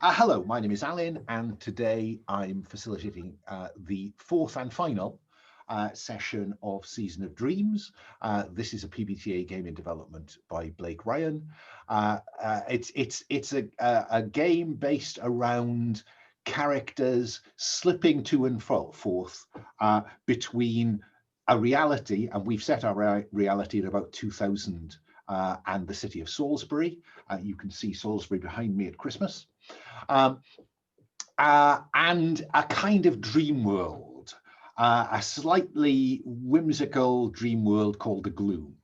Hello, my name is Alan, and today I'm facilitating the fourth and final session of Season of Dreams. This is a PBTA game in development by Blake Ryan. It's a game based around characters slipping to and forth between a reality, and we've set our reality at about 2000 and the city of Salisbury. You can see Salisbury behind me at Christmas. Um, and a kind of dream world, a slightly whimsical dream world called the Gloom.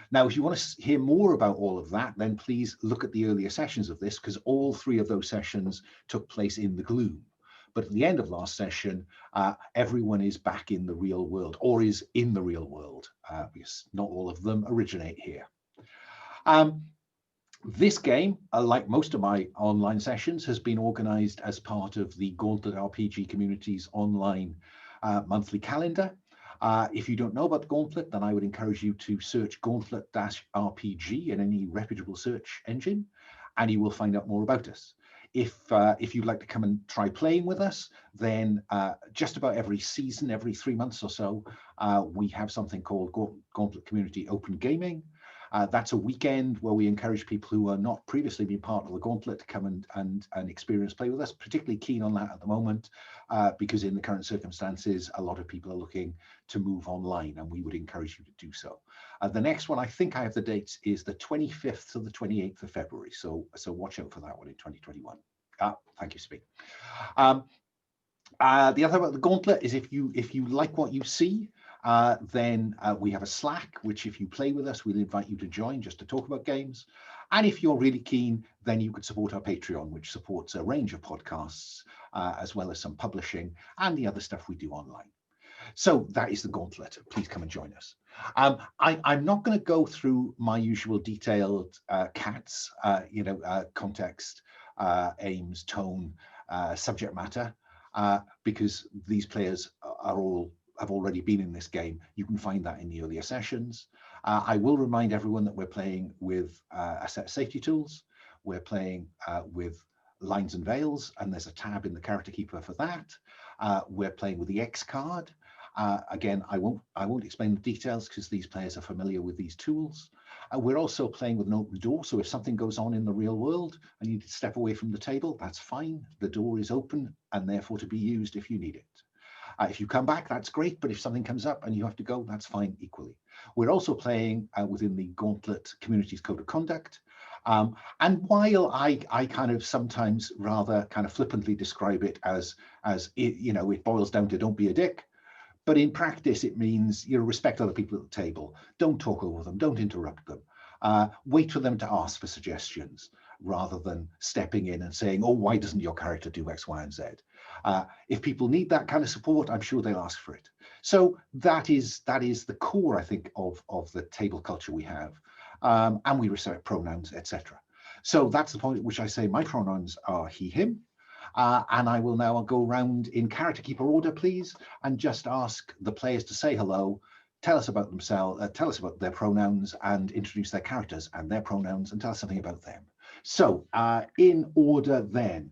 Now, if you want to hear more about all of that, then please look at the earlier sessions of this, because all three of those sessions took place in the Gloom. But at the end of last session, everyone is back in the real world, or is in the real world, because not all of them originate here. This game, like most of my online sessions, has been organized as part of the Gauntlet RPG community's online monthly calendar. If you don't know about the Gauntlet, then I would encourage you to search Gauntlet-RPG in any reputable search engine, and you will find out more about us. If you'd like to come and try playing with us, then just about every season, every 3 months or so, we have something called Gauntlet Community Open Gaming. That's a weekend where we encourage people who are not previously been part of the Gauntlet to come and experience play with us. Particularly keen on that at the moment, because in the current circumstances, a lot of people are looking to move online, and we would encourage you to do so. The next one, I think I have the dates, is the 25th to the 28th of February. So watch out for that one in 2021. Thank you, Speed. The other about the Gauntlet is if you like what you see, then we have a Slack, which if you play with us, we'll invite you to join just to talk about games. And if you're really keen, then you could support our Patreon, which supports a range of podcasts, as well as some publishing and the other stuff we do online. So that is the Gauntlet. Please come and join us. I'm not going to go through my usual detailed CATs, context, aims, tone, subject matter, because these players have already been in this game. You can find that in the earlier sessions. I will remind everyone that we're playing with a set of safety tools. We're playing with lines and veils, and there's a tab in the character keeper for that. We're playing with the X card. Again, I won't explain the details because these players are familiar with these tools. We're also playing with an open door, so if something goes on in the real world and you need to step away from the table, that's fine. The door is open and therefore to be used if you need it. If you come back, that's great, but if something comes up and you have to go, that's fine equally. We're also playing within the Gauntlet Community's Code of Conduct. And while I kind of sometimes rather kind of flippantly describe it as it boils down to don't be a dick, but in practice, it means respect other people at the table. Don't talk over them. Don't interrupt them. Wait for them to ask for suggestions rather than stepping in and saying, oh, why doesn't your character do X, Y, and Z? If people need that kind of support, I'm sure they'll ask for it. So that is the core, I think, of the table culture we have. And we respect pronouns, etc. So that's the point at which I say my pronouns are he, him. And I will now go around in character keeper order, please, and just ask the players to say hello, tell us about themselves, tell us about their pronouns, and introduce their characters and their pronouns, and tell us something about them. So in order then,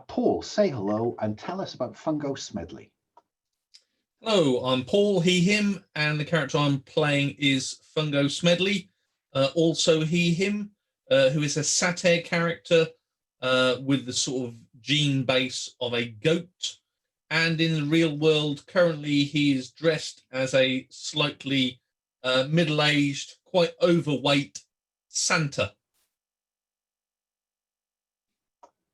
Paul, say hello and tell us about Fungo Smedley. Hello, I'm Paul, he, him, and the character I'm playing is Fungo Smedley, also he, him, who is a satyr character with the sort of gene base of a goat. And in the real world, currently he is dressed as a slightly middle-aged, quite overweight Santa.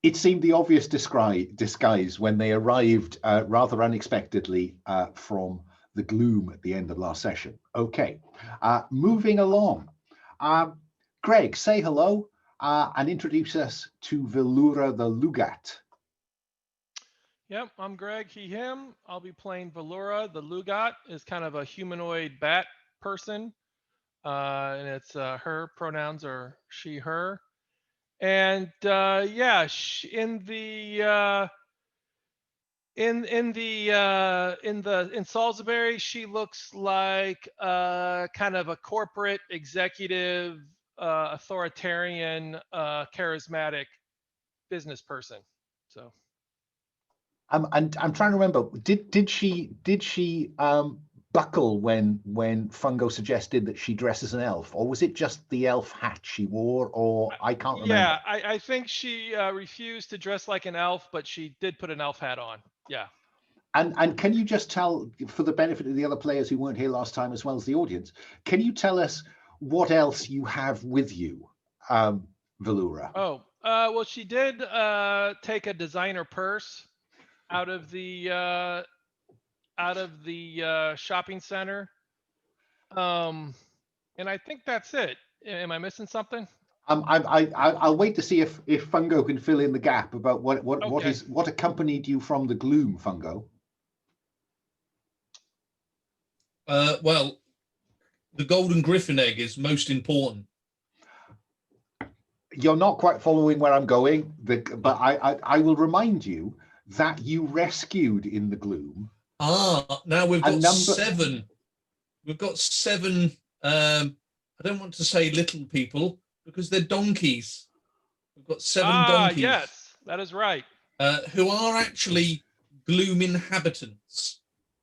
It seemed the obvious disguise when they arrived rather unexpectedly from the Gloom at the end of last session. Okay, moving along. Greg, say hello and introduce us to Velura the Lugat. Yep, I'm Greg, he, him. I'll be playing Velura the Lugat, is kind of a humanoid bat person. And it's her pronouns are she, her. And yeah, in Salisbury, she looks like kind of a corporate executive, authoritarian, charismatic business person. So And I'm trying to remember. Did she buckle when Fungo suggested that she dress as an elf, or was it just the elf hat she wore? Or I can't remember. yeah, I think she refused to dress like an elf, but she did put an elf hat on. Yeah. And can you just tell, for the benefit of the other players who weren't here last time, as well as the audience, can you tell us what else you have with you, Velura? Oh, well, she did take a designer purse out of the shopping center. And I think that's it. Am I missing something? I'll wait to see if Fungo can fill in the gap about Okay. what accompanied you from the Gloom, Fungo. Well, the golden griffin egg is most important. You're not quite following where I'm going, but I will remind you that you rescued in the Gloom. Now we've got number... 7. We've got 7. I don't want to say little people because they're donkeys. We've got 7 donkeys. Yes, that is right. Who are actually Gloom inhabitants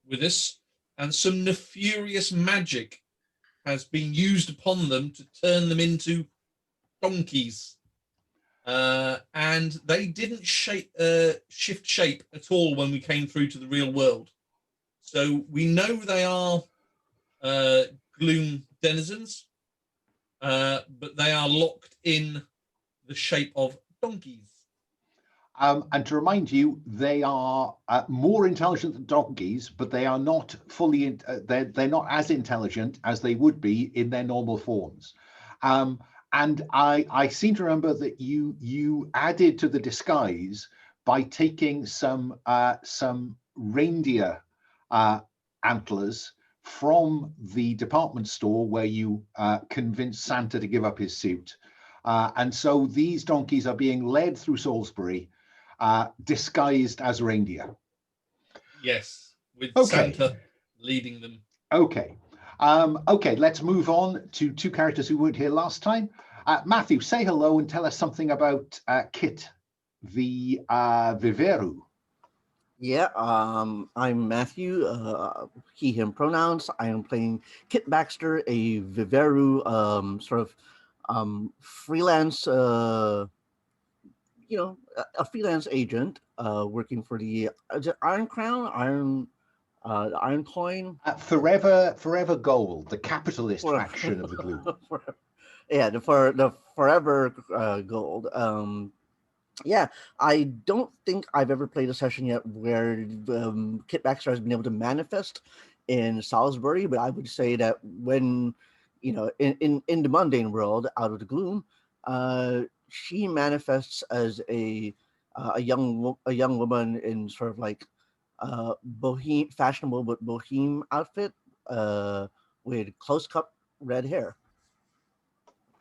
with us, and some nefarious magic has been used upon them to turn them into donkeys. And they didn't shift shape at all when we came through to the real world. So we know they are Gloom denizens, but they are locked in the shape of donkeys. And to remind you, they are more intelligent than donkeys, but they are not fully. They're not as intelligent as they would be in their normal forms. And I seem to remember that you added to the disguise by taking some reindeer antlers from the department store where you convinced Santa to give up his suit. And so these donkeys are being led through Salisbury, disguised as reindeer. Yes, with Santa leading them. Okay. Okay, let's move on to 2 characters who weren't here last time. Matthew, say hello and tell us something about Kit the Viveru. Yeah, I'm Matthew, he, him pronouns. I am playing Kit Baxter, a Viveru freelance, a freelance agent working for the Iron Crown, Iron Coin. Forever Gold, the capitalist faction of the Gloom. The Forever Gold. Yeah, I don't think I've ever played a session yet where Kit Baxter has been able to manifest in Salisbury, but I would say that when, in the mundane world, out of the Gloom, she manifests as a young woman in sort of like boheme, fashionable but boheme outfit with close cut red hair.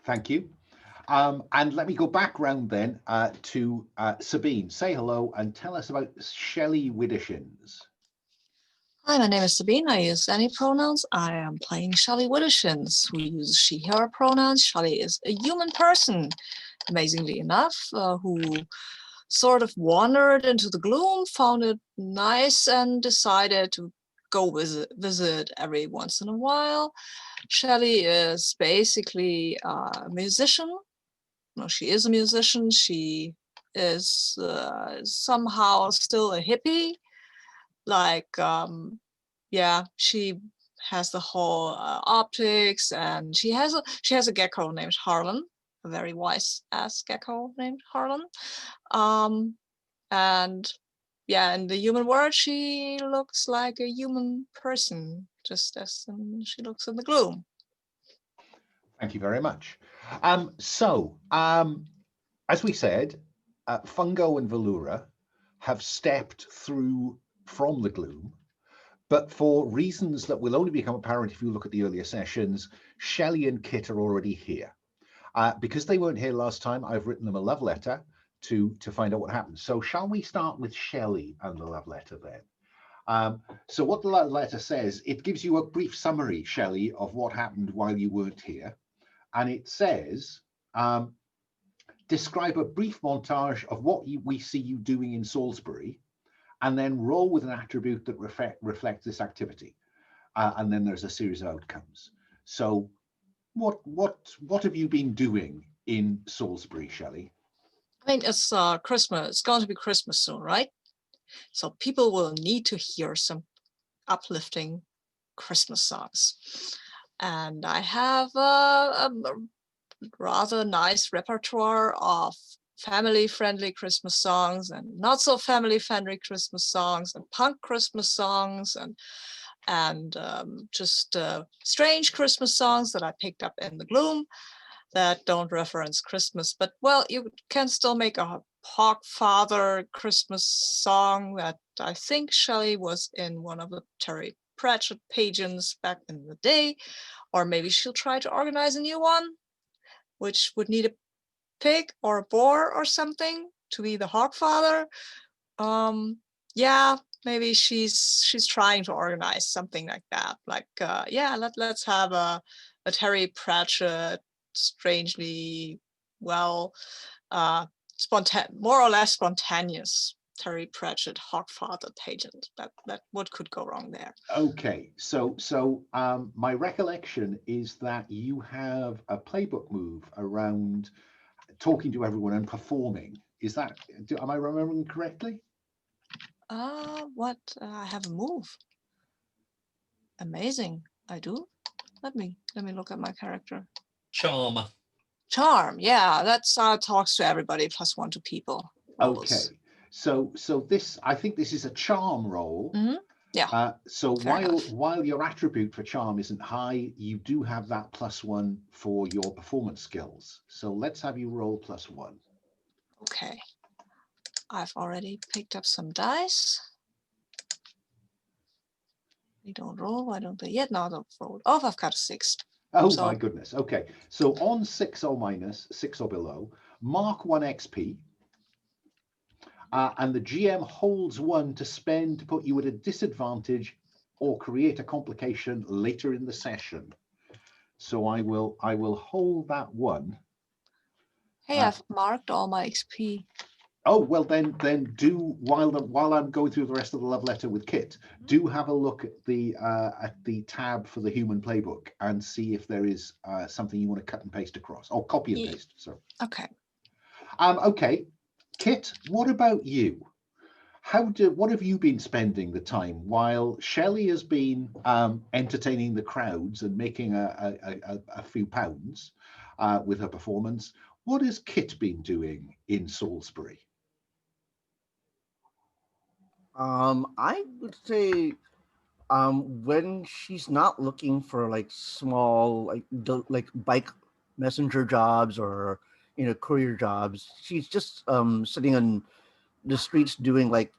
Thank you. And let me go back round then to Sabine. Say hello and tell us about Shelly Widershins. Hi, my name is Sabine. I use any pronouns. I am playing Shelly Widershins, who uses she, her pronouns. Shelly is a human person, amazingly enough, who sort of wandered into the Gloom, found it nice, and decided to go visit every once in a while. Shelly is basically a musician. No, she is a musician. She is somehow still a hippie. Like, she has the whole optics, and she has a gecko named Harlan, a very wise ass gecko named Harlan. And yeah, in the human world, she looks like a human person, just as she looks in the Gloom. Thank you very much. As we said, Fungo and Velura have stepped through from the Gloom, but for reasons that will only become apparent if you look at the earlier sessions, Shelly and Kit are already here. Because they weren't here last time, I've written them a love letter to find out what happened. So shall we start with Shelly and the love letter then? So what the love letter says, it gives you a brief summary, Shelly, of what happened while you weren't here. And it says, describe a brief montage of what we see you doing in Salisbury, and then roll with an attribute that reflects this activity. And then there's a series of outcomes. So what have you been doing in Salisbury, Shelley? I mean, it's Christmas. It's going to be Christmas soon, right? So people will need to hear some uplifting Christmas songs. And I have a rather nice repertoire of family-friendly Christmas songs and not so family-friendly Christmas songs and punk Christmas songs and just strange Christmas songs that I picked up in the Gloom that don't reference Christmas. But well, you can still make a Hogfather Christmas song that I think Shelley was in one of the Terry Pratchett pageants back in the day, or maybe she'll try to organize a new one, which would need a pig or a boar or something to be the Hogfather. Yeah, maybe she's trying to organize something like that. Like, yeah, let's have a Terry Pratchett, strangely, well, more or less spontaneous Terry Pratchett Hogfather pageant. That what could go wrong there? Okay, so my recollection is that you have a playbook move around talking to everyone and performing. Is that, am I remembering correctly? What? I have a move. Amazing. I do. Let me look at my character. Charm. Charm. Yeah, that's talks to everybody +1 to people. Rolls. Okay. So this, I think this is a charm roll. Mm-hmm. Yeah. So Fair while your attribute for charm isn't high, you do have that +1 for your performance skills. So let's have you roll +1. Okay. I've already picked up some dice. They don't roll. Why don't they yet? No, don't roll. Oh, I've got a 6. Oh So, my goodness. Okay. So on 6 or minus, 6 or below, mark 1 XP. And the GM holds 1 to spend to put you at a disadvantage or create a complication later in the session. So I will hold that 1. hey, I've marked all my XP. Oh, well, then do, while I'm going through the rest of the love letter with Kit, do have a look at the tab for the human playbook and see if there is something you want to cut and paste across, or copy and paste. So Okay. Okay, Kit, what about you? What have you been spending the time while Shelley has been entertaining the crowds and making a few pounds with her performance? What has Kit been doing in Salisbury? I would say when she's not looking for like small like bike messenger jobs or courier jobs, she's just sitting on the streets doing like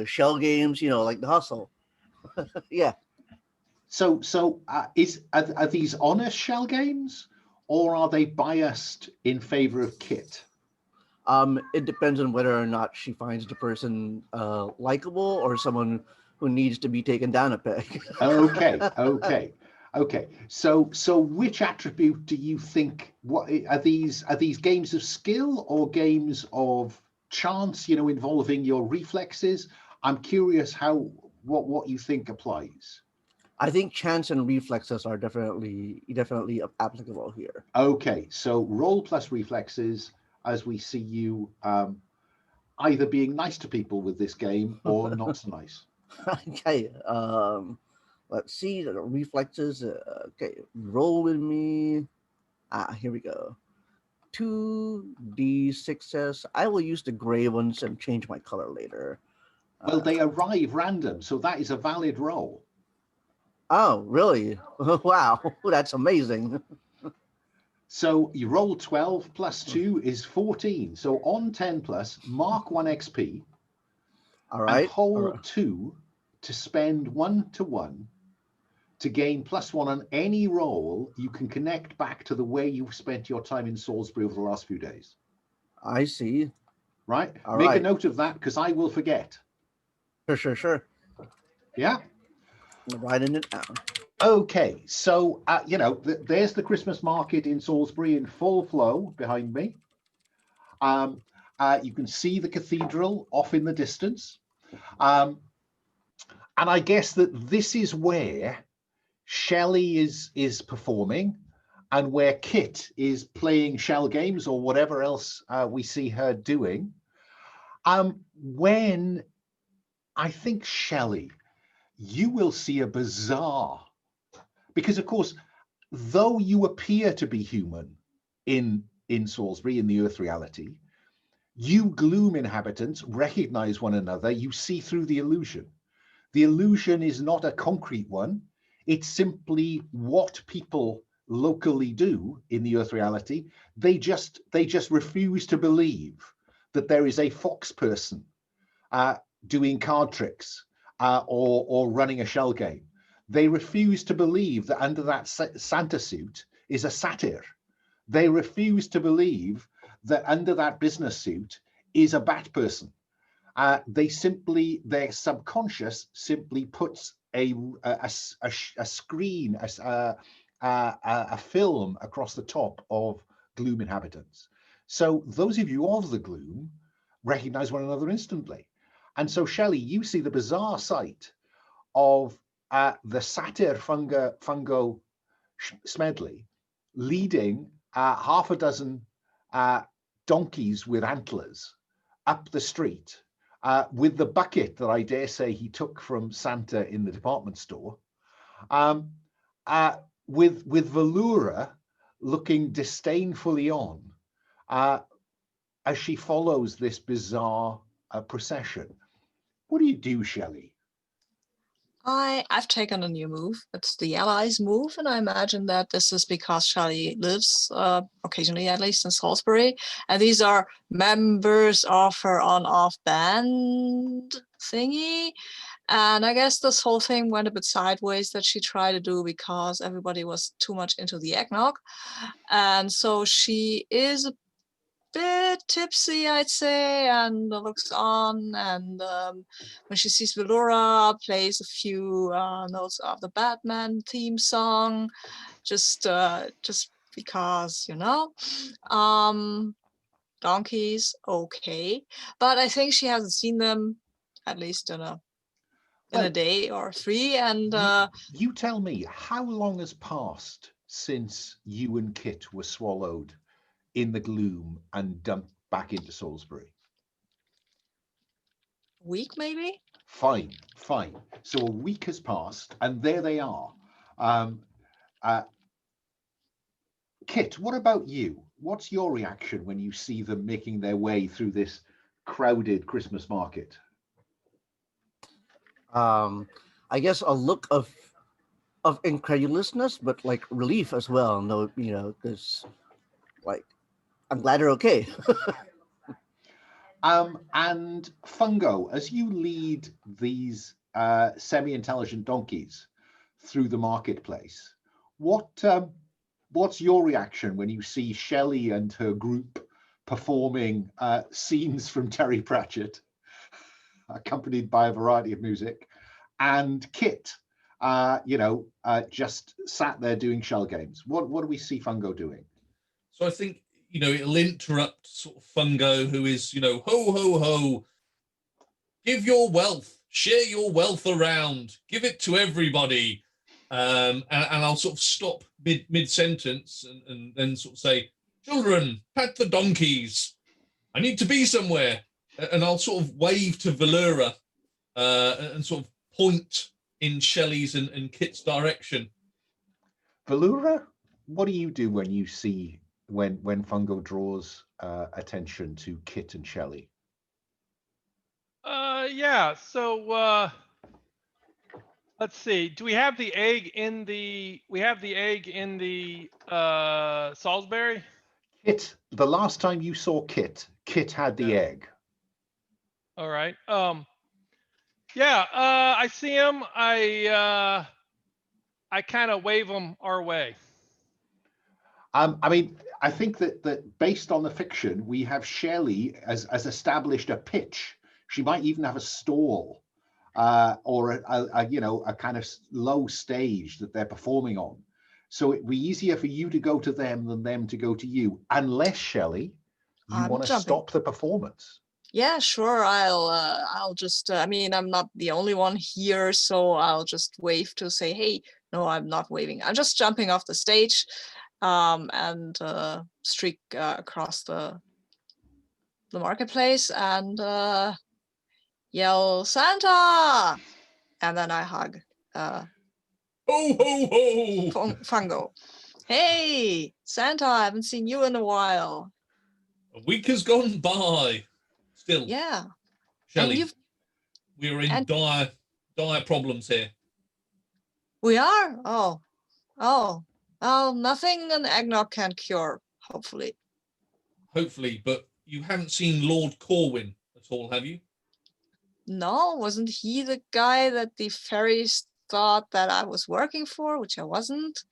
shell games, like the hustle. Yeah. So are these honest shell games, or are they biased in favor of Kit? It depends on whether or not she finds the person likable or someone who needs to be taken down a peg. Okay. So which attribute do you think? What are these? Are these games of skill or games of chance? Involving your reflexes. I'm curious what you think applies. I think chance and reflexes are definitely applicable here. Okay, so roll plus reflexes as we see you either being nice to people with this game or not so nice. Okay. Let's see the reflexes. Okay, roll with me. Here we go. 2d6s. I will use the gray ones and change my color later. Well, they arrive random, so that is a valid roll. Oh, really? Wow, that's amazing. So you roll 12 plus 2 is 14. So on 10 plus, mark 1 XP. All right. And hold 2 to spend 1 to 1 to gain +1 on any roll. You can connect back to the way you've spent your time in Salisbury over the last few days. I see. Right? All Make right. a note of that because I will forget. Sure. Yeah? I'm writing it down. Okay, so you know, there's the Christmas market in Salisbury in full flow behind me. You can see the cathedral off in the distance, and I guess that this is where Shelley is performing, and where Kit is playing shell games or whatever else we see her doing. When I think Shelley, you will see a bizarre, because of course, though you appear to be human in Salisbury, in the Earth reality, you Gloom inhabitants recognize one another. You see through the illusion. The illusion is not a concrete one. It's simply what people locally do in the Earth reality. They just refuse to believe that there is a fox person doing card tricks or running a shell game. They refuse to believe that under that Santa suit is a satyr. They refuse to believe that under that business suit is a bat person. Their subconscious simply puts a screen, a film across the top of Gloom inhabitants. So those of you of the Gloom recognize one another instantly. And so, Shelley, you see the bizarre sight of the satyr Fungo Smedley leading half a dozen donkeys with antlers up the street with the bucket that I dare say he took from Santa in the department store, with Velura looking disdainfully on as she follows this bizarre procession. What do you do, Shelley? I've taken a new move. It's the Allies move, and I imagine that this is because Shelly lives, occasionally at least, in Salisbury, and these are members of her on-off band thingy. And I guess this whole thing went a bit sideways that she tried to do because everybody was too much into the eggnog. And so she is a bit tipsy, I'd say, and looks on, and when she sees Velura, plays a few notes of the Batman theme song, just because, you know. Donkeys, okay, but I think she hasn't seen them at least in a day or three, and you tell me, how long has passed since you and Kit were swallowed in the Gloom and dumped back into Salisbury? a week maybe. Fine. So a week has passed, and there they are. Kit, what about you? What's your reaction when you see them making their way through this crowded Christmas market? I guess a look of incredulousness, but like relief as well. No, you know, because like I'm glad they're okay. And Fungo, as you lead these semi-intelligent donkeys through the marketplace, what's your reaction when you see Shelley and her group performing scenes from Terry Pratchett, accompanied by a variety of music, and Kit, just sat there doing shell games? What do we see Fungo doing? So I think, it'll interrupt sort of Fungo, who is, ho, ho, ho, give your wealth, share your wealth around, give it to everybody. And I'll sort of stop mid-sentence and then sort of say, children, pat the donkeys. I need to be somewhere. And I'll sort of wave to Velura and sort of point in Shelley's and Kit's direction. Velura, what do you do when you see when Fungo draws attention to Kit and Shelley? Yeah. So let's see. Do we have the egg in the? We have the egg in the Salisbury. Kit. The last time you saw Kit had the egg. All right. Yeah. I see him. I kind of wave him our way. I think that based on the fiction, we have Shelley as established a pitch. She might even have a stall or a kind of low stage that they're performing on. So it'd be easier for you to go to them than them to go to you, unless, Shelley, you I'm want to jumping. stop the performance. Yeah, sure. I'll just. I mean, I'm not the only one here, so I'll just wave to say, "Hey." No, I'm not waving. I'm just jumping off the stage, and streak across the marketplace and yell Santa, and then I hug Ho ho ho! Fungo. Hey, Santa! I haven't seen you in a while. A week has gone by. Still, Yeah, Shelley, and we are in dire problems here. We are. Oh, nothing an eggnog can cure. Hopefully. Hopefully, but you haven't seen Lord Corwin at all, have you? No, wasn't he the guy that the fairies thought that I was working for, which I wasn't?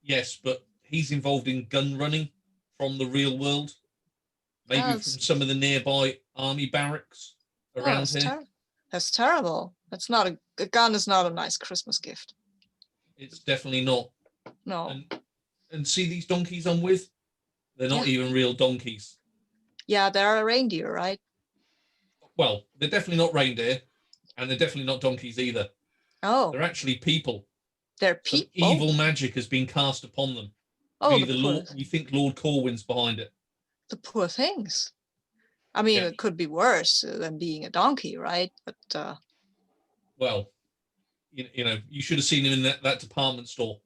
Yes, but he's involved in gun running from the real world. Maybe from some of the nearby army barracks around here. That's terrible. That's not a gun is not a nice Christmas gift. It's definitely not. No. And see these donkeys I'm with? They're not even real donkeys. Yeah, they're a reindeer, right? Well, they're definitely not reindeer, and they're definitely not donkeys either. Oh. They're actually people. They're people? Some evil magic has been cast upon them. Oh, we think Lord Corwin's behind it. The poor things. I mean, it could be worse than being a donkey, right? But well, you know, you should have seen him in that department store.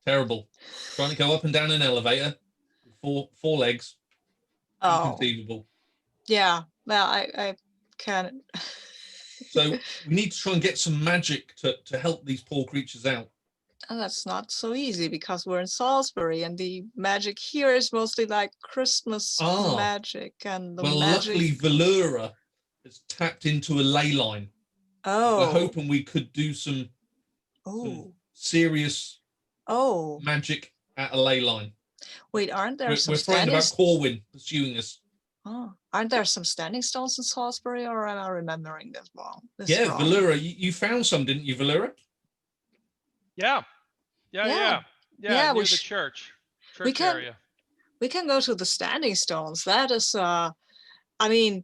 Terrible. Trying to go up and down an elevator with four legs. Oh. Inconceivable. Yeah. Well, I can't. So we need to try and get some magic to help these poor creatures out. And that's not so easy because we're in Salisbury and the magic here is mostly like Christmas magic and the magic. Luckily Velura has tapped into a ley line. Oh. We're hoping we could do some serious magic at a ley line. Wait, aren't there some We're frightened about Corwin pursuing us. Oh, aren't there some standing stones in Salisbury, or am I remembering this wrong? Velura, you found some, didn't you, Velura? Yeah. Near the church area. We can go to the standing stones. That is, I mean,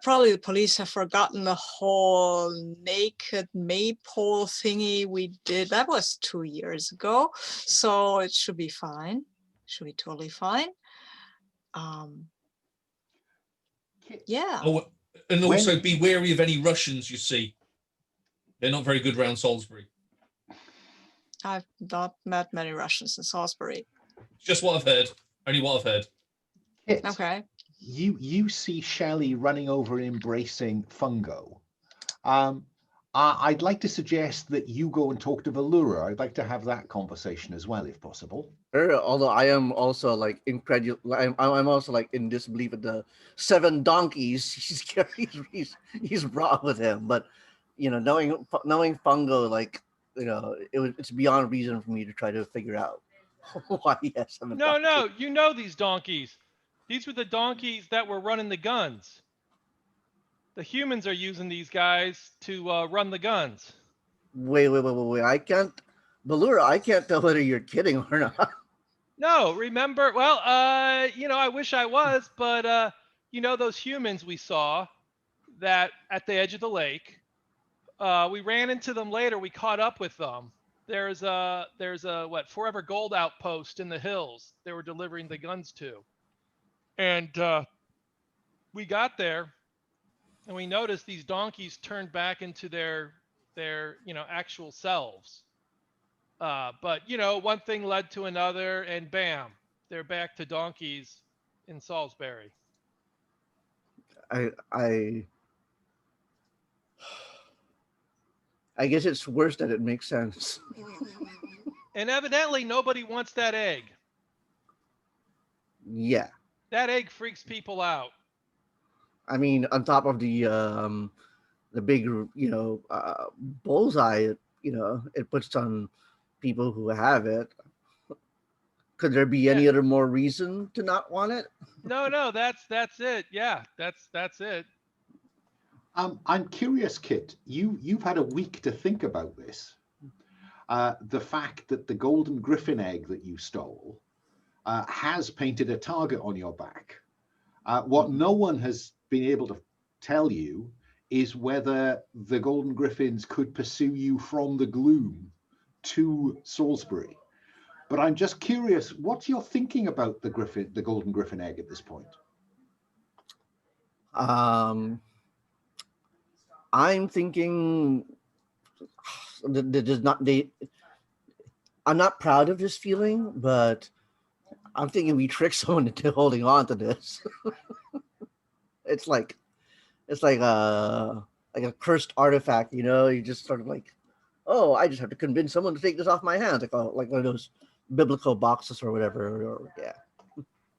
probably the police have forgotten the whole naked maypole thingy we did. That was 2 years ago, so it should be fine. Should be totally fine. Yeah. Oh, and also be wary of any Russians you see. They're not very good around Salisbury. I've not met many Russians in Salisbury. Just what I've heard. Only what I've heard. Kit, okay. You see Shelley running over and embracing Fungo. I'd like to suggest that you go and talk to Velura. I'd like to have that conversation as well, if possible. Sure, although I am also like incredulous. I'm also like in disbelief at the 7 donkeys he's brought with him. But you know, knowing Fungo, like it's beyond reason for me to try to figure out why he has 7 donkeys. No, you know these donkeys. These were the donkeys that were running the guns. The humans are using these guys to run the guns. Wait. I can't, Velura, I can't tell whether you're kidding or not. No, remember, well, I wish I was, but, those humans we saw that at the edge of the lake, we ran into them later. We caught up with them. There's a Forever Gold outpost in the hills they were delivering the guns to. And we got there. And we noticed these donkeys turned back into their actual selves. But one thing led to another, and bam, they're back to donkeys in Salisbury. I guess it's worse that it makes sense. And evidently, nobody wants that egg. Yeah. That egg freaks people out. I mean, on top of the big, bullseye, it puts on people who have it. Could there be any other more reason to not want it? No, that's it. Yeah, that's it. I'm curious, Kit. You've had a week to think about this. The fact that the golden griffin egg that you stole has painted a target on your back. What no one has been able to tell you is whether the golden griffins could pursue you from the Gloom to Salisbury. But I'm just curious, what's your thinking about the golden griffin egg at this point? I'm thinking I'm not proud of this feeling, but I'm thinking we tricked someone into holding on to this. it's like a cursed artifact, you just sort of like, oh, I just have to convince someone to take this off my hands, like one of those biblical boxes or whatever. Yeah.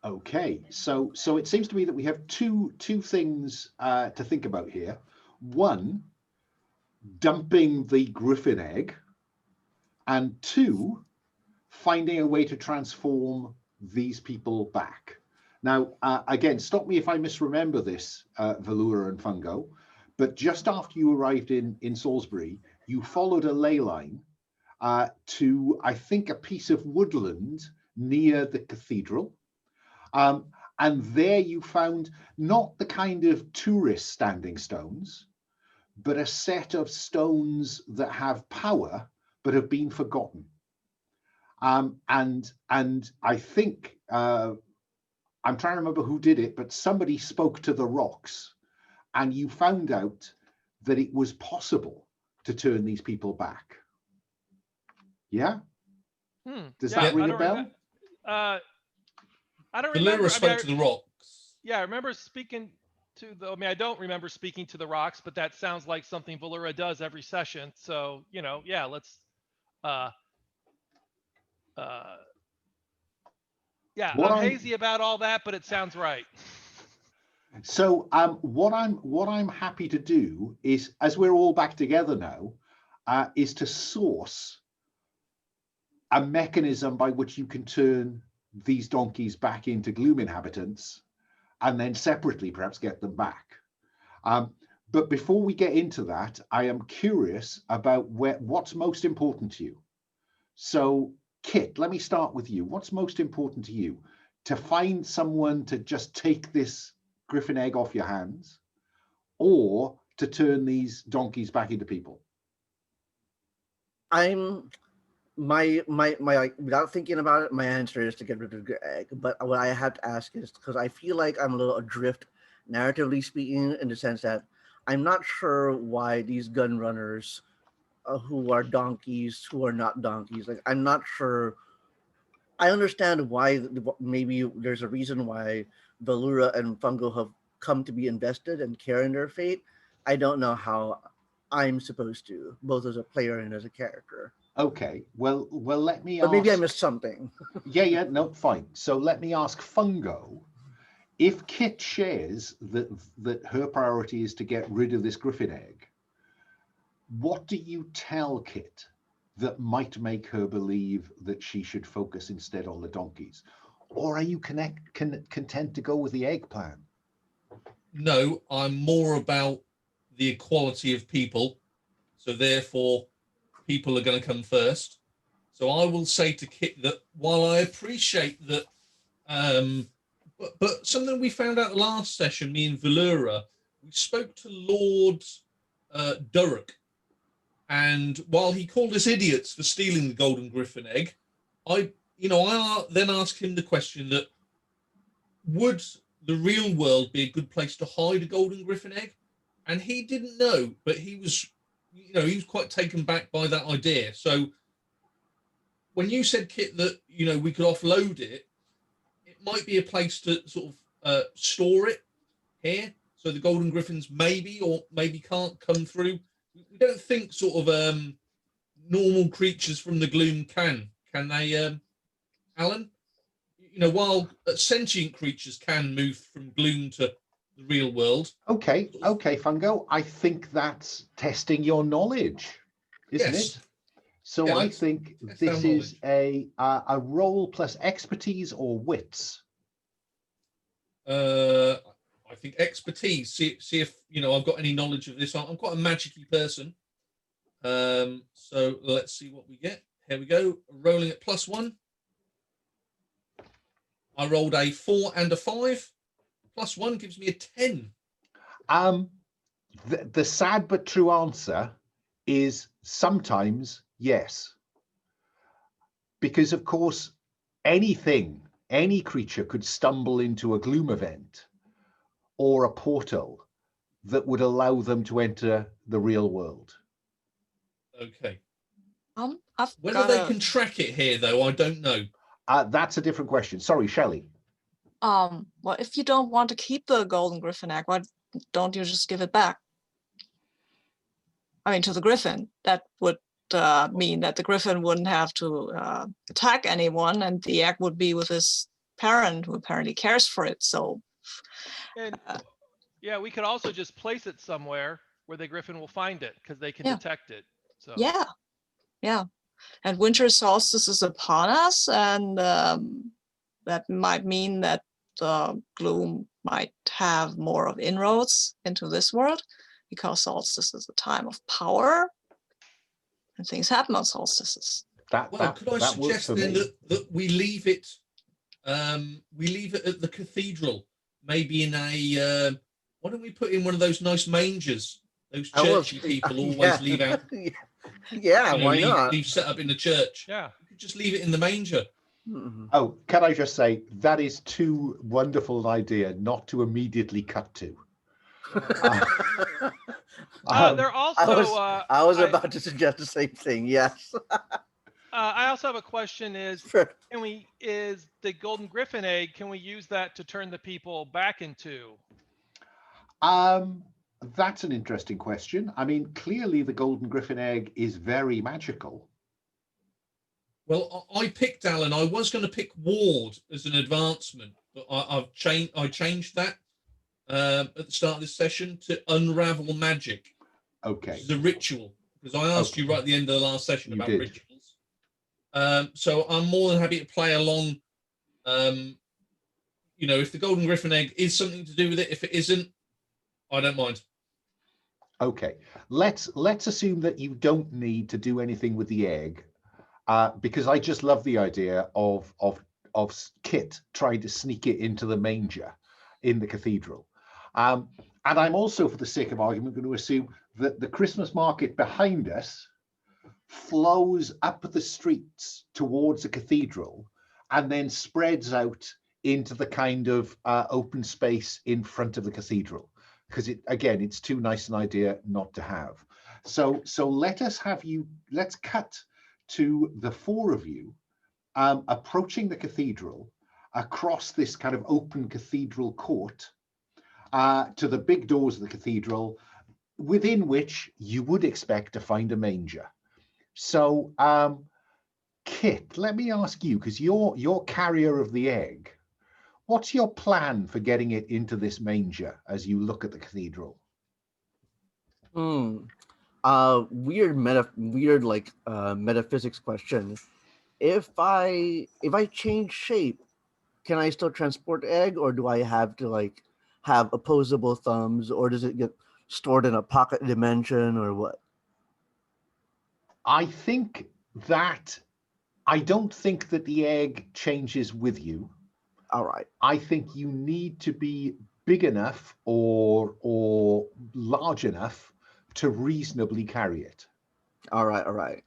Okay, so it seems to me that we have two things to think about here. One, dumping the griffin egg, and two, finding a way to transform these people back. Now, again, stop me if I misremember this, Velura and Fungo, but just after you arrived in Salisbury, you followed a ley line to, I think, a piece of woodland near the cathedral. And there you found not the kind of tourist standing stones, but a set of stones that have power but have been forgotten. And I think I'm trying to remember who did it, but somebody spoke to the rocks, and you found out that it was possible to turn these people back. Yeah? Does that ring a bell? I don't remember. Velura spoke to the rocks. Yeah, I remember speaking to I don't remember speaking to the rocks, but that sounds like something Velura does every session. So, yeah, let's yeah, I'm hazy about all that, but it sounds right. So what I'm happy to do is, as we're all back together now, is to source a mechanism by which you can turn these donkeys back into Gloom inhabitants, and then separately perhaps get them back. But before we get into that, I am curious about what's most important to you. So, Kit, let me start with you. What's most important to you? To find someone to just take this griffin egg off your hands, or to turn these donkeys back into people? My without thinking about it, my answer is to get rid of the egg. But what I have to ask is, because I feel like I'm a little adrift, narratively speaking, in the sense that I'm not sure why these gun runners, who are donkeys, who are not donkeys, like I'm not sure. I understand why maybe there's a reason why Velura and Fungo have come to be invested and care in their fate. I don't know how I'm supposed to, both as a player and as a character. Okay, well, let me but ask. Maybe I missed something. yeah, no, fine. So let me ask Fungo, if Kit shares that her priority is to get rid of this griffin egg, what do you tell Kit that might make her believe that she should focus instead on the donkeys? Or are you content to go with the egg plan? No, I'm more about the equality of people. So therefore, people are going to come first. So I will say to Kit that while I appreciate that, but something we found out last session, me and Velura, we spoke to Lord Durrock, and while he called us idiots for stealing the golden griffin egg, I then asked him the question that would the real world be a good place to hide a golden griffin egg? And he didn't know, but he was quite taken back by that idea. So when you said, Kit, that, we could offload it, it might be a place to sort of store it here. So the golden griffins maybe can't come through. We don't think sort of normal creatures from the Gloom can they, Alan? While sentient creatures can move from Gloom to the real world. Okay, Fungo. I think that's testing your knowledge, isn't it? So yeah, I think this is a roll plus expertise or wits. I think expertise. See if I've got any knowledge of this. I'm quite a magicy person. So let's see what we get. Here we go. Rolling at +1. I rolled a 4 and a 5. +1 gives me a 10. The sad but true answer is sometimes yes. Because of course, any creature could stumble into a Gloom event or a portal that would allow them to enter the real world. Okay. I've Whether got they a, can track it here, though, I don't know. That's a different question. Sorry, Shelley. well, if you don't want to keep the golden griffin egg, why don't you just give it back? I mean, to the griffin. That would mean that the griffin wouldn't have to attack anyone, and the egg would be with his parent, who apparently cares for it. So, And yeah, we could also just place it somewhere where the griffin will find it because they can Yeah. detect it. So yeah. And winter solstice is upon us, and that might mean that Gloom might have more of inroads into this world, because solstice is a time of power, and things happen on solstices. Could I suggest then that we leave it? We leave it at the cathedral, maybe in a. Why don't we put in one of those nice mangers? Those churchy people always leave out. Yeah, why not? Leave set up in the church. Yeah, you could just leave it in the manger. Mm-hmm. Oh, can I just say that is too wonderful an idea not to immediately cut to. they're also. I was about to suggest the same thing. Yes. I also have a question: Sure. is the golden griffin egg? Can we use that to turn the people back into? That's an interesting question. I mean, clearly the golden griffin egg is very magical. Well, I picked Alan. I was going to pick Ward as an advancement, but I changed that at the start of this session to unravel magic. Okay. Which is a ritual, because I asked you right at the end of the last session about rituals. So I'm more than happy to play along. If the golden griffin egg is something to do with it, if it isn't, I don't mind. Okay, let's assume that you don't need to do anything with the egg, because I just love the idea of Kit trying to sneak it into the manger in the cathedral. And I'm also, for the sake of argument, going to assume that the Christmas market behind us flows up the streets towards the cathedral and then spreads out into the kind of open space in front of the cathedral. Because it's too nice an idea not to have. So let's cut to the four of you approaching the cathedral across this kind of open cathedral court to the big doors of the cathedral, within which you would expect to find a manger. So Kit, let me ask you, because you're carrier of the egg. What's your plan for getting it into this manger as you look at the cathedral? Weird metaphysics question. If I change shape, can I still transport the egg, or do I have to have opposable thumbs, or does it get stored in a pocket dimension, or what? I don't think that the egg changes with you. All right. I think you need to be big enough or large enough to reasonably carry it. All right.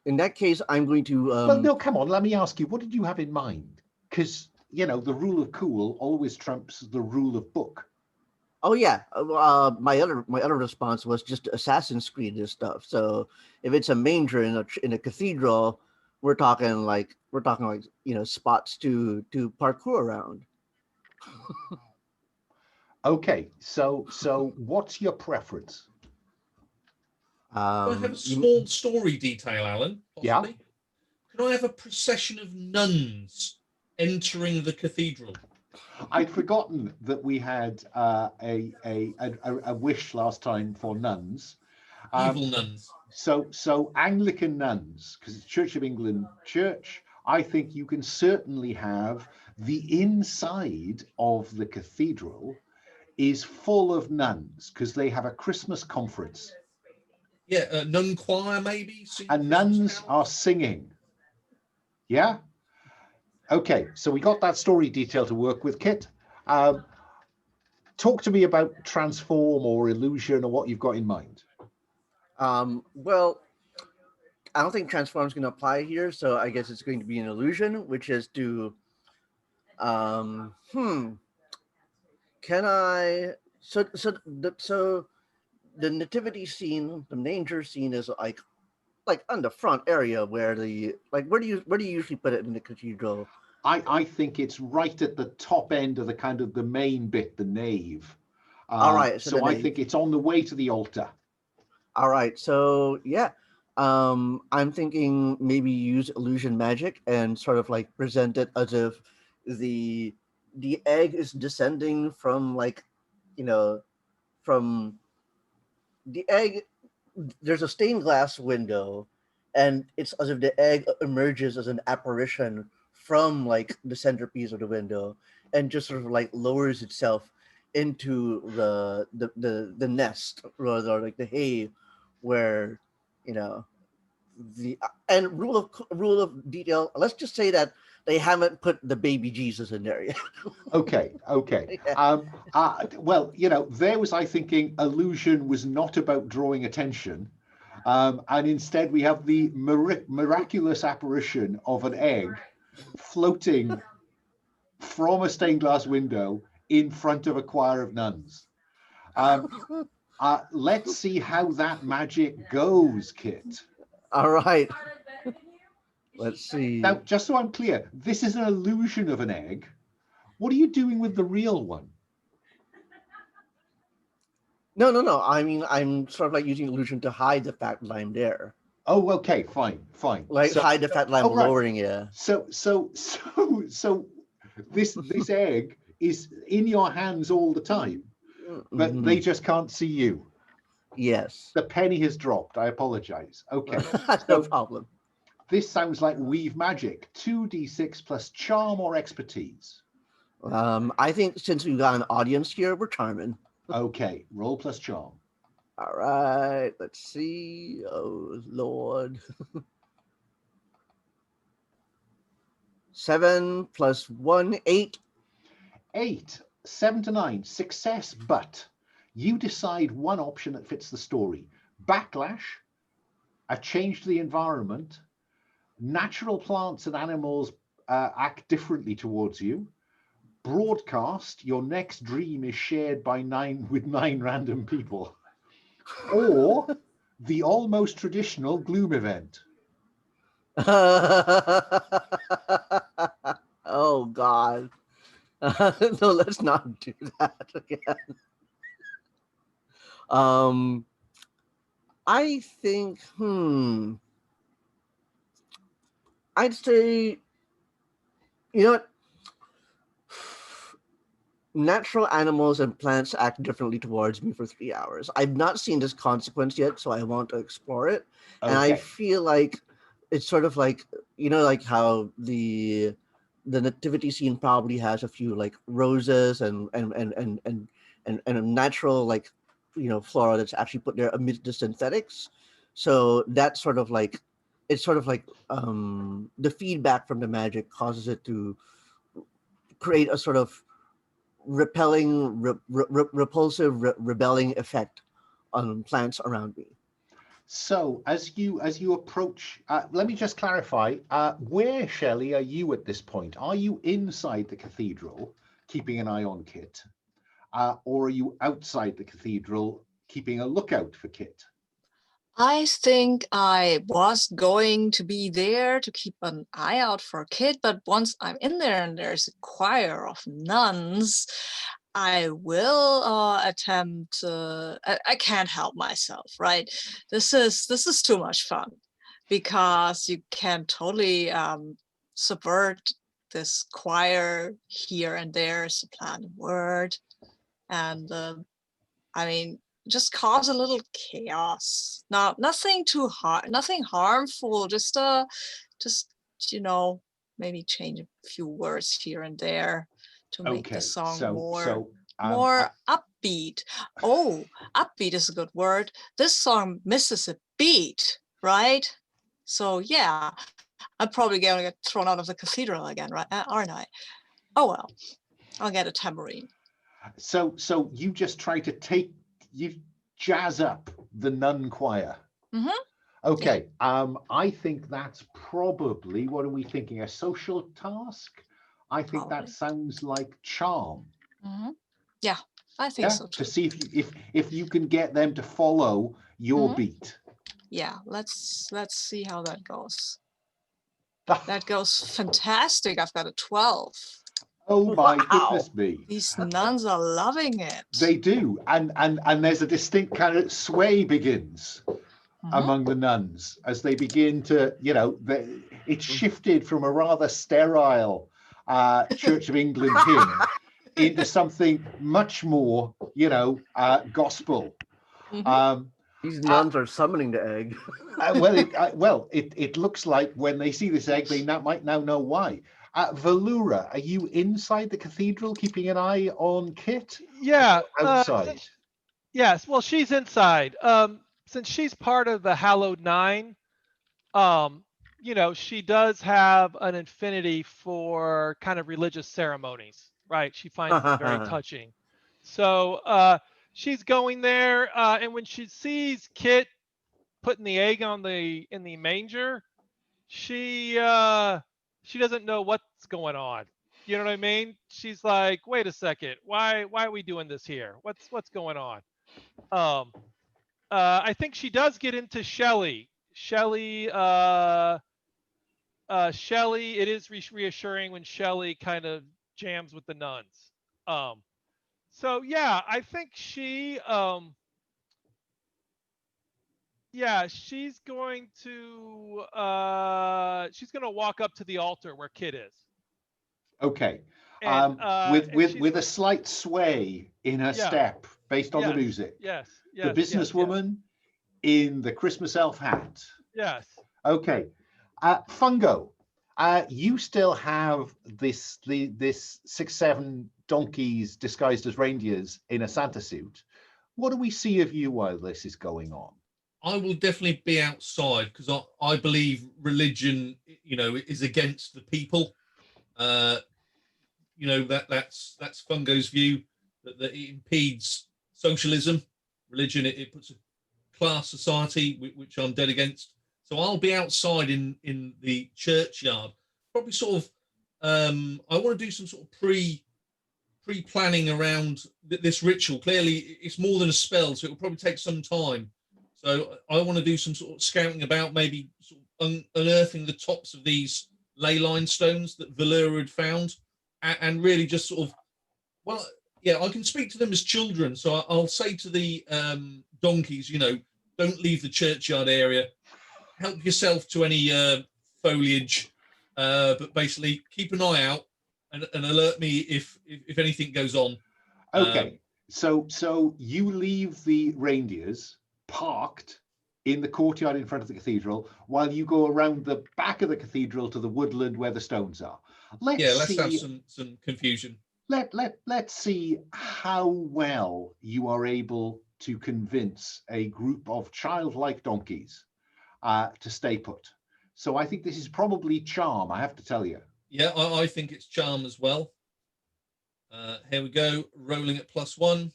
In that case, I'm going to. Well, no, come on. Let me ask you. What did you have in mind? Because the rule of cool always trumps the rule of book. Oh yeah. My other response was just Assassin's Creed and stuff. So if it's a manger in a cathedral, we're talking spots to parkour around. Okay, so what's your preference? Can I have a small story detail, Alan? Possibly? Yeah. Can I have a procession of nuns entering the cathedral? I'd forgotten that we had a wish last time for nuns. Evil nuns. So Anglican nuns, because it's Church of England church, I think you can certainly have the inside of the cathedral is full of nuns because they have a Christmas conference. Yeah, nun choir maybe. And nuns are singing. Yeah? Okay, so we got that story detail to work with, Kit. Talk to me about transform or illusion or what you've got in mind. Well, I don't think transform is going to apply here, so I guess it's going to be an illusion, which is to, can I? So the nativity scene, the manger scene, is like on the front area where where do you usually put it in the cathedral? I think it's right at the top end of the kind of the main bit, the nave. All right, so I think it's on the way to the altar. All right, so yeah, I'm thinking maybe use illusion magic and sort of like present it as if the egg is descending from from the egg. There's a stained glass window, and it's as if the egg emerges as an apparition from like the centerpiece of the window, and just sort of like lowers itself into the nest, rather like the hay, where the and rule of detail. Let's just say that they haven't put the baby Jesus in there yet. Okay. Yeah. Well, there was I thinking illusion was not about drawing attention, and instead we have the miraculous apparition of an egg floating from a stained glass window in front of a choir of nuns. Let's see how that magic goes, Kit. All right. Let's see. Now, just so I'm clear, this is an illusion of an egg. What are you doing with the real one? No. I mean, I'm sort of like using illusion to hide the fact that I'm there. Oh, okay, fine. Like hide the fact that I'm lowering it. So this egg is in your hands all the time, but they just can't see you. Yes. The penny has dropped. I apologize. Okay. No problem. This sounds like weave magic. 2d6 plus charm or expertise. I think since we've got an audience here, we're charming. Okay, roll plus charm. All right, let's see. Oh, Lord. 7 plus 1, 8. 8, 7 to 9, success, but you decide one option that fits the story. Backlash, a change to the environment, natural plants and animals act differently towards you, broadcast, your next dream is shared by 9 random people, or the almost traditional Gloom event. Oh, God. No, let's not do that again. I think, I'd say, you know what? Natural animals and plants act differently towards me for 3 hours. I've not seen this consequence yet, so I want to explore it. Okay. And I feel like it's sort of like, like how the nativity scene probably has a few like roses and a natural like flora that's actually put there amidst the synthetics. So that's sort of like it's sort of like the feedback from the magic causes it to create a sort of repelling, repulsive, rebelling effect on plants around me. So as you approach, let me just clarify, where, Shelley, are you at this point? Are you inside the cathedral, keeping an eye on Kit? Or are you outside the cathedral, keeping a lookout for Kit? I think I was going to be there to keep an eye out for Kit, but once I'm in there and there's a choir of nuns, I will attempt. I can't help myself, right? This is too much fun because you can totally subvert this choir here and there, supplant a word, and I mean, just cause a little chaos. Now, nothing too hard, nothing harmful. Just maybe change a few words here and there to make the song more upbeat. Oh, upbeat is a good word. This song misses a beat, right? So yeah, I'm probably going to get thrown out of the cathedral again, right? Aren't I? Oh well, I'll get a tambourine. So you just try to you jazz up the nun choir. Mm-hmm. Okay. I think that's probably, what are we thinking? A social task? I think that Probably. sounds like charm. Mm-hmm. Yeah, I think Yeah, so to too. see if you can get them to follow your Mhm. beat. Yeah, let's see how that goes. That goes fantastic. I've got a 12. Oh my Wow. goodness me. These nuns are loving it. They do. And there's a distinct kind of sway begins Mhm. among the nuns as they begin to, it's shifted from a rather sterile Church of England hymn into something much more, gospel. Mhm. These nuns are summoning the egg. It looks like when they see this egg, they might now know why. Velura, are you inside the cathedral keeping an eye on Kit? Yeah. Outside. Yes. Well, she's inside. Since she's part of the Hallowed Nine, she does have an affinity for kind of religious ceremonies, right? She finds them very touching. So she's going there, and when she sees Kit putting the egg in the manger, she doesn't know what's going on. You know what I mean? She's like, wait a second, why are we doing this here? What's going on? Um, I think she does get into Shelly. Shelly, it is reassuring when Shelly kind of jams with the nuns. So yeah, I think she's going to walk up to the altar where Kit is. Okay. And With a slight sway in her yeah, step based on the yes, music. yes, The yes, businesswoman in the Christmas elf hat. yes. Okay. Fungo, you still have this 6-7 donkeys disguised as reindeers in a Santa suit. What do we see of you while this is going on? I will definitely be outside because I believe religion, is against the people. That's Fungo's view that it impedes socialism. Religion, it puts a class society, which I'm dead against. So I'll be outside in the churchyard, probably sort of. I want to do some sort of pre-planning around this ritual. Clearly, it's more than a spell, so it will probably take some time. So I want to do some sort of scouting about, maybe sort of unearthing the tops of these ley line stones that Velura had found, and really just sort of, well, yeah, I can speak to them as children. So I'll say to the donkeys, don't leave the churchyard area. Help yourself to any foliage, but basically keep an eye out and alert me if anything goes on. Okay, so you leave the reindeers parked in the courtyard in front of the cathedral while you go around the back of the cathedral to the woodland where the stones are. Let's have some confusion. Let's see how well you are able to convince a group of childlike donkeys to stay put. So I think this is probably charm, I have to tell you. Yeah, I think it's charm as well. Here we go, rolling at +1.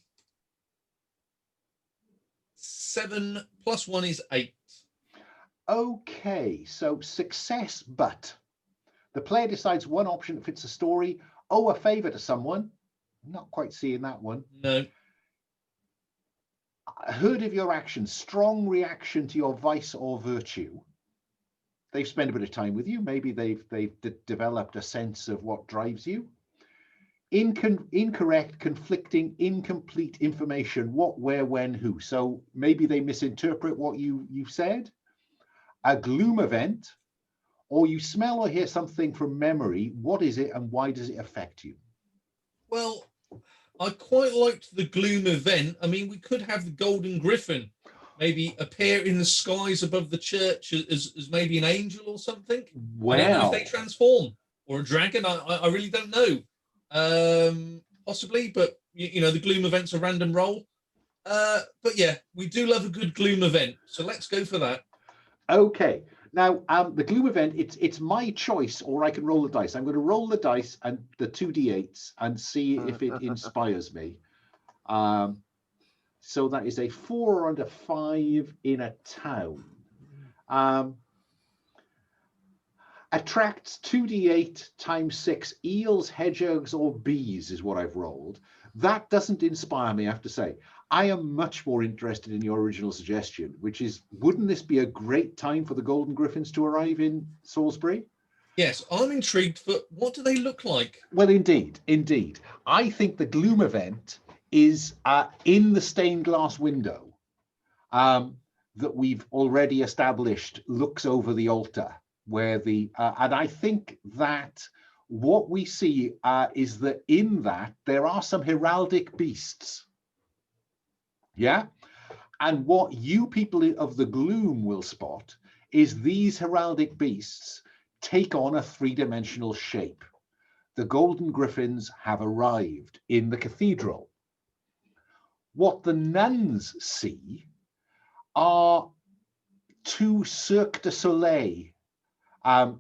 7 + 1 is 8. Okay, so success, but the player decides one option fits the story. Owe a favor to someone. Not quite seeing that one. No. Heard of your actions, strong reaction to your vice or virtue. They've spent a bit of time with you. Maybe they've developed a sense of what drives you. Incorrect, conflicting, incomplete information. What, where, when, who. So maybe they misinterpret what you've said. A gloom event, or you smell or hear something from memory. What is it and why does it affect you? Well, I quite liked the gloom event. I mean, we could have the golden griffin maybe appear in the skies above the church as maybe an angel or something. Well, I don't know if they transform, or a dragon. I really don't know. Possibly, but you know, the Gloom event's a random roll. But yeah, we do love a good Gloom event, so let's go for that. Okay. Now, the Gloom event, it's my choice, or I can roll the dice. I'm going to roll the dice and the 2d8s and see if it inspires me. So that is a 4 and a 5 in a town. Attracts 2d8 times 6 eels, hedgehogs, or bees is what I've rolled. That doesn't inspire me, I have to say. I am much more interested in your original suggestion, which is, wouldn't this be a great time for the Golden Griffins to arrive in Salisbury? Yes, I'm intrigued, but what do they look like? Well, indeed. I think the Gloom event is in the stained glass window that we've already established looks over the altar, where and I think that what we see is that in that there are some heraldic beasts. Yeah. And what you people of the Gloom will spot is these heraldic beasts take on a three-dimensional shape. The Golden Griffins have arrived in the cathedral. What the nuns see are two Cirque du Soleil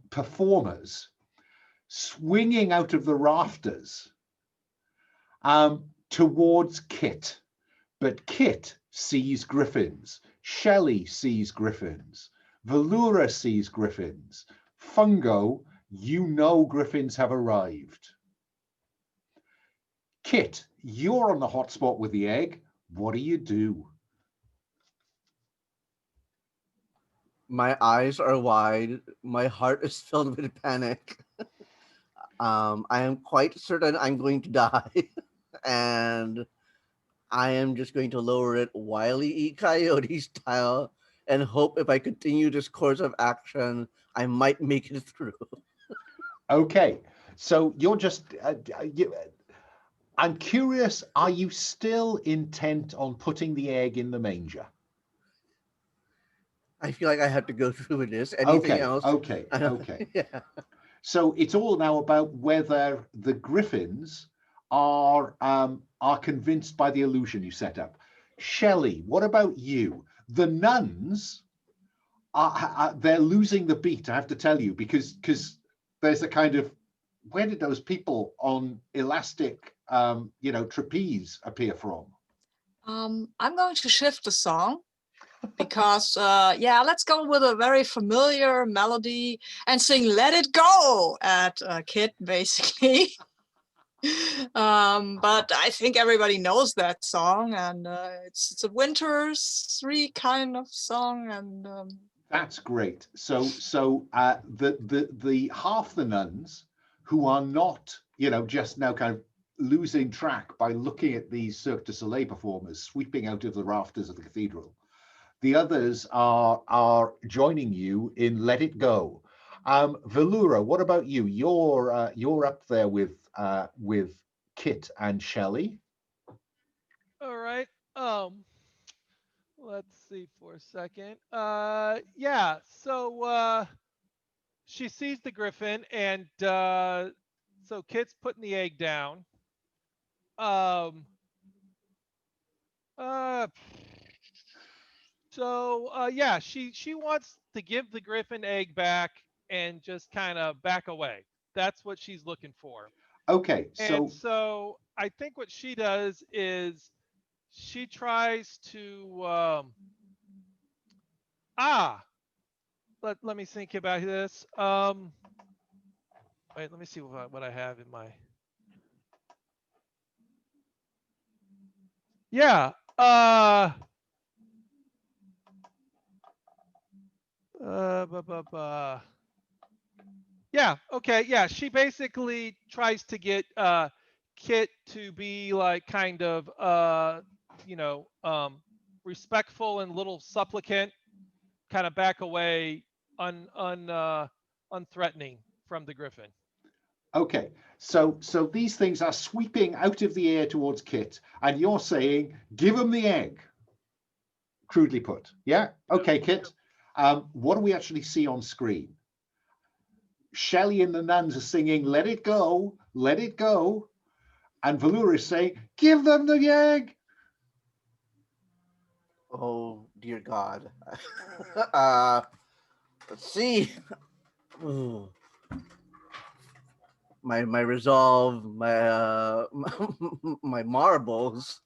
performers swinging out of the rafters towards Kit. But Kit sees griffins, Shelly sees griffins, Velura sees griffins. Fungo, you know griffins have arrived. Kit, you're on the hot spot with the egg. What do you do? My eyes are wide. My heart is filled with panic. I am quite certain I'm going to die. And I am just going to lower it Wile E. Coyote style and hope if I continue this course of action, I might make it through. Okay, so you're just... I'm curious, are you still intent on putting the egg in the manger? I feel like I have to go through with this. Anything else? Okay. Yeah. So it's all now about whether the griffins are convinced by the illusion you set up. Shelley, what about you? The nuns they're losing the beat, I have to tell you, because there's a kind of, where did those people on elastic trapeze appear from? I'm going to shift the song because let's go with a very familiar melody and sing "Let It Go" at Kit, basically. But I think everybody knows that song, and it's a wintry kind of song, and that's great. So the half the nuns who are not, just now kind of losing track by looking at these Cirque du Soleil performers sweeping out of the rafters of the cathedral, the others are joining you in "Let It Go." Velura, what about you? You're up there with Kit and Shelley. All right. Let's see for a second. So she sees the griffin, and so Kit's putting the egg down. She wants to give the griffin egg back and just kind of back away. That's what she's looking for. Okay, so I think what she does is she tries to let me think about this. Wait, let me see what I have in my. Yeah. Yeah. Okay. Yeah. She basically tries to get Kit to be like kind of respectful and little supplicant, kind of back away, unthreatening from the griffin. Okay, so these things are sweeping out of the air towards Kit, and you're saying, give them the egg. Crudely put. Yeah. Okay, Kit. What do we actually see on screen? Shelley and the nuns are singing "Let It Go, Let It Go," And Velura is saying, give them the egg. Oh dear God. Let's see. Ooh. My resolve, my my marbles.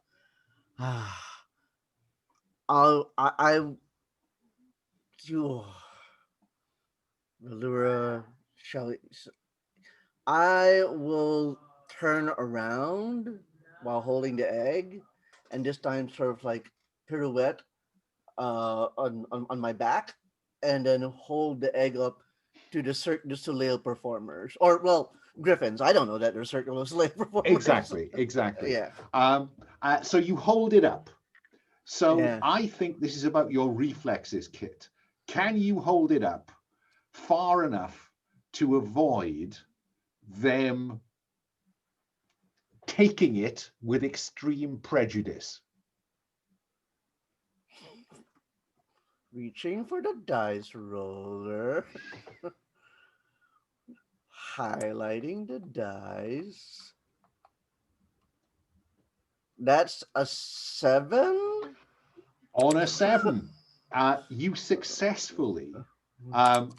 You, Velura, Shelly. I will turn around while holding the egg, and this time sort of like pirouette on my back, and then hold the egg up to the Cirque du Soleil performers, or well, griffins. I don't know that they're Cirque du Soleil performers. Exactly. Yeah. So you hold it up. So Yeah. I think this is about your reflexes, Kit. Can you hold it up far enough to avoid them taking it with extreme prejudice? Reaching for the dice roller. Highlighting the dice. That's a 7. On a 7, you successfully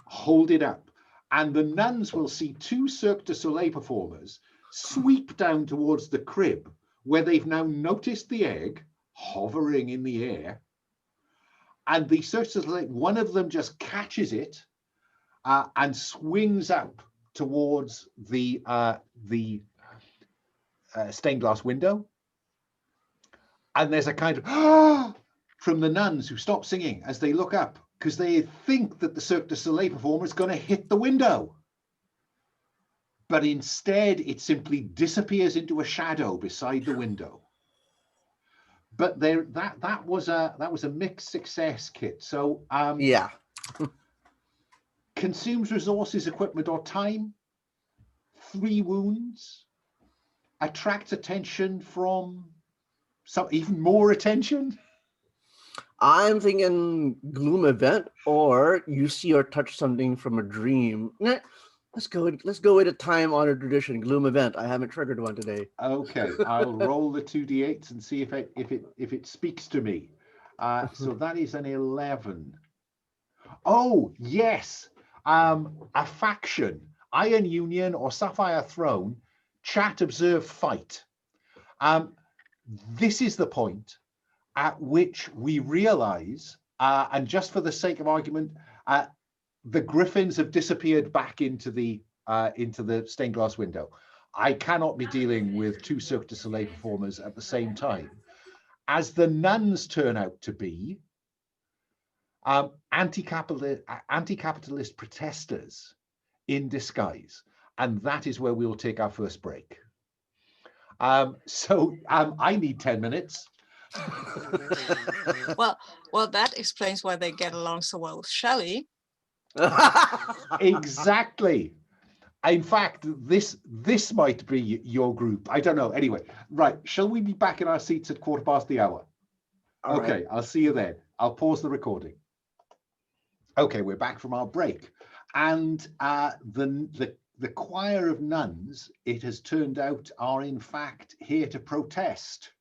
hold it up, and the nuns will see 2 Cirque du Soleil performers sweep down towards the crib, where they've now noticed the egg hovering in the air, and the Cirque du Soleil, one of them just catches it and swings up towards the stained glass window, and there's a kind of from the nuns who stop singing as they look up, because they think that the Cirque du Soleil performer is going to hit the window. But instead, it simply disappears into a shadow beside the window. But there, that was a mixed success, Kit. So Yeah. consumes resources, equipment, or time. 3 wounds. Attracts attention from some, even more attention. I'm thinking Gloom event, or you see or touch something from a dream. Nah, let's go with a time-honored tradition. Gloom event. I haven't triggered one today. Okay, I'll roll the 2d8s and see if it speaks to me. So that is an 11. Oh yes, a faction, Iron Union or Sapphire Throne, chat, observe, fight. This is the point at which we realize, and just for the sake of argument, the griffins have disappeared back into the stained glass window. I cannot be dealing with 2 Cirque du Soleil performers at the same time, as the nuns turn out to be anti-capitalist protesters in disguise, and that is where we will take our first break. So I need 10 minutes. Well, that explains why they get along so well with Shelly. Exactly. In fact, this might be your group. I don't know. Anyway, right. Shall we be back in our seats at 1:15? Okay, right. I'll see you then. I'll pause the recording. Okay, we're back from our break, and the choir of nuns, it has turned out, are in fact here to protest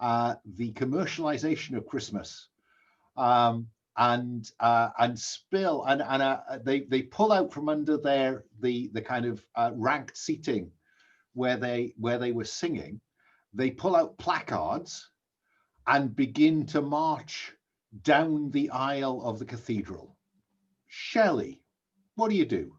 the commercialization of Christmas, and spill, and they pull out from under the kind of ranked seating where they were singing. They pull out placards and begin to march down the aisle of the cathedral. Shelley, what do you do?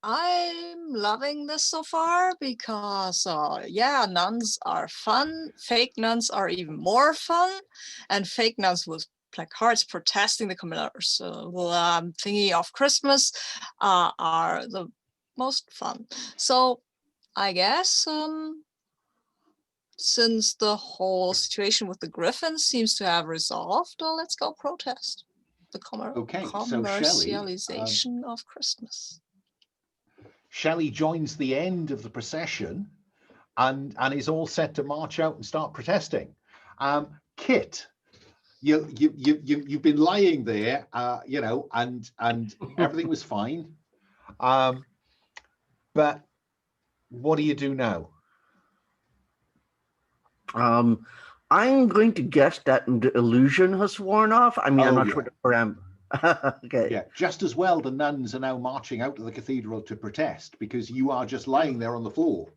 I'm loving this so far because, yeah, nuns are fun. Fake nuns are even more fun. And fake nuns with placards protesting the commerce thingy of Christmas are the most fun. So I guess since the whole situation with the griffins seems to have resolved, let's go protest the commercialization of Christmas. Shelley joins the end of the procession and is all set to march out and start protesting. Kit, you've been lying there, and everything was fine, but what do you do now? I'm going to guess that the illusion has worn off. I mean, I'm Oh, not yeah. sure the param. Okay. Yeah, just as well the nuns are now marching out of the cathedral to protest because you are just lying there on the floor,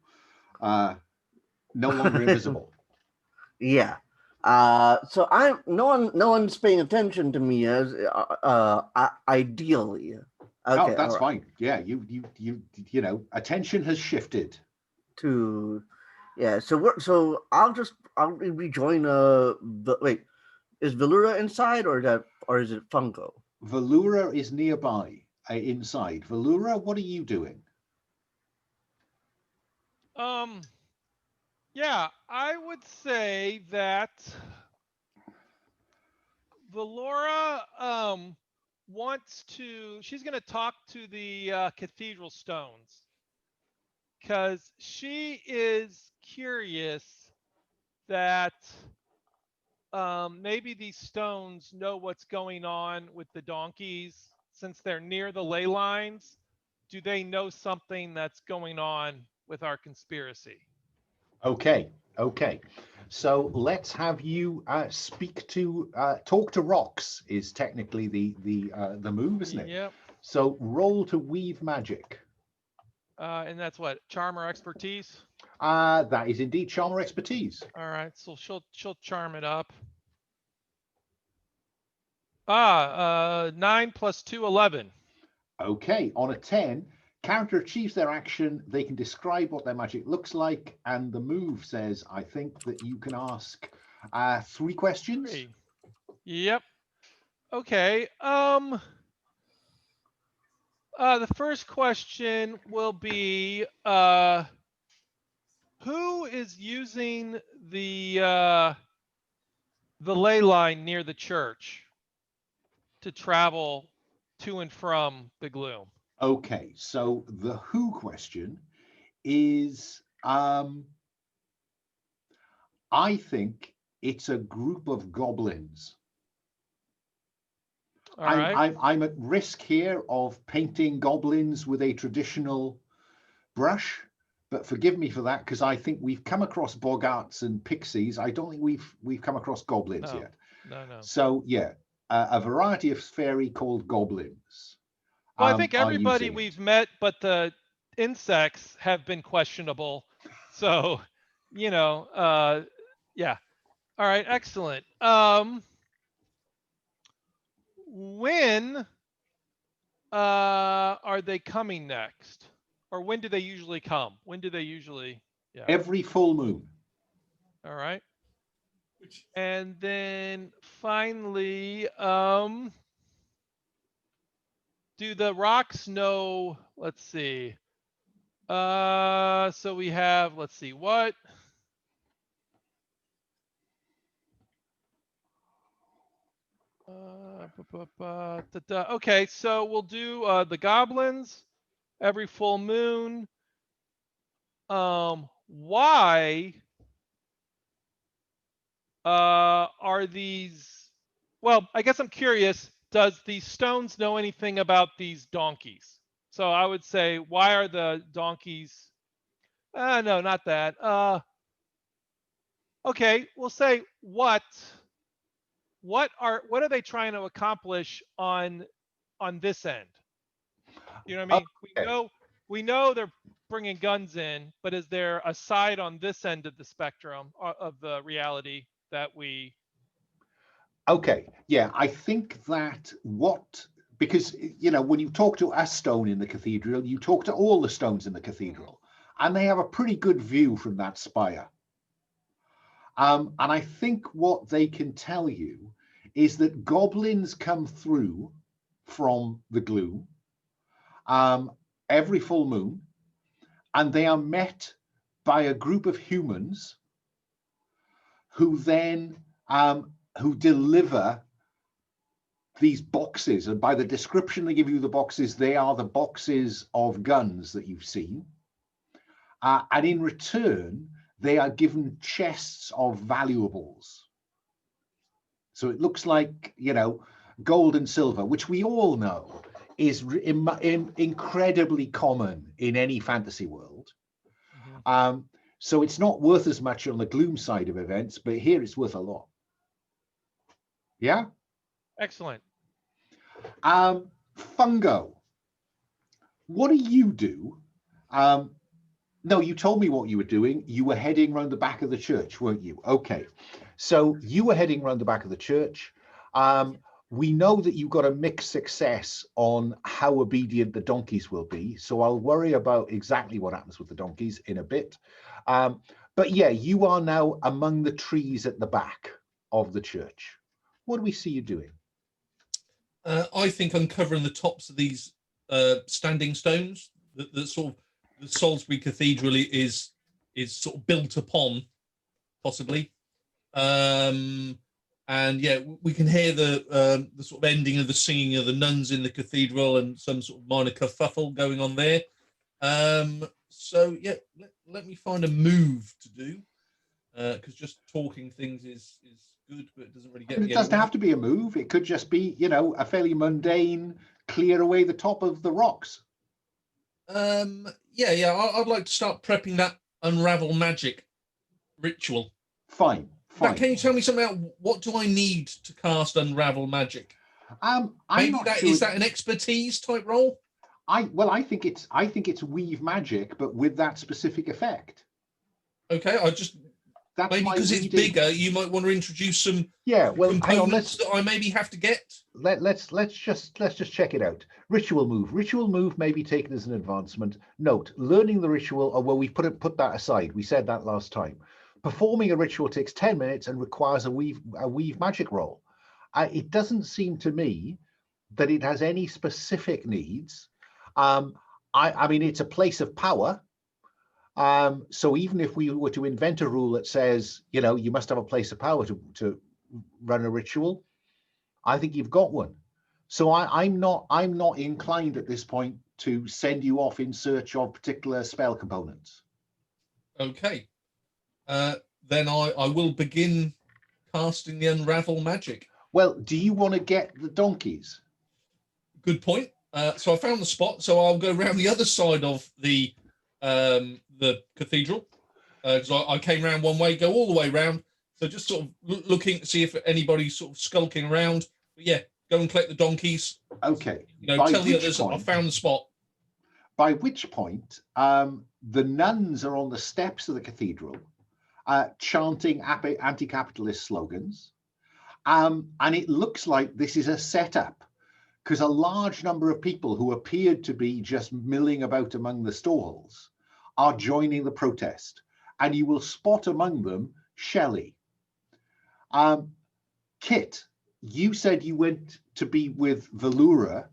no longer invisible. Yeah. So no one's paying attention to me as ideally. Okay, Oh, that's all right. fine. Yeah, you know, attention has shifted. Yeah. So I'll rejoin. Wait, is Velura inside or is it Fungo? Velura is nearby, inside. Velura, what are you doing? Yeah, I would say that Velura she's going to talk to the cathedral stones because she is curious that maybe these stones know what's going on with the donkeys since they're near the ley lines. Do they know something that's going on with our conspiracy? Okay. So let's have you talk to rocks is technically the move, isn't it? Yep. So roll to weave magic. And that's what, charm or expertise? That is indeed charm or expertise. All right, so she'll charm it up. 9 + 2, 11. Okay, on a 10, character achieves their action. They can describe what their magic looks like, and the move says, I think that you can ask 3 questions. 3. Yep. Okay. The first question will be, who is using the ley line near the church to travel to and from the Gloom? Okay, so the who question is, I think it's a group of goblins. All right. I'm at risk here of painting goblins with a traditional brush, but forgive me for that because I think we've come across boggarts and pixies. I don't think we've come across goblins yet. No. So yeah, a variety of fairy called goblins. Well, I think everybody using we've met, but the insects have been questionable. So, yeah. All right, excellent. When are they coming next? Or when do they usually come? Yeah. Every full moon. All right. And then finally, do the rocks know, let's see. So we have, let's see, what? Okay, so we'll do the goblins every full moon. Why are these? Well, I guess I'm curious. Does the stones know anything about these donkeys? So I would say, why are the donkeys? No, not that. Okay, we'll say what are they trying to accomplish on this end? You know what I mean? Okay. We know they're bringing guns in, but is there a side on this end of the spectrum of the reality that we? Okay, yeah, I think that because when you talk to a stone in the cathedral, you talk to all the stones in the cathedral, and they have a pretty good view from that spire. And I think what they can tell you is that goblins come through from the gloom every full moon, and they are met by a group of humans who then who deliver these boxes, and by the description they give you the boxes, they are the boxes of guns that you've seen, and in return they are given chests of valuables. So it looks like gold and silver, which we all know is incredibly common in any fantasy world. So it's not worth as much on the Gloom side of events, but here it's worth a lot. Yeah? Excellent. Fungo, what do you do? No, you told me what you were doing. You were heading around the back of the church, weren't you? Okay. So you were heading around the back of the church. We know that you got a mixed success on how obedient the donkeys will be. So I'll worry about exactly what happens with the donkeys in a bit. But yeah, you are now among the trees at the back of the church. What do we see you doing? I think uncovering the tops of these standing stones that sort of the Salisbury Cathedral is sort of built upon, possibly. And yeah, we can hear the sort of ending of the singing of the nuns in the cathedral and some sort of minor kerfuffle going on there. So yeah, let me find a move to do, because just talking things is good, but it doesn't really get me It doesn't anywhere. have to be a move. It could just be, you know, a fairly mundane, clear away the top of the rocks. Yeah, I'd like to start prepping that unravel magic ritual. Fine. But can you tell me something about what do I need to cast unravel magic? I'm Maybe not that sure. is that an expertise type role? I think it's weave magic, but with that specific effect. Okay, That's maybe because it's bigger, you might want to introduce some components that I maybe have to get. Let's just check it out. Ritual move may be taken as an advancement. Note, learning the ritual, or well, we put that aside. We said that last time. Performing a ritual takes 10 minutes and requires a weave magic roll. It doesn't seem to me that it has any specific needs. I mean, it's a place of power. So even if we were to invent a rule that says, you know, you must have a place of power to run a ritual, I think you've got one. So I'm not inclined at this point to send you off in search of particular spell components. Okay. Then I will begin casting the unravel magic. Well, do you want to get the donkeys? Good point. So I found the spot, so I'll go around the other side of the cathedral, because I came around one way, go all the way around. So just sort of looking to see if anybody's sort of skulking around. But yeah, go and collect the donkeys. Okay. You know, tell the others I found the spot. By which point, the nuns are on the steps of the cathedral, chanting anti-capitalist slogans. And it looks like this is a setup, because a large number of people who appeared to be just milling about among the stalls are joining the protest. And you will spot among them Shelly. Kit, you said you went to be with Velura.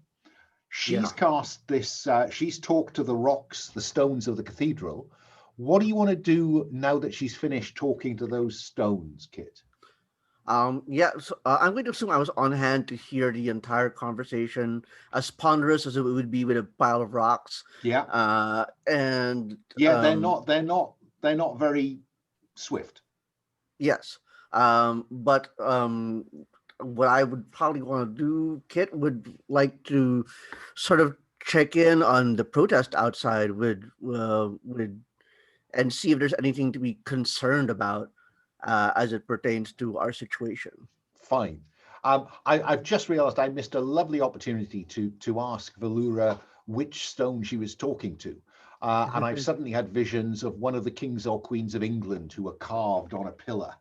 She's cast this, she's talked to the rocks, the stones of the cathedral. What do you want to do now that she's finished talking to those stones, Kit? So, I'm going to assume I was on hand to hear the entire conversation, as ponderous as it would be with a pile of rocks. Yeah. And they're not very swift. Yes. But what I would probably want to do, Kit, would like to sort of check in on the protest outside with and see if there's anything to be concerned about as it pertains to our situation. Fine. I've just realized I missed a lovely opportunity to ask Velura which stone she was talking to. And I've suddenly had visions of one of the kings or queens of England who were carved on a pillar,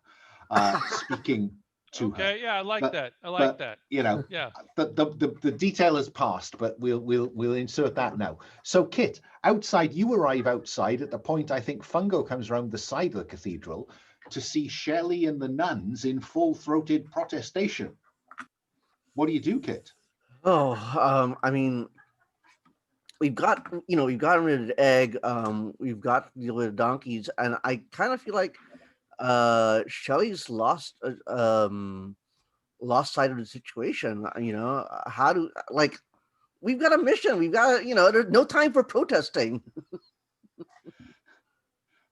speaking to her. Okay, yeah, I like that. I like that. You know, yeah. The detail has passed, but we'll insert that now. So, Kit, outside, you arrive outside at the point I think Fungo comes around the side of the cathedral to see Shelly and the nuns in full-throated protestation. What do you do, Kit? I mean, we've got rid of the egg. We've got the donkeys, and I kind of feel like Shelly's lost sight of the situation. You know, we've got a mission. We've got, there's no time for protesting.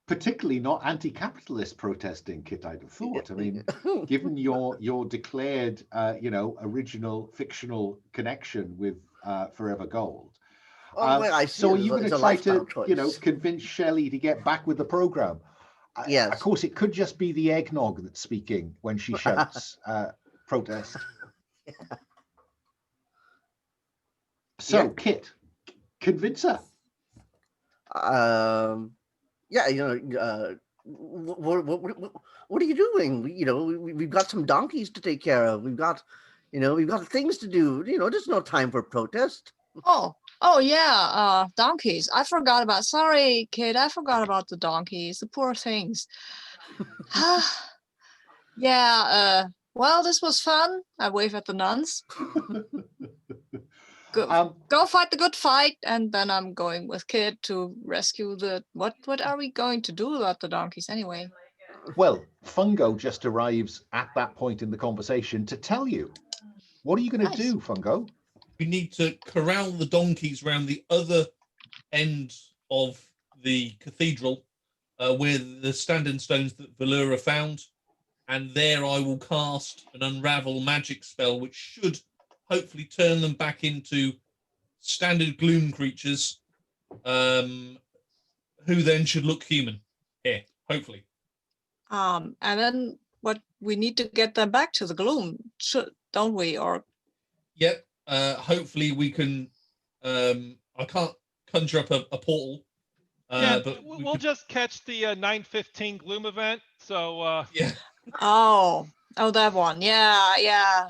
Particularly not anti-capitalist protesting, Kit, I'd have thought. I mean, given your declared, original fictional connection with Forever Gold, Oh, well, I see. So are you going It's to a try lifestyle to, you know, choice. convince Shelley to get back with the program? Of Yes. course, it could just be the eggnog that's speaking when she shouts protest. So, Yeah. Kit, convince her. Yeah, what are you doing? We've got some donkeys to take care of. We've got things to do. There's no time for protest. Oh yeah, donkeys. I forgot about. Sorry, kid. I forgot about the donkeys. The poor things. Yeah. Well, this was fun. I wave at the nuns. Go fight the good fight, and then I'm going with Kid to rescue the. What are we going to do about the donkeys anyway? Well, Fungo just arrives at that point in the conversation to tell you. What are you going to do, Fungo? We need to corral the donkeys around the other end of the cathedral, where the standing stones that Velura found, and there I will cast an unravel magic spell, which should hopefully turn them back into standard gloom creatures, who then should look human. Here, hopefully. And then what? We need to get them back to the gloom, don't we? Or yep. Hopefully we can. I can't conjure up a portal. But we'll just catch the 9:15 Gloom event. So yeah. Oh, that one. Yeah.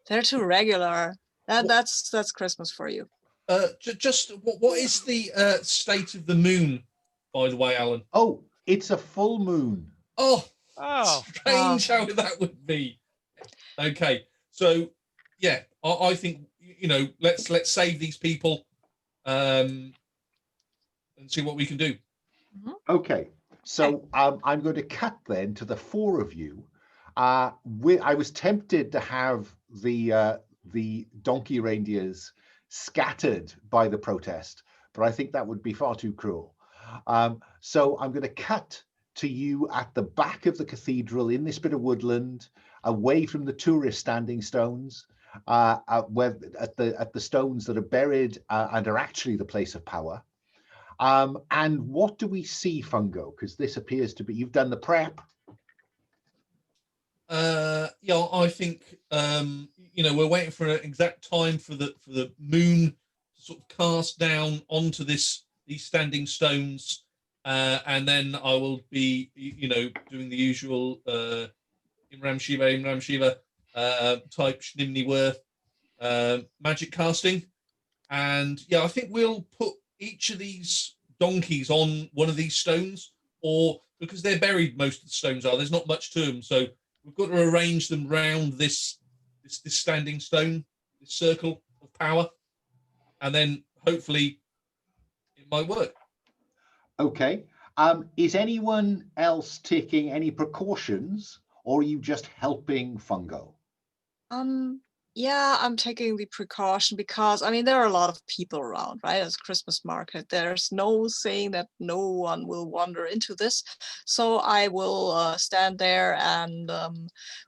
They're too regular. That's Christmas for you. Just what is the state of the moon, by the way, Alan? Oh, it's a full moon. Oh, strange how that would be. Okay, so yeah, I think let's save these people, and see what we can do. Okay, so I'm going to cut then to the four of you. I was tempted to have the donkey reindeers scattered by the protest, but I think that would be far too cruel. So I'm going to cut to you at the back of the cathedral in this bit of woodland, away from the tourist standing stones, where at the stones that are buried and are actually the place of power. And what do we see, Fungo? Because this appears to be, you've done the prep. Yeah, I think we're waiting for an exact time for the moon to sort of cast down onto these standing stones, and then I will be doing the usual Imram Shiva type Shnimni Worth magic casting, and yeah, I think we'll put each of these donkeys on one of these stones, or because they're buried, most of the stones are. There's not much to them, so we've got to arrange them round this standing stone, this circle of power, and then hopefully it might work. Okay. Is anyone else taking any precautions, or are you just helping Fungo? Yeah, I'm taking the precaution because there are a lot of people around, right? It's a Christmas market. There's no saying that no one will wander into this. So I will stand there, and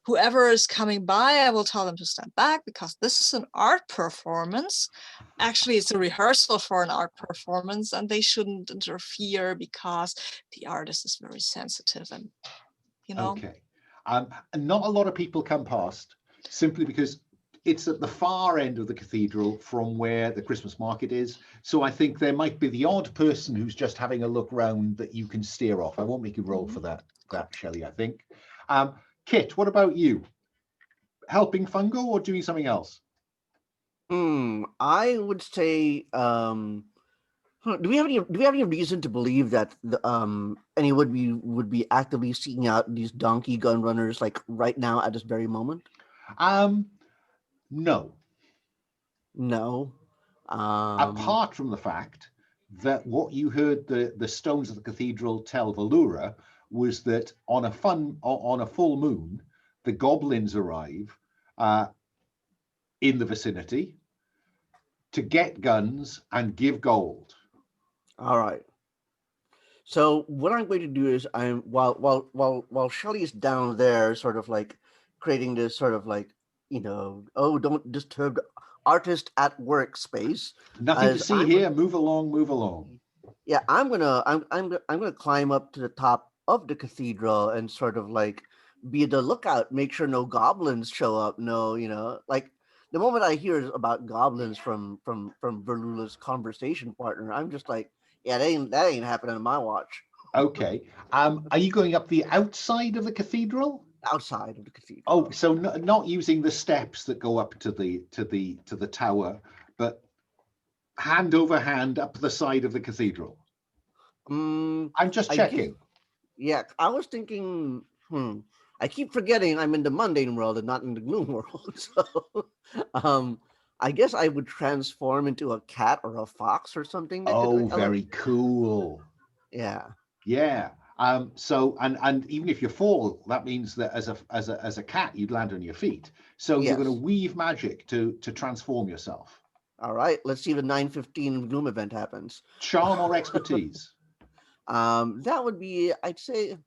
whoever is coming by, I will tell them to stand back because this is an art performance. Actually, it's a rehearsal for an art performance, and they shouldn't interfere because the artist is very sensitive, and Okay. Not a lot of people come past, simply because it's at the far end of the cathedral from where the Christmas market is. So I think there might be the odd person who's just having a look round that you can steer off. I won't make you roll for that, Shelley, I think. Kit, what about you? Helping Fungo or doing something else? I would say, do we have any reason to believe that anyone would be actively seeking out these donkey gun runners like right now at this very moment? No. Apart from the fact that what you heard the stones of the cathedral tell Velura was that on a full moon, the goblins arrive in the vicinity to get guns and give gold. All right. So what I'm going to do is while Shelley is down there, sort of like creating this sort of like, oh, don't disturb artist at work space. Nothing to As see here. Move along, move along. Yeah, I'm gonna climb up to the top of the cathedral and sort of like be the lookout, make sure no goblins show up. No, like the moment I hear about goblins from Verlula's conversation partner, I'm just like, yeah, that ain't happening on my watch. Okay. Are you going up the outside of the cathedral? Outside of the cathedral. Oh, so not using the steps that go up to the tower, but hand over hand up the side of the cathedral. I'm just checking. Yeah, I was thinking. I keep forgetting I'm in the mundane world and not in the gloom world. So, I guess I would transform into a cat or a fox or something. That Oh, could, very cool. Yeah. Yeah. So and even if you fall, that means that as a cat, you'd land on your feet. So you're going to weave magic to transform yourself. All right. Let's see if the 9:15 Gloom event happens. Charm or expertise? That would be, I'd say,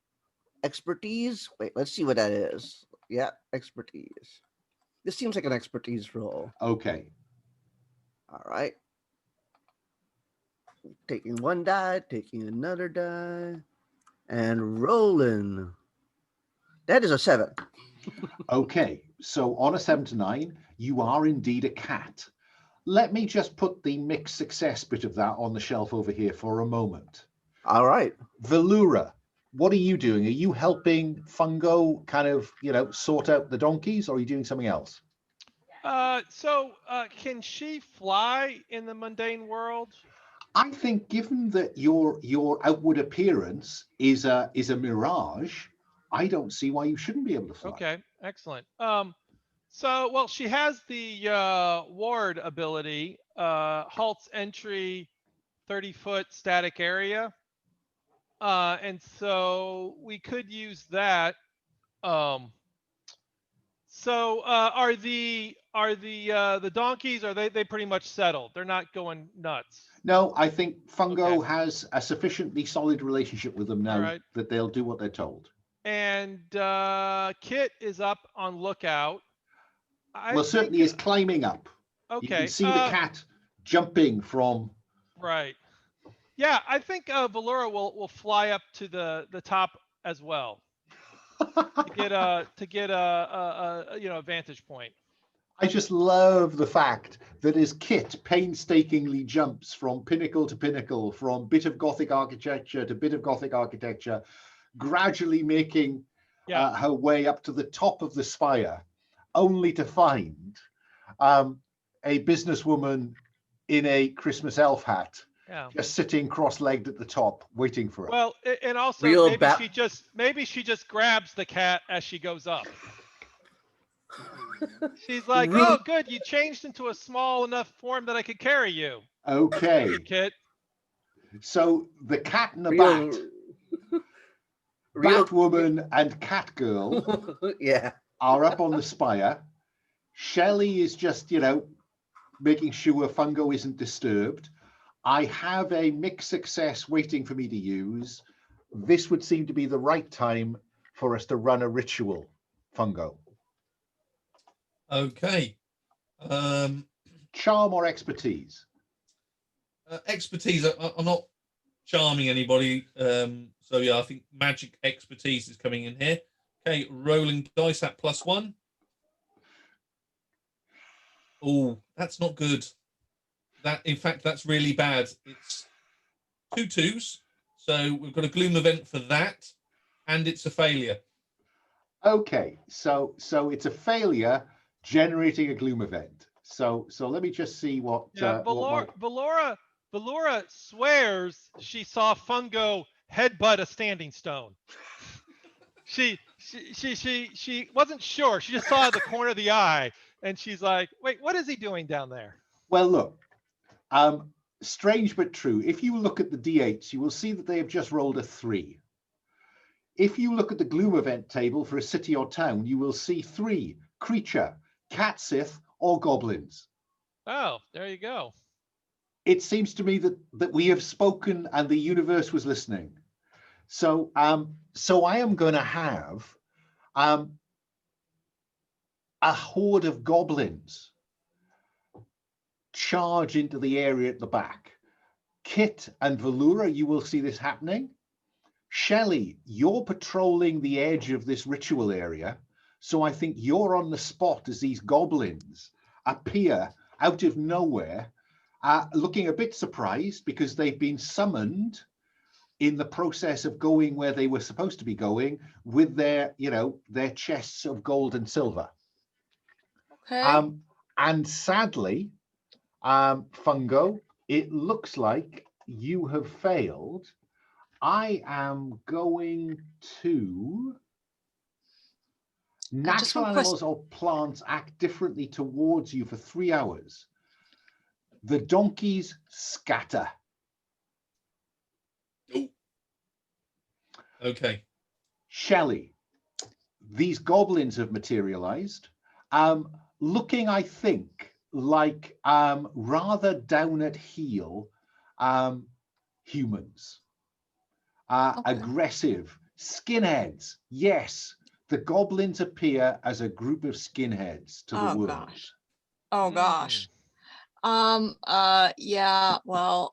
expertise. Wait, let's see what that is. Yeah, expertise. This seems like an expertise roll. Okay. All right. Taking one die, taking another die, and rolling. That is a 7. Okay. So on a 7 to 9, you are indeed a cat. Let me just put the mixed success bit of that on the shelf over here for a moment. All right. Velura, what are you doing? Are you helping Fungo kind of, sort out the donkeys, or are you doing something else? So can she fly in the mundane world? I think, given that your outward appearance is a mirage, I don't see why you shouldn't be able to fly. Okay, excellent. Well, she has the ward ability, halts entry 30-foot static area. And so we could use that. Are the donkeys, are they pretty much settled? They're not going nuts. No, I think Fungo has a sufficiently solid relationship with them now that they'll do what they're told. And Kit is up on lookout. Certainly is climbing up. Okay. You can see the cat jumping from. Right. Yeah, I think Velura will fly up to the top as well to get a vantage point. I just love the fact that as Kit painstakingly jumps from pinnacle to pinnacle, from bit of Gothic architecture to bit of Gothic architecture, gradually making her way up to the top of the spire, only to find a businesswoman in a Christmas elf hat just sitting cross-legged at the top, waiting for her. Well, and also maybe she just grabs the cat as she goes up. She's like, "Oh, good, you changed into a small enough form that I could carry you." Okay. Thank you, Kit. So the cat and the bat, Batwoman and Catgirl, are up on the spire. Shelly is just, making sure Fungo isn't disturbed. I have a mixed success waiting for me to use. This would seem to be the right time for us to run a ritual, Fungo. Okay. Charm or expertise? Expertise. I'm not charming anybody. So yeah, I think magic expertise is coming in here. Okay, rolling dice at +1. Oh, that's not good. In fact, that's really bad. It's 2 2s. So we've got a gloom event for that, and it's a failure. Okay, so it's a failure generating a gloom event. So let me just see what. Yeah, Velura swears she saw Fungo headbutt a standing stone. She wasn't sure. She just saw the corner of the eye, and she's like, "Wait, what is he doing down there?" Well, look, strange but true. If you look at the D8s, you will see that they have just rolled a 3. If you look at the gloom event table for a city or town, you will see 3: creature, cat sith, or goblins. Oh, there you go. It seems to me that we have spoken and the universe was listening. So I am going to have a horde of goblins charge into the area at the back. Kit and Velura, you will see this happening. Shelly, you're patrolling the edge of this ritual area, so I think you're on the spot as these goblins appear out of nowhere, looking a bit surprised because they've been summoned in the process of going where they were supposed to be going with their, their chests of gold and silver. Okay. And sadly, Fungo, it looks like you have failed. I am going to... Natural animals or plants act differently towards you for 3 hours. The donkeys scatter. Ooh. Okay. Shelly, these goblins have materialized, looking, I think, like rather down at heel humans. Okay. Aggressive skinheads. Yes, the goblins appear as a group of skinheads to the world. Gosh. Oh gosh. Yeah, well,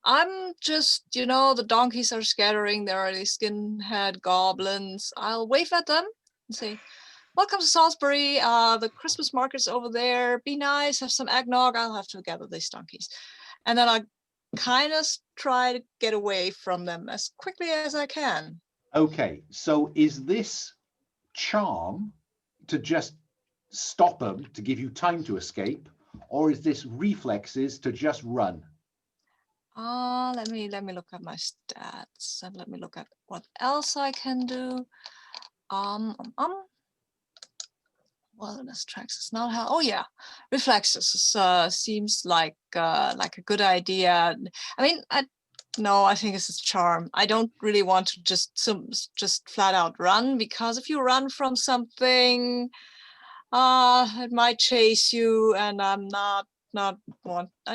I'm just, the donkeys are scattering. There are these skinhead goblins. I'll wave at them and say, welcome to Salisbury. The Christmas market's over there. Be nice, have some eggnog. I'll have to gather these donkeys. And then I kind of try to get away from them as quickly as I can. Okay, so is this charm to just stop them, to give you time to escape, or is this reflexes to just run? Let me look at my stats and let me look at what else I can do. Wilderness tracks is not how. Oh yeah, reflexes seems like a good idea. I mean, I think it's a charm. I don't really want to just flat out run, because if you run from something, it might chase you, and I'm I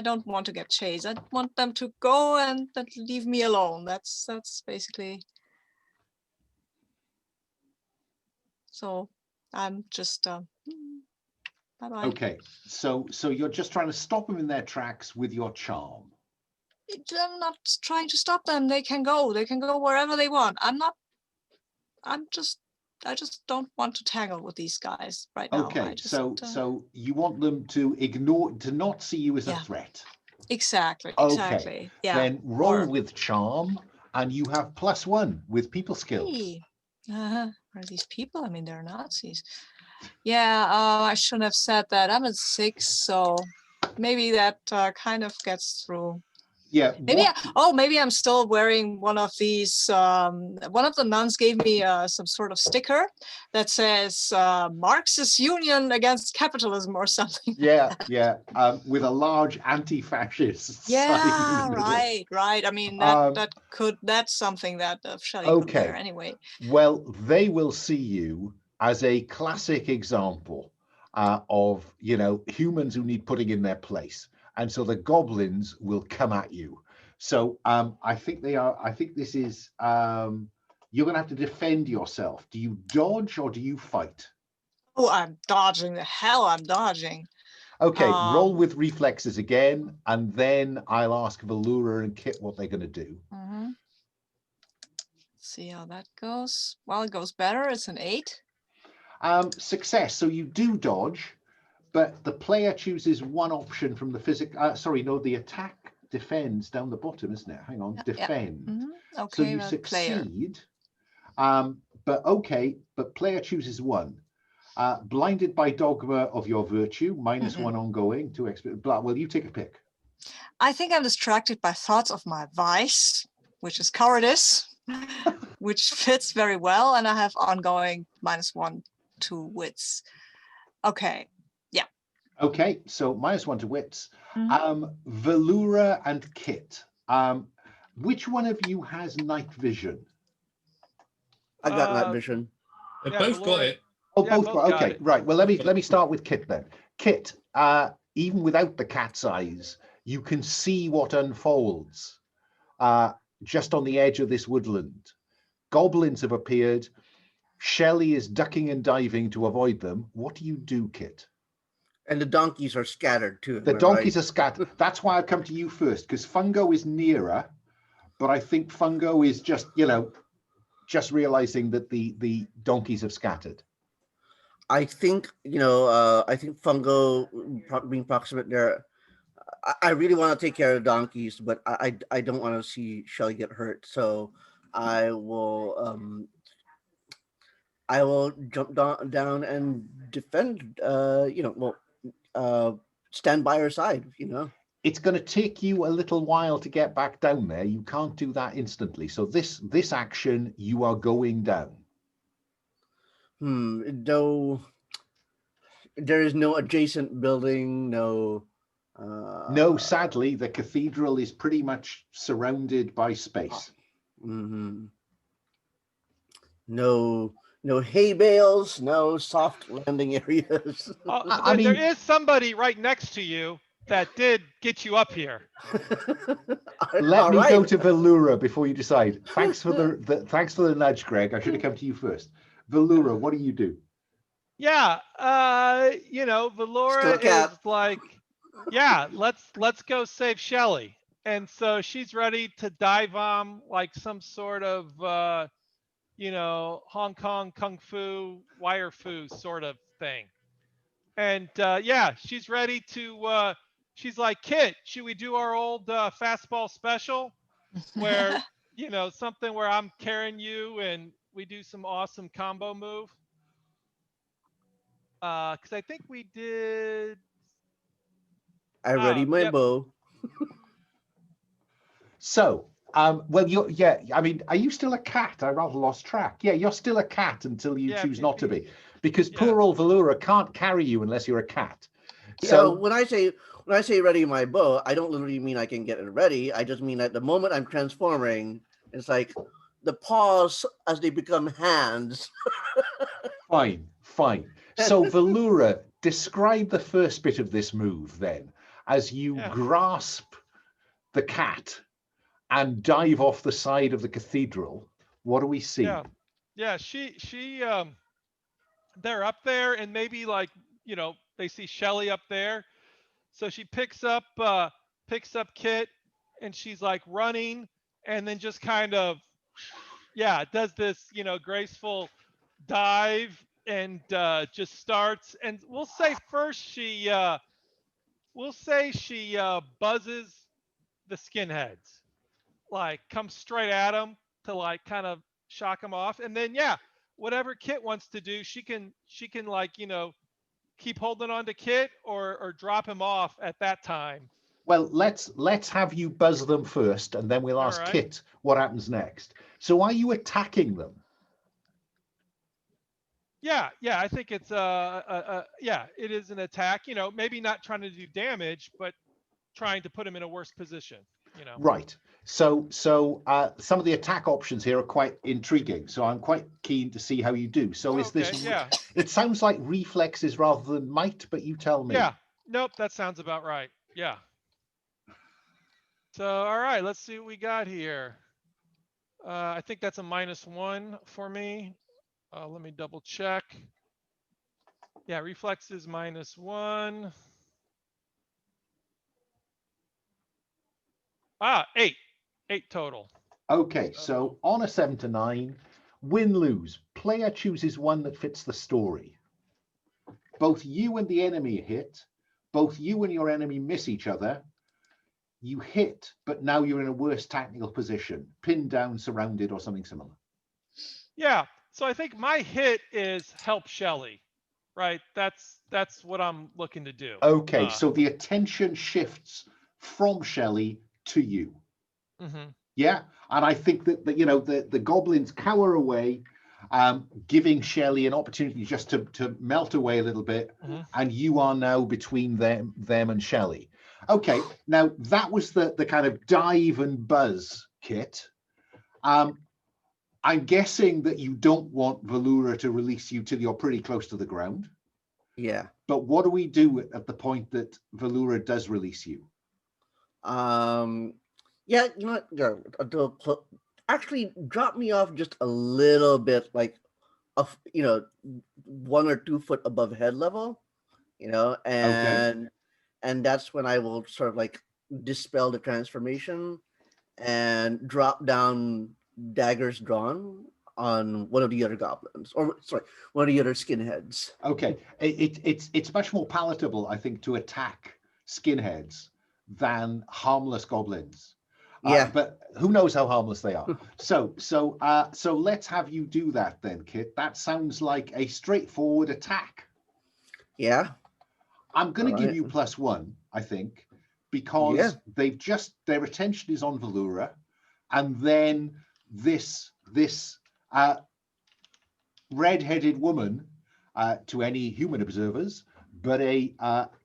don't want to get chased. I want them to go and leave me alone. That's basically. So I'm just bye-bye. Okay, so you're just trying to stop them in their tracks with your charm. I'm not trying to stop them. They can go wherever they want. I just don't want to tangle with these guys right now. Okay, so you want them to not see you as a threat. Exactly. Okay. Exactly. Yeah. Then roll with charm, and you have +1 with people skills. Hey. Are these people? I mean, they're Nazis. Yeah. I shouldn't have said that. I'm at 6, so maybe that kind of gets through. Yeah. Maybe I'm still wearing one of these. One of the nuns gave me some sort of sticker that says Marxist Union against capitalism or something. Yeah, yeah. With a large anti-fascist sign in the middle. Right. I mean, that's something that Shelly could wear anyway. Well, they will see you as a classic example of humans who need putting in their place. And so the goblins will come at you. So I think this is, you're going to have to defend yourself. Do you dodge or do you fight? Oh, I'm dodging. The hell I'm dodging. Okay, roll with reflexes again, and then I'll ask Velura and Kit what they're going to do. Mm-hmm. See how that goes. Well, it goes better. It's an 8. Success. So you do dodge. But the player chooses one option from the the attack defends down the bottom, isn't it? Hang on, defend. Yeah. Mm-hmm. Okay, so you succeed. But player chooses one. Blinded by dogma of your virtue, -1 ongoing, 2 expert. Well, you take a pick. I think I'm distracted by thoughts of my vice, which is cowardice, which fits very well, and I have ongoing -1 to wits. Okay. Okay, so -1 to wits. Mm-hmm. Velura and Kit. Which one of you has night vision? I got night vision. They both got it. Oh, both got it. Okay, right. Well, let me start with Kit then. Kit, even without the cat's eyes, you can see what unfolds just on the edge of this woodland. Goblins have appeared. Shelly is ducking and diving to avoid them. What do you do, Kit? And the donkeys are scattered too. The donkeys are scattered. That's why I've come to you first, because Fungo is nearer, but I think Fungo is just, just realizing that the donkeys have scattered. I think, I think Fungo being proximate there. I really want to take care of the donkeys, but I don't want to see Shelly get hurt. So I will jump down and defend. Stand by her side. It's going to take you a little while to get back down there. You can't do that instantly. So this action, you are going down. Though there is no adjacent building, no. No, sadly, the cathedral is pretty much surrounded by space. Mm-hmm. No hay bales, no soft landing areas. I mean, there is somebody right next to you that did get you up here. Let me go to Velura before you decide. Thanks for the nudge, Greg. I should have come to you first. Velura, what do you do? Yeah, Velura is like, yeah, let's go save Shelly. And so she's ready to dive bomb like some sort of Hong Kong kung fu wire fu sort of thing. And she's ready to she's like, Kit, should we do our old fastball special where something where I'm carrying you and we do some awesome combo move? Because I think we did. I ready my bow. So, well, I mean, are you still a cat? I rather lost track. Yeah, you're still a cat until you choose not to be, because poor old Velura can't carry you unless you're a cat. So when I say ready my bow, I don't literally mean I can get it ready. I just mean at the moment I'm transforming, it's like the paws as they become hands. Fine. So Velura, describe the first bit of this move then, as you grasp the cat and dive off the side of the cathedral. What do we see? Yeah, she they're up there, and maybe like they see Shelly up there, so she picks up Kit, and she's like running, and then just kind of does this graceful dive and just starts, and we'll say first she buzzes the skinheads, like comes straight at them to like kind of shock them off, and then whatever Kit wants to do, she can like keep holding on to Kit or drop him off at that time. Well, let's have you buzz them first, and then we'll ask Kit what happens next. So are you attacking them? Yeah, I think it's it is an attack, maybe not trying to do damage, but trying to put him in a worse position, Right. So some of the attack options here are quite intriguing. So I'm quite keen to see how you do. So is this? Yeah. It sounds like reflexes rather than might, but you tell me. Yeah. Nope. That sounds about right. Yeah. So all right, let's see what we got here. I think that's a -1 for me. Let me double check. Yeah, reflexes -1. 8 total. Okay, so on a 7 to 9, win-lose, player chooses one that fits the story. Both you and the enemy hit. Both you and your enemy miss each other. You hit, but now you're in a worse technical position, pinned down, surrounded, or something similar. Yeah, so I think my hit is help Shelly, right? That's what I'm looking to do. Okay, so the attention shifts from Shelly to you. Mm-hmm. Yeah, and I think that the goblins cower away, giving Shelly an opportunity just to melt away a little bit, and you are now between them and Shelly. Okay, now that was the kind of dive and buzz, Kit. I'm guessing that you don't want Velura to release you till you're pretty close to the ground. Yeah. But what do we do at the point that Velura does release you? Yeah, actually drop me off just a little bit, like 1 or 2 foot above head level, you know, Okay. and that's when I will sort of like dispel the transformation and drop down daggers drawn on one of the other goblins, or sorry, one of the other skinheads. Okay. It's much more palatable, I think, to attack skinheads than harmless goblins. Yeah, But who knows how harmless they are? So let's have you do that then, Kit. That sounds like a straightforward attack. yeah, I'm going all to give right, you +1, I think, yeah. because their attention is on Velura, and then this red-headed woman, to any human observers, but a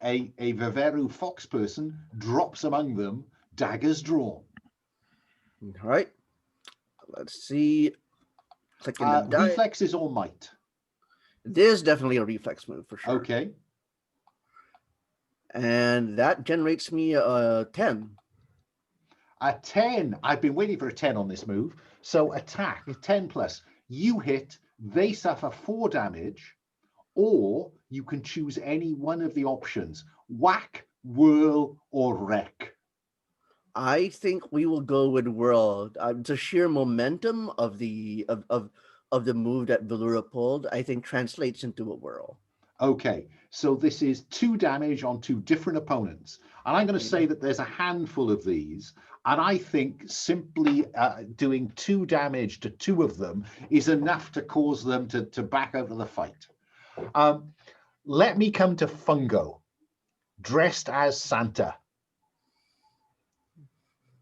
Viveru fox person drops among them, daggers drawn. All right. Let's see. Clicking the die. Reflexes or might? This is definitely a reflex move for sure. Okay. And that generates me a 10. A 10. I've been waiting for a 10 on this move. So attack, 10 plus. You hit, they suffer 4 damage, or you can choose any one of the options. Whack, whirl, or wreck. I think we will go with whirl. The sheer momentum of the of the move that Velura pulled, I think, translates into a whirl. Okay, so this is 2 damage on 2 different opponents. And I'm going to say that there's a handful of these. And I think simply doing 2 damage to 2 of them is enough to cause them to back out of the fight. Let me come to Fungo, dressed as Santa.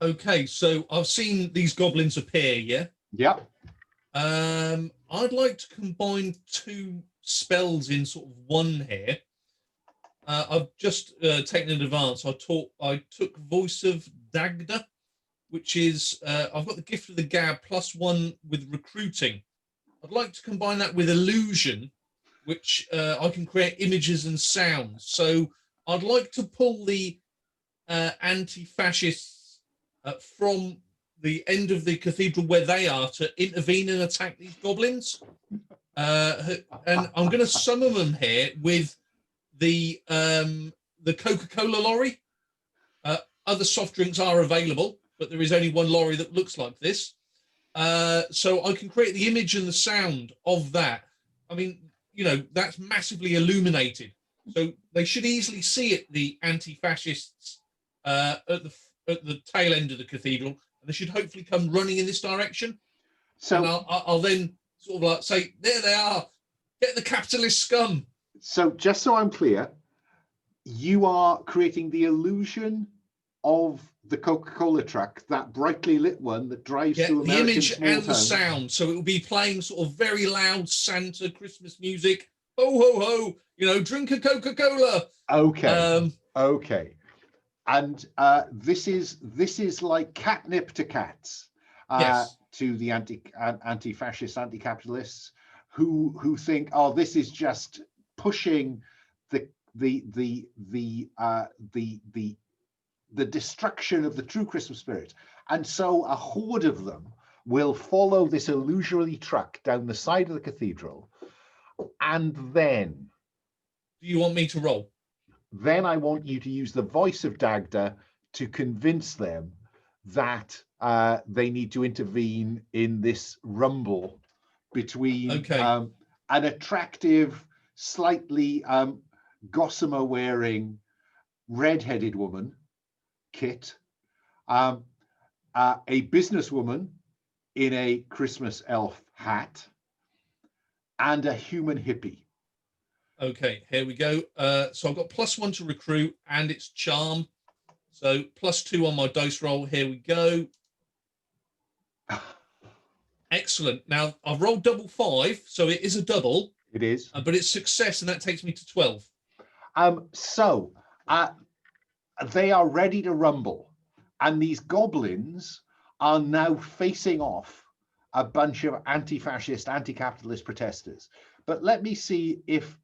Okay, so I've seen these goblins appear, yeah? Yep. I'd like to combine 2 spells in sort of one here. I've just taken an advance. I took Voice of Dagda, which is I've got the Gift of the Gab +1 with recruiting. I'd like to combine that with illusion, which I can create images and sounds. So I'd like to pull the anti-fascists from the end of the cathedral where they are to intervene and attack these goblins. And I'm going to summon them here with the Coca-Cola lorry. Other soft drinks are available, but there is only one lorry that looks like this. So I can create the image and the sound of that. I mean, you know, that's massively illuminated. So they should easily see it, the anti-fascists, at the tail end of the cathedral, and they should hopefully come running in this direction. So and I'll then sort of like say, there they are, get the capitalist scum. So just so I'm clear, you are creating the illusion of the Coca-Cola truck, that brightly lit one that drives through the American image small and towns. the sound. So it will be playing sort of very loud Santa Christmas music. Ho, ho, ho, you know, drink a Coca-Cola. Okay. Okay. And this is like catnip to cats, yes. to the anti-fascist, anti-capitalists who think, oh, this is just pushing the destruction of the true Christmas spirit. And so a horde of them will follow this illusory truck down the side of the cathedral. And then... Do you want me to roll? Then I want you to use the voice of Dagda to convince them that they need to intervene in this rumble between an attractive, slightly gossamer-wearing, red-headed woman, Kit, a businesswoman in a Christmas elf hat, and a human hippie. Okay, here we go. So I've got +1 to recruit, and it's charm. So +2 on my dice roll. Here we go. Excellent. Now I've rolled double 5, so it is a double. It is, but it's success, and that takes me to 12. So they are ready to rumble, and these goblins are now facing off a bunch of anti-fascist, anti-capitalist protesters. But let me see if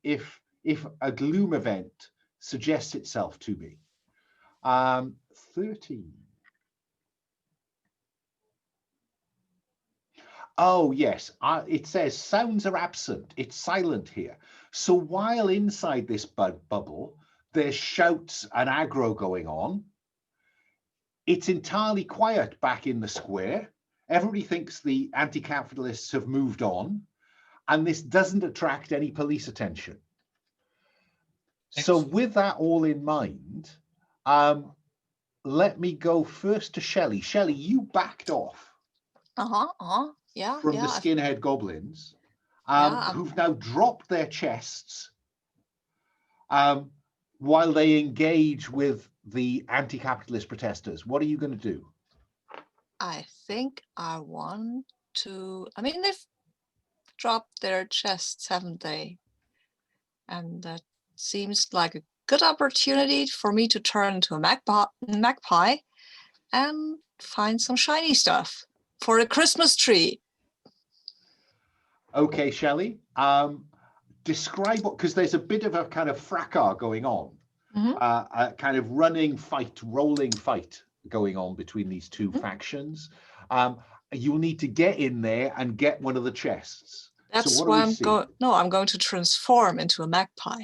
a Gloom event suggests itself to me. 13. Oh, yes. It says sounds are absent. It's silent here. So while inside this bubble, there's shouts and aggro going on, it's entirely quiet back in the square. Everybody thinks the anti-capitalists have moved on, and this doesn't attract any police attention. So Excellent. with that all in mind, let me go first to Shelly. Shelly, you backed off Yeah, from the yeah, skinhead goblins, yeah. who've now dropped their chests while they engage with the anti-capitalist protesters. What are you going to do? I think I want to. I mean, they've dropped their chests, haven't they? And that seems like a good opportunity for me to turn into a magpie and find some shiny stuff for a Christmas tree. Okay, Shelley. Describe what, because there's a bit of a kind of fracas going on, a kind of running fight, rolling fight going on between these two factions. You'll need to get in there and get one of the chests. That's so why I'm going. No, I'm going to transform into a magpie.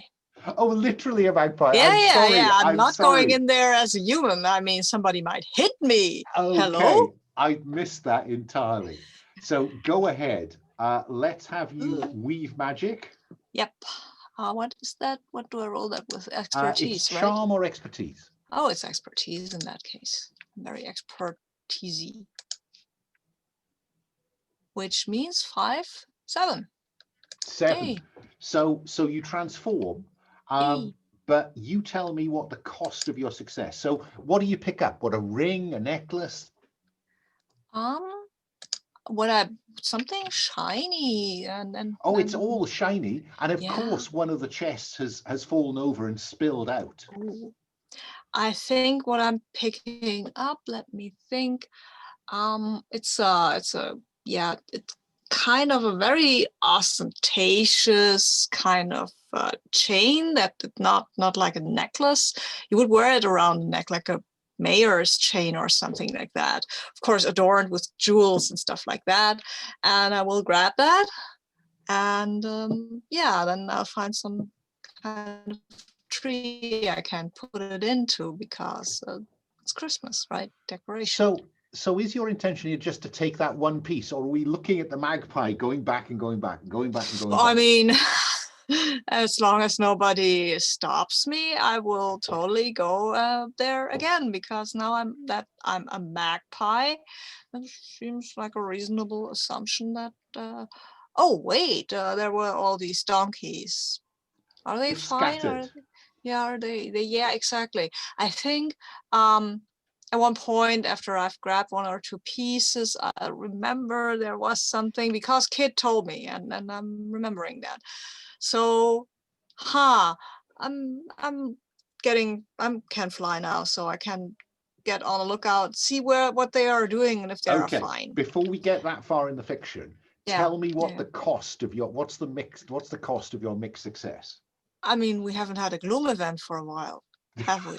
Oh, literally a magpie. Yeah, I'm I'm not sorry. going in there as a human. I mean, somebody might hit me. Okay. Hello? I missed that entirely. So go ahead. Let's have you weave magic. Yep. What is that? What do I roll that with? Expertise, it's right? charm or expertise. Oh, it's expertise in that case. Very expertise. Which means 5, 7. 7. Yay. So you transform. Yay. But you tell me what the cost of your success. So what do you pick up? What, a ring, a necklace? Something shiny and it's all shiny, and of Yeah. course one of the chests has fallen over and spilled out. Ooh. I think what I'm picking up, let me think. It's kind of a very ostentatious kind of chain that not like a necklace. You would wear it around the neck like a mayor's chain or something like that. Of course, adorned with jewels and stuff like that. And I will grab that, and then I'll find some kind of tree I can put it into because it's Christmas, right? Decoration. So is your intention here just to take that one piece, or are we looking at the magpie going back and going back and going back and going back? I mean, as long as nobody stops me, I will totally go there again, because now I'm a magpie. It seems like a reasonable assumption that. Oh wait, there were all these donkeys. Are they fine? Scattered. Are they? Yeah, exactly. I think at one point, after I've grabbed 1 or 2 pieces, I remember there was something, because Kit told me, and I'm remembering that. So, I'm can fly now, so I can get on a lookout, see what they are doing, and if they are fine. Before we get that far in the fiction, tell me what the cost of what's the cost of your mixed success? I mean, we haven't had a Gloom event for a while, have we?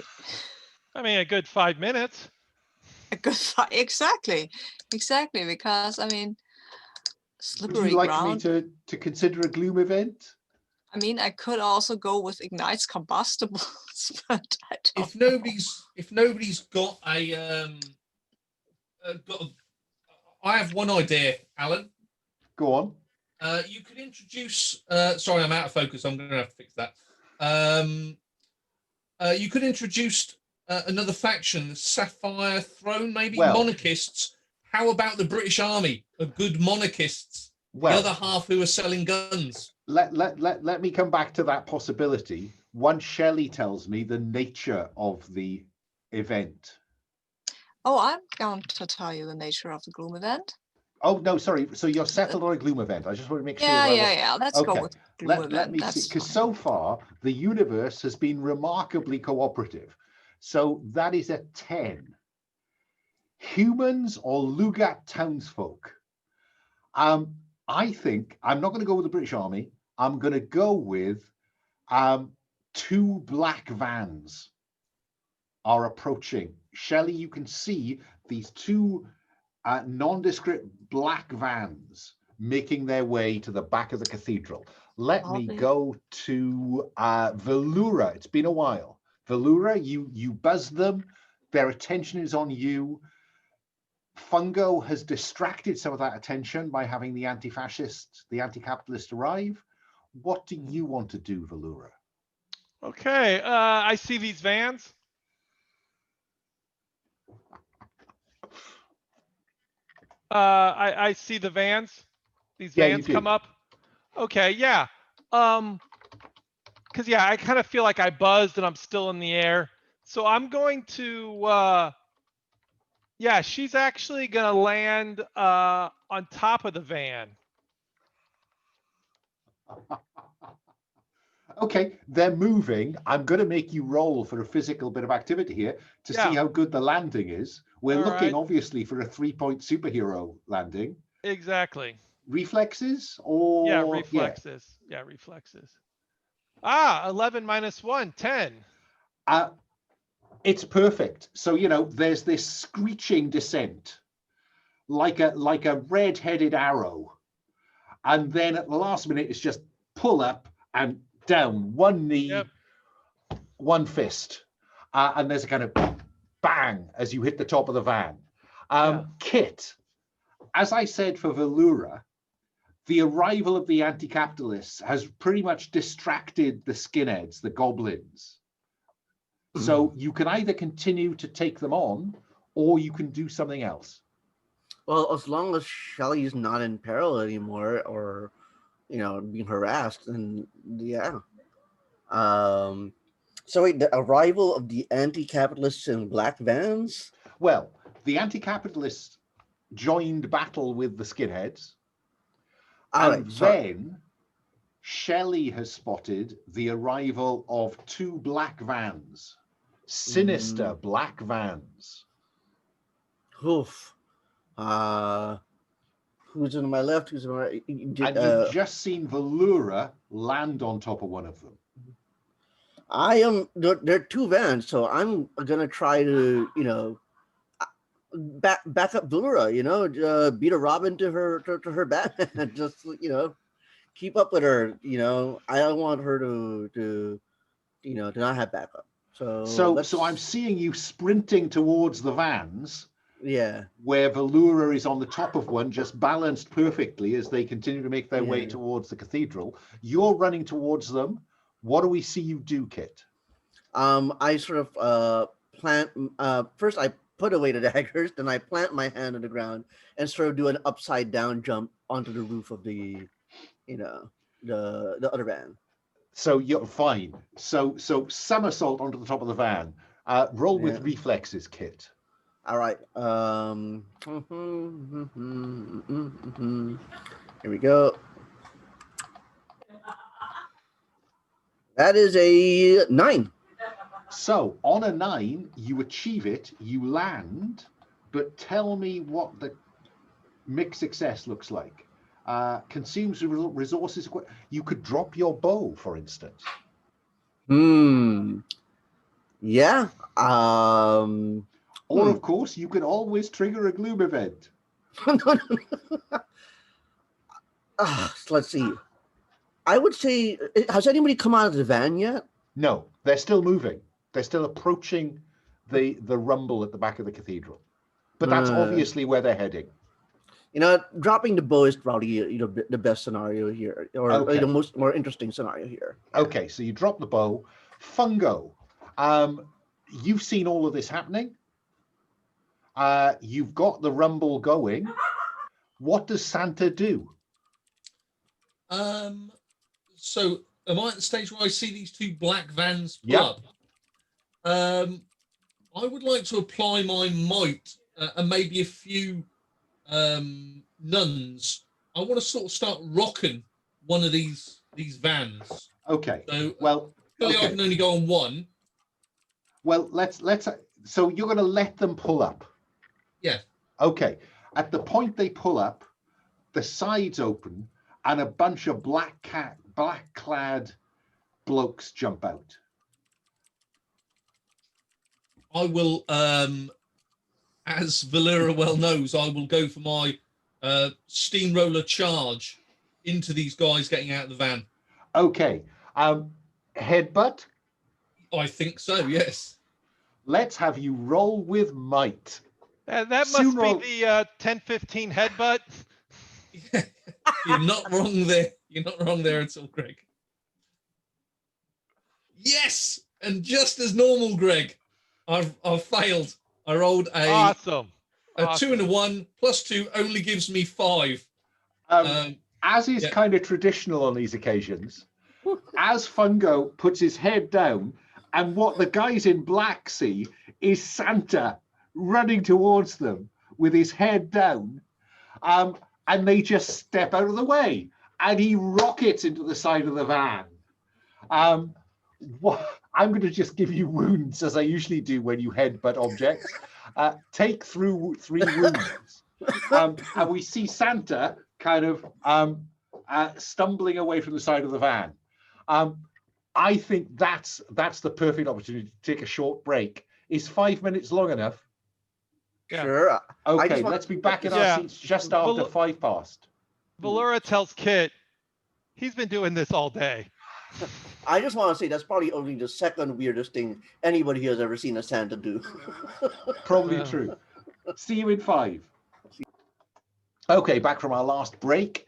I mean, a good 5 minutes. A good exactly, because I mean, slippery Would you like ground. me to consider a Gloom event? I mean, I could also go with ignites combustibles, but I don't. If nobody's got I have one idea, Alan. Go on. You could introduce. Sorry, I'm out of focus. I'm going to have to fix that. You could introduce another faction, the Sapphire Throne, maybe monarchists. How about the British Army, a good monarchists? The other half who are selling guns. Let me come back to that possibility once Shelley tells me the nature of the event. Oh, I'm going to tell you the nature of the Gloom event. Oh, no, sorry. So you're settled on a Gloom event. I just want to make sure. Yeah. Let's go with Gloom event. Let me see, because so far the universe has been remarkably cooperative. So that is a 10. Humans or Lugat townsfolk? I think I'm not going to go with the British Army. I'm going to go with 2 black vans are approaching. Shelley, you can see these 2 nondescript black vans making their way to the back of the cathedral. Let me Lovely. go to Velura. It's been a while. Velura, you buzz them. Their attention is on you. Fungo has distracted some of that attention by having the anti-fascist, the anti-capitalist arrive. What do you want to do, Velura? Okay, I see these vans. I see the vans. These Yeah, you vans do. come up. Okay, yeah. Cause yeah, I kind of feel like I buzzed and I'm still in the air. So I'm going to yeah, she's actually gonna land on top of the van. Okay, they're moving. I'm going to make you roll for a physical bit of activity here to see Yeah. how good the landing is. We're All looking, right. obviously, for a 3-point superhero landing. Exactly. Reflexes Yeah, or... reflexes. Yeah, reflexes. Ah, 11 minus 1, 10. It's perfect. So, you know, there's this screeching descent, like a red-headed arrow. And then at the last minute, it's just pull up and down, one knee, Yep. one fist. And there's a kind of bang as you hit the top of the van. Yeah. Kit, as I said for Velura, the arrival of the anti-capitalists has pretty much distracted the skinheads, the goblins. So you can either continue to take them on, or you can do something else. Well, as long as Shelly's not in peril anymore, or being harassed, then yeah. So wait, the arrival of the anti-capitalists in black vans? Well, the anti-capitalists joined battle with the skinheads, All and right, sorry. then Shelley has spotted the arrival of 2 black vans, sinister black vans. Oof. Who's on my left? Who's on my right? And you've just seen Velura land on top of one of them. There are 2 vans, so I'm gonna try to back up Velura, beat a Robin to her bat, just keep up with her. I don't want her to not have backup. So I'm seeing you sprinting towards the vans. Yeah. Where Velura is on the top of one, just balanced perfectly as they continue to make their way towards the cathedral. You're running towards them. What do we see you do, Kit? I sort of plant. First, I put away the daggers, then I plant my hand on the ground and sort of do an upside down jump onto the roof of the other van. So you're fine. So somersault onto the top of the van. Roll with reflexes, Kit. All right. Here we go. That is a 9. So on a 9, you achieve it, you land, but tell me what the mixed success looks like. Consumes resources. You could drop your bow, for instance. Yeah. Or, of course, you can always trigger a Gloom event. Let's see. I would say, has anybody come out of the van yet? No, they're still moving. They're still approaching the rumble at the back of the cathedral. But that's obviously where they're heading. Dropping the bow is probably the best scenario here, or the more interesting scenario here. Okay, so you drop the bow. Fungo, you've seen all of this happening. You've got the rumble going. What does Santa do? So am I at the stage where I see these 2 black vans pull up? I would like to apply my might and maybe a few nuns. I want to sort of start rocking one of these vans. Okay. So I can only go on one. Well, let's. So you're going to let them pull up. Yeah. Okay. At the point they pull up, the sides open, and a bunch of black-clad blokes jump out. I will as Velura well knows, I will go for my steamroller charge into these guys getting out of the van. Okay. Headbutt. I think so, yes. Let's have you roll with might. That must Sooner be or- the 10-15 headbutt. You're not wrong there. You're not wrong there at all, Greg. Yes, and just as normal, Greg, I've failed. I rolled Awesome. a 2 and a 1 plus 2 only gives me 5. As is kind of traditional on these occasions, as Fungo puts his head down, and what the guys in black see is Santa running towards them with his head down, and they just step out of the way, and he rockets into the side of the van. I'm going to just give you wounds, as I usually do when you headbutt objects. Take through 3 wounds. And we see Santa kind of stumbling away from the side of the van. I think that's the perfect opportunity to take a short break. Is 5 minutes long enough? Yeah. Sure. Okay, let's be back in our seats just after 5 past. Velura tells Kit, he's been doing this all day. I just want to say that's probably only the second weirdest thing anybody has ever seen a Santa do. Probably true. See you in 5. Okay, back from our last break.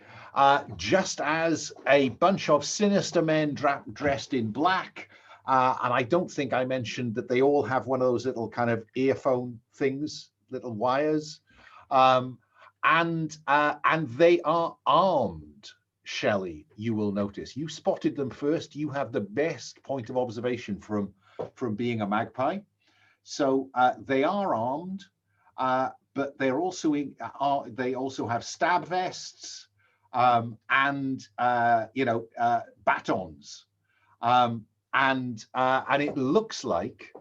Just as a bunch of sinister men dressed in black, and I don't think I mentioned that they all have one of those little kind of earphone things, little wires, and they are armed. Shelley, you will notice. You spotted them first. You have the best point of observation from being a magpie. So they are armed, but they're also they also have stab vests and batons, and it looks like,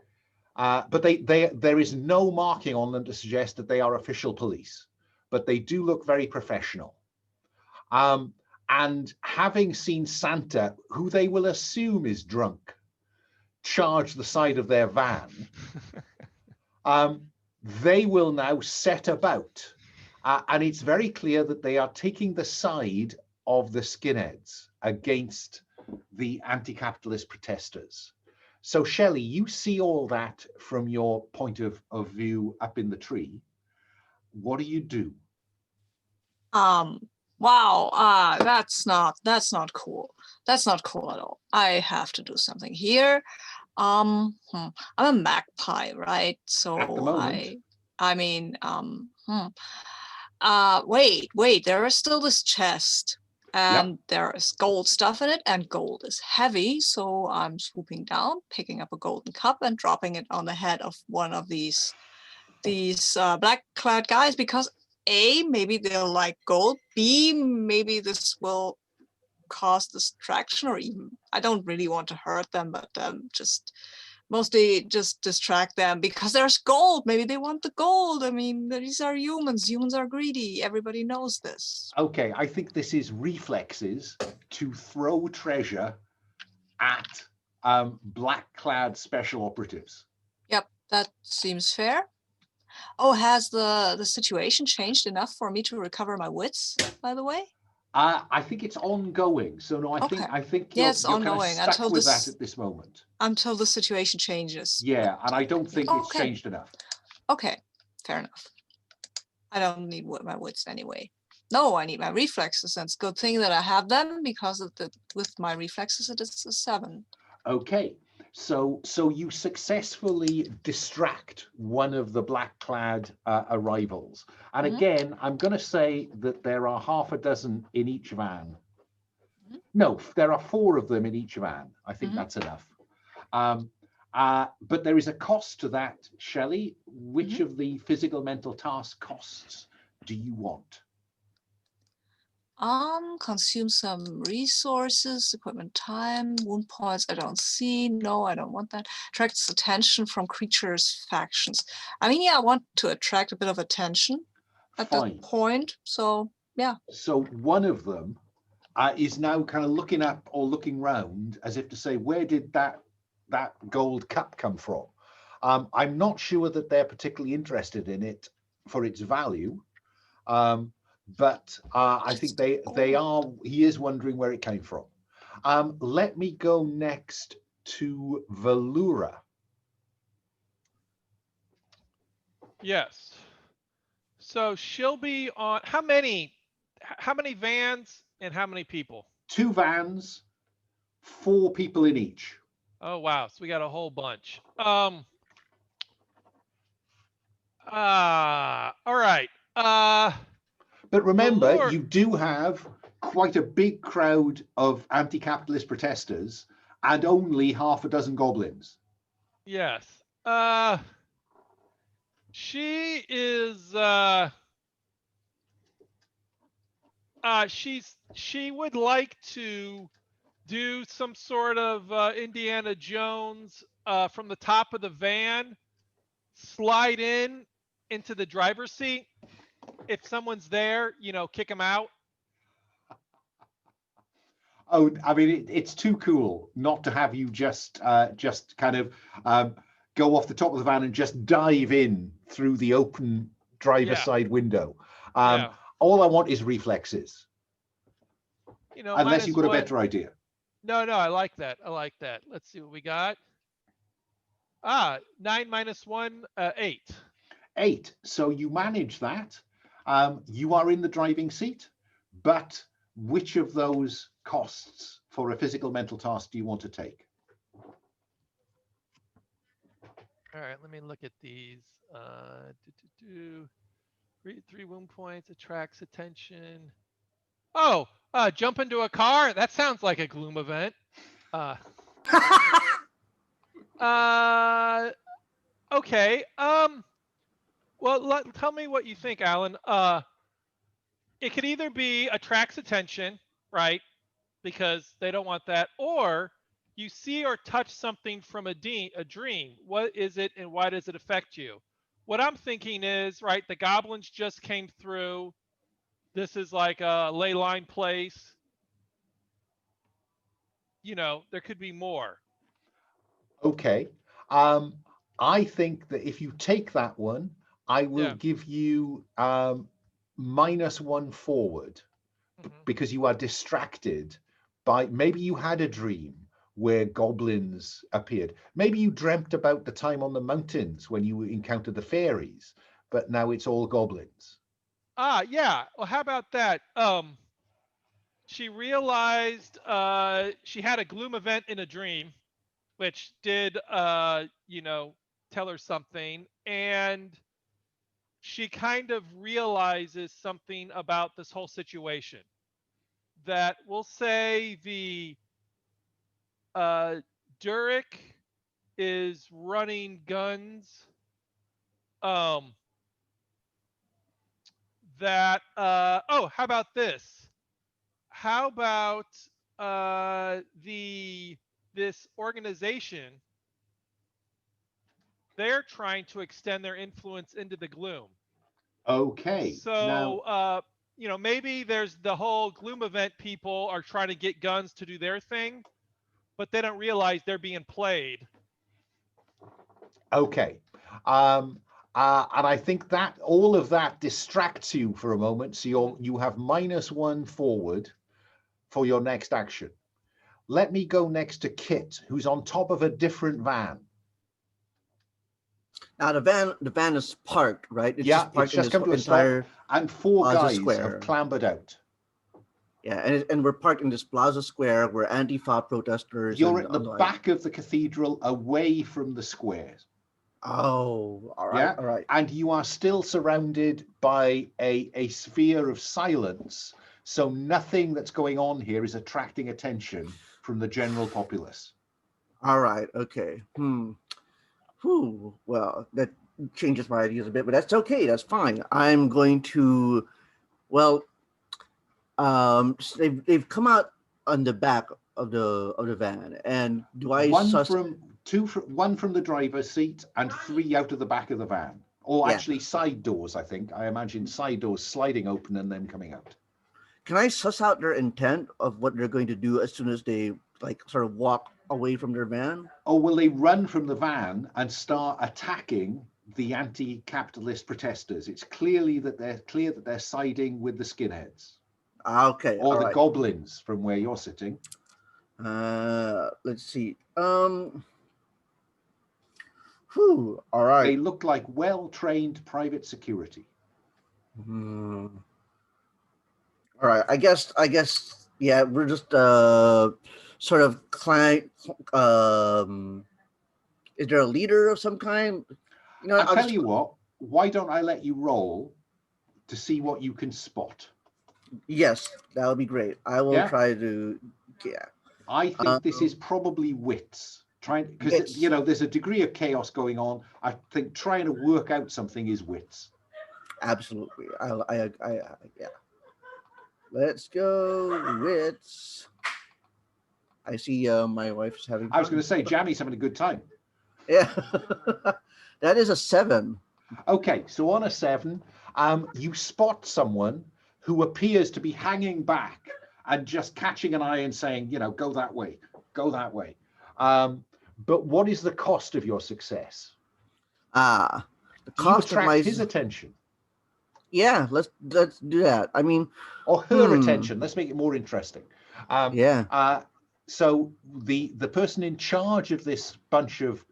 but there is no marking on them to suggest that they are official police, but they do look very professional. And having seen Santa, who they will assume is drunk, charge the side of their van, they will now set about. And it's very clear that they are taking the side of the skinheads against the anti-capitalist protesters. So, Shelley, you see all that from your point of view up in the tree. What do you do? Wow, that's not cool. That's not cool at all. I have to do something here. I'm a magpie, right? So At the moment. Wait, there is still this chest, and there is gold stuff in it, and gold is heavy, so I'm swooping down, picking up a golden cup and dropping it on the head of one of these black clad guys, because A, maybe they'll like gold, B, maybe this will cause distraction, or even, I don't really want to hurt them, but just mostly just distract them because there's gold. Maybe they want the gold. I mean, these are humans. Humans are greedy. Everybody knows this. Okay, I think this is reflexes to throw treasure at black-clad special operatives. Yep, that seems fair. Oh, has the situation changed enough for me to recover my wits, by the way? I think it's ongoing. So no, I think you're ongoing kind of stuck until with this, that at this moment. Until the situation changes. Yeah, and I don't think it's changed enough. Okay, fair enough. I don't need my wits anyway. No, I need my reflexes, and it's a good thing that I have them, because with my reflexes it is a 7. Okay, so you successfully distract one of the black-clad arrivals, and again, I'm going to say that there are half a dozen in each van. No, there are 4 of them in each van. I think that's enough. But there is a cost to that, Shelley. Which of the physical mental task costs do you want? Consume some resources, equipment, time, wound points. I don't see. No, I don't want that. Attracts attention from creatures' factions. I mean, yeah, I want to attract a bit of attention at that point. So, yeah. So one of them is now kind of looking up or looking round as if to say, where did that gold cup come from? I'm not sure that they're particularly interested in it for its value, but I think they are. He is wondering where it came from. Let me go next to Velura. Yes. So she'll be on how many vans and how many people? 2 vans, 4 people in each. Oh wow, so we got a whole bunch. All right. But remember, Velour, you do have quite a big crowd of anti-capitalist protesters and only half a dozen goblins. yes. She is she would like to do some sort of Indiana Jones from the top of the van, slide into the driver's seat. If someone's there, kick them out. Oh, I mean, it's too cool not to have you just kind of go off the top of the van and just dive in through the open driver's side window. Yeah. All I want is reflexes. Unless you've got a better idea. No, I like that. Let's see what we got. 9 minus 1, 8. 8. So you manage that. You are in the driving seat, but which of those costs for a physical mental task do you want to take? All right, let me look at these. 3 wound points, attracts attention. Oh, jump into a car? That sounds like a Gloom event. Okay. Well, tell me what you think, Alan. It could either be attracts attention, right? Because they don't want that, or you see or touch something from a dream. What is it and why does it affect you? What I'm thinking is, right, the goblins just came through. This is like a ley line place. There could be more. Okay. I think that if you take that one, I will give you -1 forward because you are distracted by, maybe you had a dream where goblins appeared. Maybe you dreamt about the time on the mountains when you encountered the fairies, but now it's all goblins. Yeah. Well, how about that? She realized she had a Gloom event in a dream, which did tell her something, and she kind of realizes something about this whole situation. That we'll say the Durek is running guns. How about this? How about this organization? They're trying to extend their influence into the Gloom. Okay. So maybe there's the whole Gloom event. People are trying to get guns to do their thing, but they don't realize they're being played. Okay. And I think that all of that distracts you for a moment. So you have -1 forward for your next action. Let me go next to Kit, who's on top of a different van. Now the van is parked, right? It's just come to a stop, and 4 guys have clambered out. Yeah, and we're parked in this plaza square where Antifa protesters. You're at the back of the cathedral, away from the squares. Oh, all right, all right. And you are still surrounded by a sphere of silence, so nothing that's going on here is attracting attention from the general populace. All right, okay. Well, that changes my ideas a bit, but that's okay. That's fine. I'm going to, they've come out on the back of the van, and do I one from the driver's seat and 3 out of the back of the van, or actually side doors? I think I imagine side doors sliding open and then coming out. Can I suss out their intent of what they're going to do as soon as they sort of walk away from their van? Or will they run from the van and start attacking the anti-capitalist protesters? It's clear that they're siding with the skinheads Okay, or all the right. goblins from where you're sitting. Let's see. All right. They look like well-trained private security. Hmm. All right. I guess. Yeah, we're just sort of is there a leader of some kind? You know, I'll tell you what. Why don't I let you roll to see what you can spot? Yes, that would be great. I will try to. Yeah. I think this is probably wits. Because you know there's a degree of chaos going on. I think trying to work out something is wits. Absolutely. Yeah. Let's go wits. I see my wife's having fun. I was going to say Jammy's having a good time. Yeah. That is a 7. Okay, so on a 7, you spot someone who appears to be hanging back and just catching an eye and saying, you know, go that way, go that way. But what is the cost of your success? The Do you cost of attract my his attention? Yeah, let's do that. I mean, or her attention. Let's make it more interesting. So the person in charge of this bunch of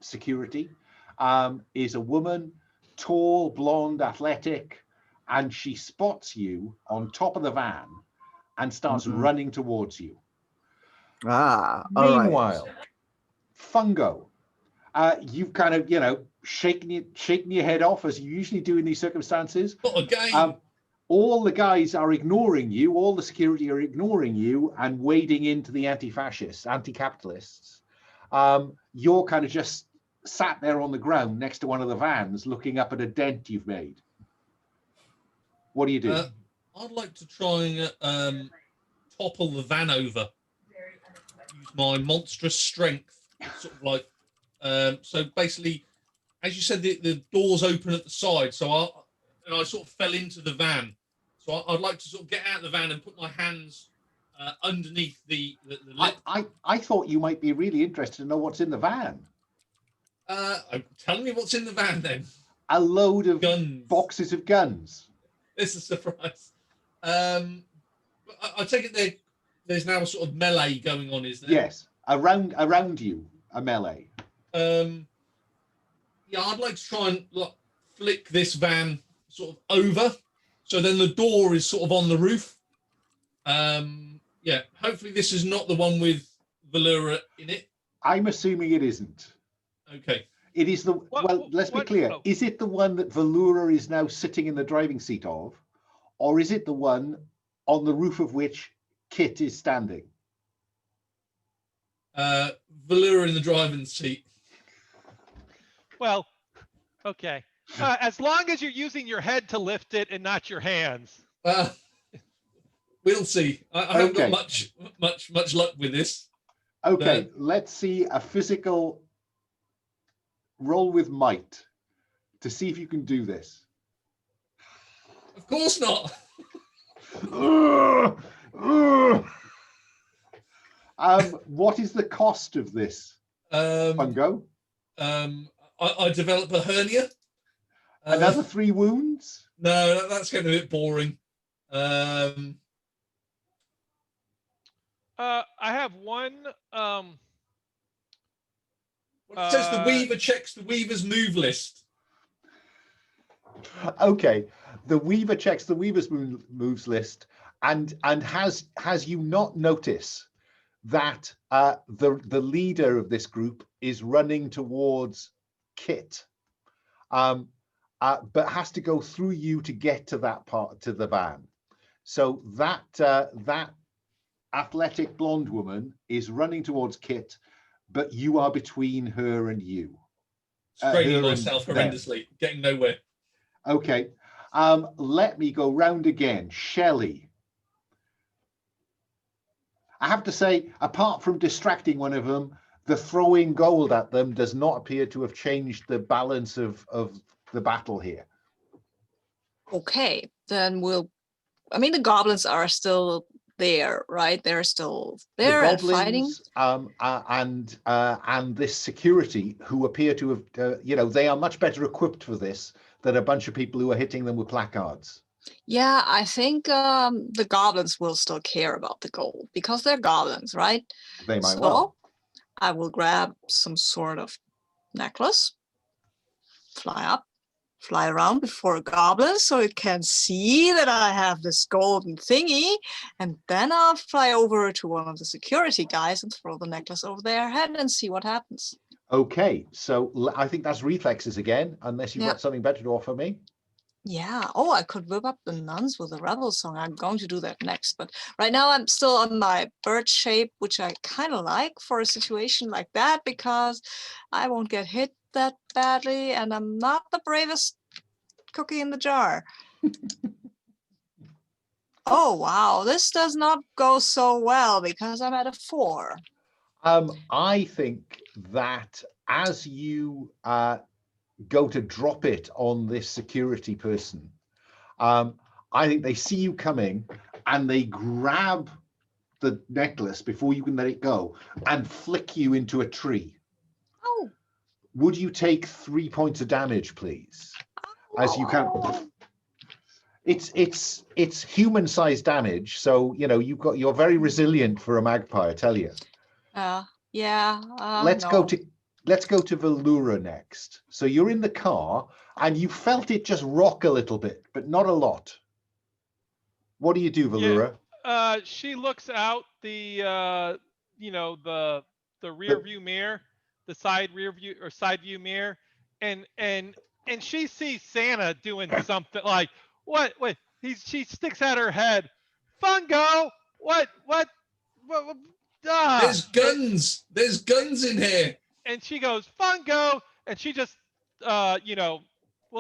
security is a woman, tall, blonde, athletic, and she spots you on top of the van and starts running towards you. Meanwhile, Fungo, you've kind of, you know, shaking your head off as you usually do in these circumstances. Not again. All the guys are ignoring you, all the security are ignoring you and wading into the anti-fascists, anti-capitalists. You're kind of just sat there on the ground next to one of the vans looking up at a dent you've made. What do you do? I'd like to try and topple the van over. Use my monstrous strength, sort of like. So basically, as you said, the doors open at the side, so I sort of fell into the van. So I'd like to sort of get out of the van and put my hands underneath the lip. I thought you might be really interested to know what's in the van. Tell me what's in the van then. A load of guns. Boxes of guns. It's a surprise. I take it there's now a sort of melee going on, is there? Yes, around you, a melee. Yeah, I'd like to try and flick this van sort of over, so then the door is sort of on the roof. Yeah, hopefully this is not the one with Velura in it. I'm assuming it isn't. Okay. It is let's be clear. Oh. Is it the one that Velura is now sitting in the driving seat of, or is it the one on the roof of which Kit is standing? Velura in the driving seat. Well, okay. As long as you're using your head to lift it and not your hands. We'll see. I haven't got much luck with this. Okay, let's see a physical roll with might to see if you can do this. Of course not. What is the cost of this, Fungo? I develop a hernia. Another 3 wounds? No, that's getting a bit boring. I have one. It says the Weaver checks the Weaver's move list. Okay, the Weaver checks the Weaver's moves list, and has you not notice that the leader of this group is running towards Kit, but has to go through you to get to that part, to the van. So that athletic blonde woman is running towards Kit, but you are between her and you. Straining myself horrendously, getting nowhere. Okay, let me go round again. Shelly. I have to say, apart from distracting one of them, the throwing gold at them does not appear to have changed the balance of the battle here. Okay, then the goblins are still there, right? They're still The there and fighting. goblins and this security who appear to have, they are much better equipped for this than a bunch of people who are hitting them with placards. Yeah, I think the goblins will still care about the gold because they're goblins, right? They might So well. I will grab some sort of necklace, fly up, fly around before a goblin so it can see that I have this golden thingy, and then I'll fly over to one of the security guys and throw the necklace over their head and see what happens. Okay, so I think that's reflexes again, unless you've got something better to offer me. Yeah. Oh, I could whip up the nuns with a rebel song. I'm going to do that next. But right now I'm still on my bird shape, which I kind of like for a situation like that because I won't get hit that badly and I'm not the bravest cookie in the jar. Oh, wow. This does not go so well because I'm at a 4. I think that as you go to drop it on this security person, I think they see you coming and they grab the necklace before you can let it go and flick you into a tree. Oh. Would you take 3 points of damage, please? As you can. It's human-sized damage, so you're very resilient for a magpie, I tell you. Yeah. Let's go to Velura next. So you're in the car and you felt it just rock a little bit, but not a lot. What do you do, Velura? Yeah, she looks out the rear view mirror, the side rear view or side view mirror, and she sees Santa doing something like what? Wait, she sticks out her head. Fungo, what? There's guns. There's guns in here. And she goes, Fungo, and she just, we'll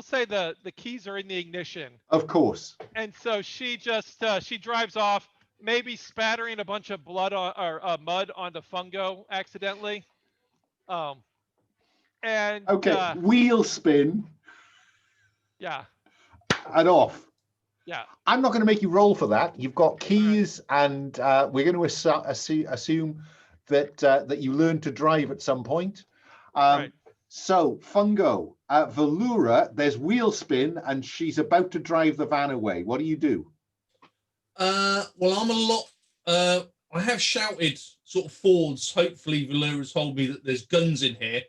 say the keys are in the ignition. Of course. And so she just, she drives off, maybe spattering a bunch of blood or mud onto Fungo accidentally. And okay, wheel spin. Yeah. And off. Yeah. I'm not going to make you roll for that. You've got keys, and we're going to assume that you learned to drive at some point. Right. So, Fungo, Velura, there's wheel spin, and she's about to drive the van away. What do you do? Well, I'm a lot. I have shouted sort of forwards. Hopefully, Velura's told me that there's guns in here.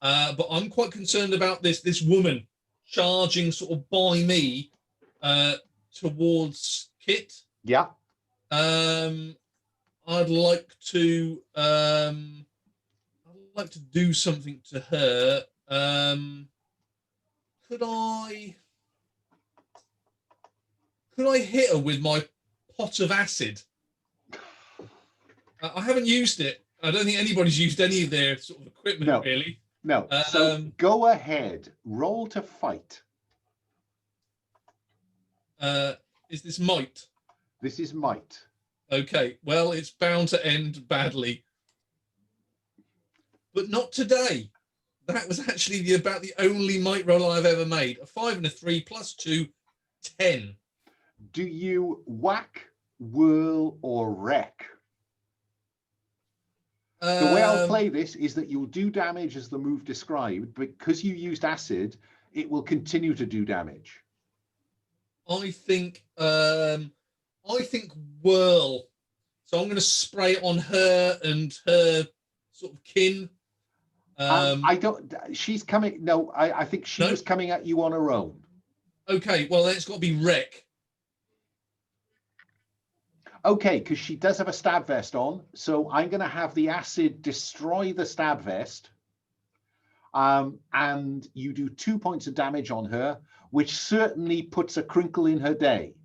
But I'm quite concerned about this woman charging sort of by me towards Kit. Yeah. I'd like to do something to her. Could I hit her with my pot of acid? I haven't used it. I don't think anybody's used any of their sort of equipment, really. No. So go ahead. Roll to fight. Is this might? This is might. Okay. Well, it's bound to end badly. But not today. That was actually about the only might roll I've ever made. A 5 and a 3 plus 2, 10. Do you whack, whirl, or wreck? The way I'll play this is that you'll do damage as the move described. Because you used acid, it will continue to do damage. I think whirl. So I'm going to spray it on her and her sort of kin. I don't. She's coming. No, I think she was coming at you on her own. Okay, well then it's got to be wreck. Okay, because she does have a stab vest on, so I'm going to have the acid destroy the stab vest. And you do 2 points of damage on her, which certainly puts a crinkle in her day.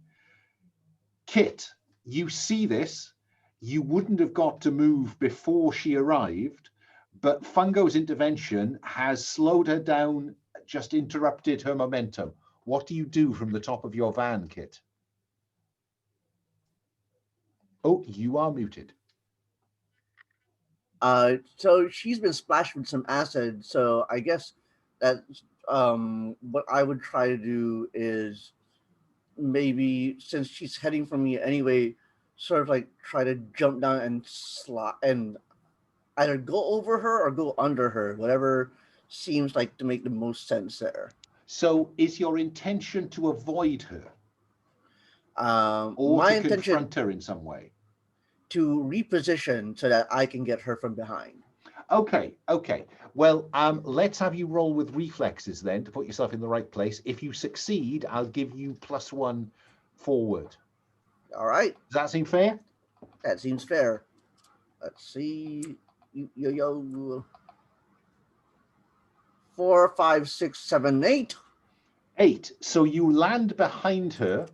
Kit, you see this. You wouldn't have got to move before she arrived, but Fungo's intervention has slowed her down, just interrupted her momentum. What do you do from the top of your van, Kit? Oh, you are muted. So she's been splashed with some acid. So I guess that what I would try to do is maybe, since she's heading for me anyway, sort of like try to jump down and slide and either go over her or go under her, whatever seems like to make the most sense there. So is your intention to avoid her or My to intention confront her in some way? to reposition so that I can get her from behind. Okay, okay. Well, let's have you roll with reflexes then to put yourself in the right place. If you succeed, I'll give you +1 forward. All right, Does that seem fair? that seems fair. Let's see. Yo. 4, 5, 6, 7, 8. 8. So you land behind her.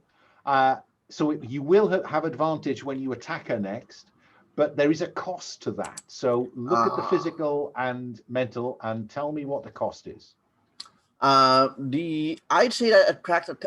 So you will have advantage when you attack her next, but there is a cost to that. So look at the physical and mental and tell me what the cost is. I'd say that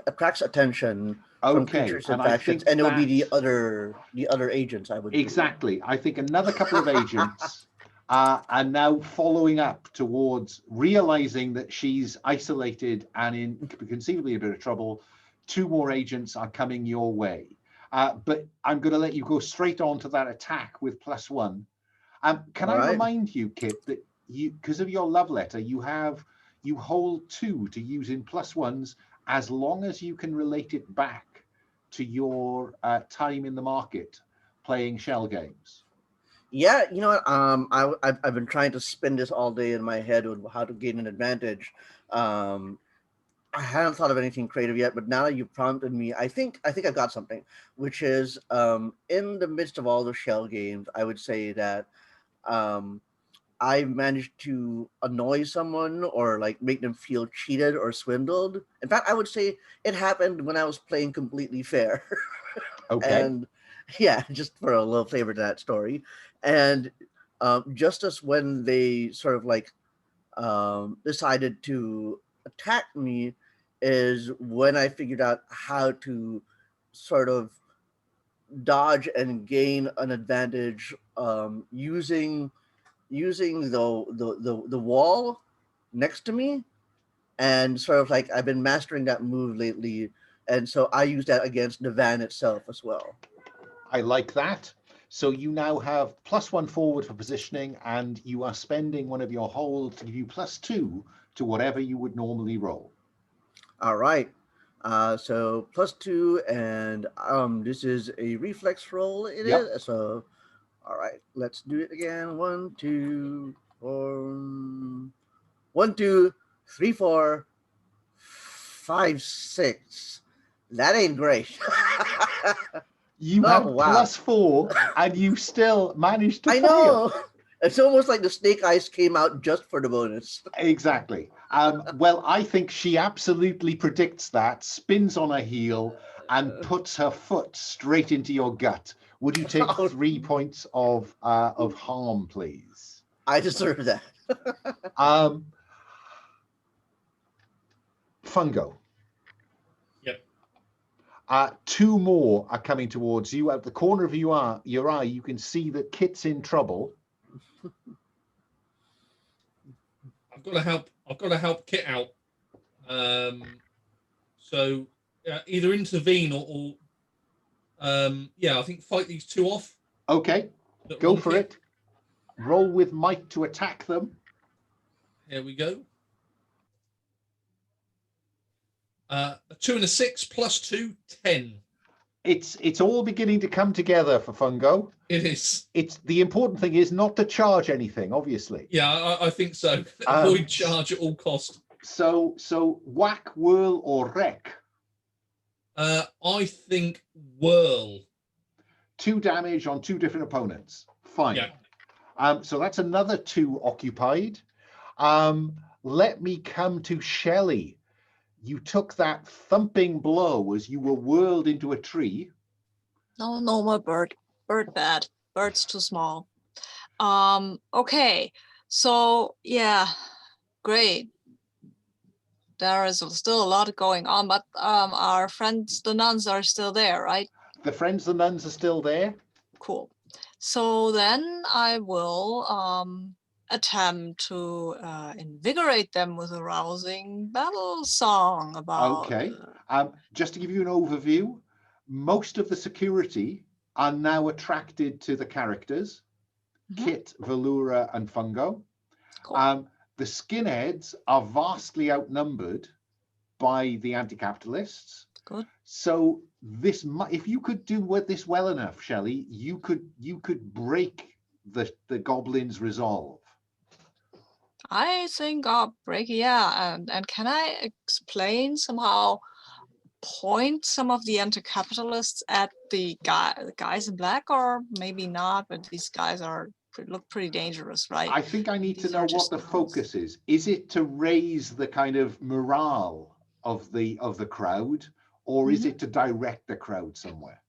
attracts attention from Okay, creatures and and I factions, think and it would be that- the other agents. I would Exactly. I think another couple of agents are now following up towards realizing that she's isolated and in conceivably a bit of trouble. 2 more agents are coming your way. But I'm going to let you go straight on to that attack with +1. Can All I right. remind you, Kit, that you, because of your love letter, you hold 2 to use in +1s as long as you can relate it back to your time in the market playing shell games. Yeah, you know what? I've been trying to spin this all day in my head with how to gain an advantage. I haven't thought of anything creative yet, but now that you prompted me, I think I got something, which is in the midst of all the shell games, I would say that I managed to annoy someone or like make them feel cheated or swindled. In fact, I would say it happened when I was playing completely fair. Okay. And yeah, just for a little flavor to that story. And just as when they sort of like decided to attack me is when I figured out how to sort of dodge and gain an advantage using the wall next to me, and sort of like I've been mastering that move lately, and so I use that against the van itself as well. I like that. So you now have +1 forward for positioning, and you are spending one of your holds to give you +2 to whatever you would normally roll. All right. So +2, and this is a reflex roll. It Yep. is. So, all right, let's do it again. 1, 2, 4. 1, 2, 3, 4, 5, 6. That ain't great. You Oh, had wow. +4, and you still managed to I fail. know. It's almost like the snake eyes came out just for the bonus. Exactly. Well, I think she absolutely predicts that, spins on her heel, and puts her foot straight into your gut. Would you take 3 points of harm, please? I deserve that. Fungo. Yep. 2 more are coming towards you. At the corner of your eye, you can see that Kit's in trouble. I've got to help Kit out. So either intervene or I think fight these 2 off. Okay, go for it. Roll with might to attack them. Here we go. A 2 and a 6 +2, 10. It's all beginning to come together for Fungo. It is. It's the important thing is not to charge anything, obviously. Yeah, I think so. Avoid charge at all cost. So whack, whirl, or wreck. I think whirl. 2 damage on 2 different opponents. Fine. Yeah. So that's another 2 occupied. Let me come to Shelly. You took that thumping blow as you were whirled into a tree. No, no more bird. Bird bad. Bird's too small. Okay. So yeah, great. There is still a lot going on, but our friends, the nuns, are still there, right? The friends, the nuns, are still there. Cool. So then I will attempt to invigorate them with a rousing battle song about. Okay. Just to give you an overview, most of the security are now attracted to the characters, Kit, Velura, and Fungo. Cool. The skinheads are vastly outnumbered by the anti-capitalists. Good. So this, if you could do this well enough, Shelley, you could break the goblins' resolve. I think I'll break, yeah. And can I explain somehow, point some of the anti-capitalists at the guys in black, or maybe not, but these guys look pretty dangerous, right? I think I need to These know are what just the nuns. focus is. Is it to raise the kind of morale of the crowd, or is it to direct the crowd somewhere?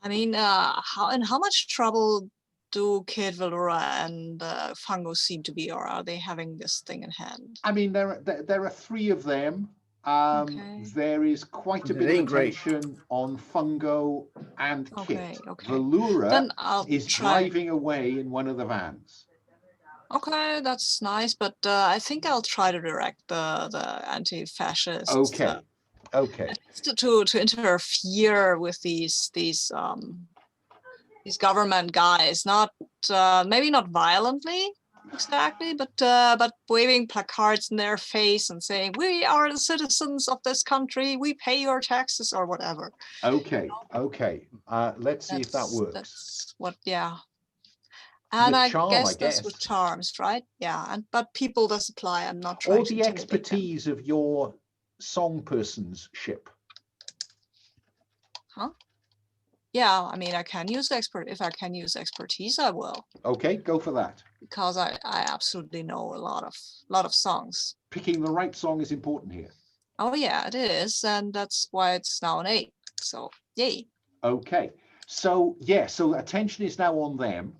I mean, how much trouble do Kid, Velura, and Fungo seem to be, or are they having this thing in hand? I mean, there are three of them. Okay. There is quite a It bit of ain't great. attention on Fungo and Okay, Kit. okay. Velura Then I'll is try. driving away in one of the vans. Okay, that's nice, but I think I'll try to direct the anti-fascists. Okay, okay. To interfere with these government guys, not maybe not violently exactly, but waving placards in their face and saying, "We are the citizens of this country. We pay your taxes," or whatever. Okay, okay. Let's see if that works. That's what, yeah. And With I charm, guess I that's guess. with charms, right? Yeah, but people does apply. I'm not trying Or to the intimidate them. expertise of your song person's ship. Huh? Yeah, I mean, I can use if I can use expertise, I will, Okay, go for that. because I absolutely know a lot of songs. Picking the right song is important here. Oh yeah, it is, and that's why it's now an 8. So yay. Okay, so yeah, so attention is now on them,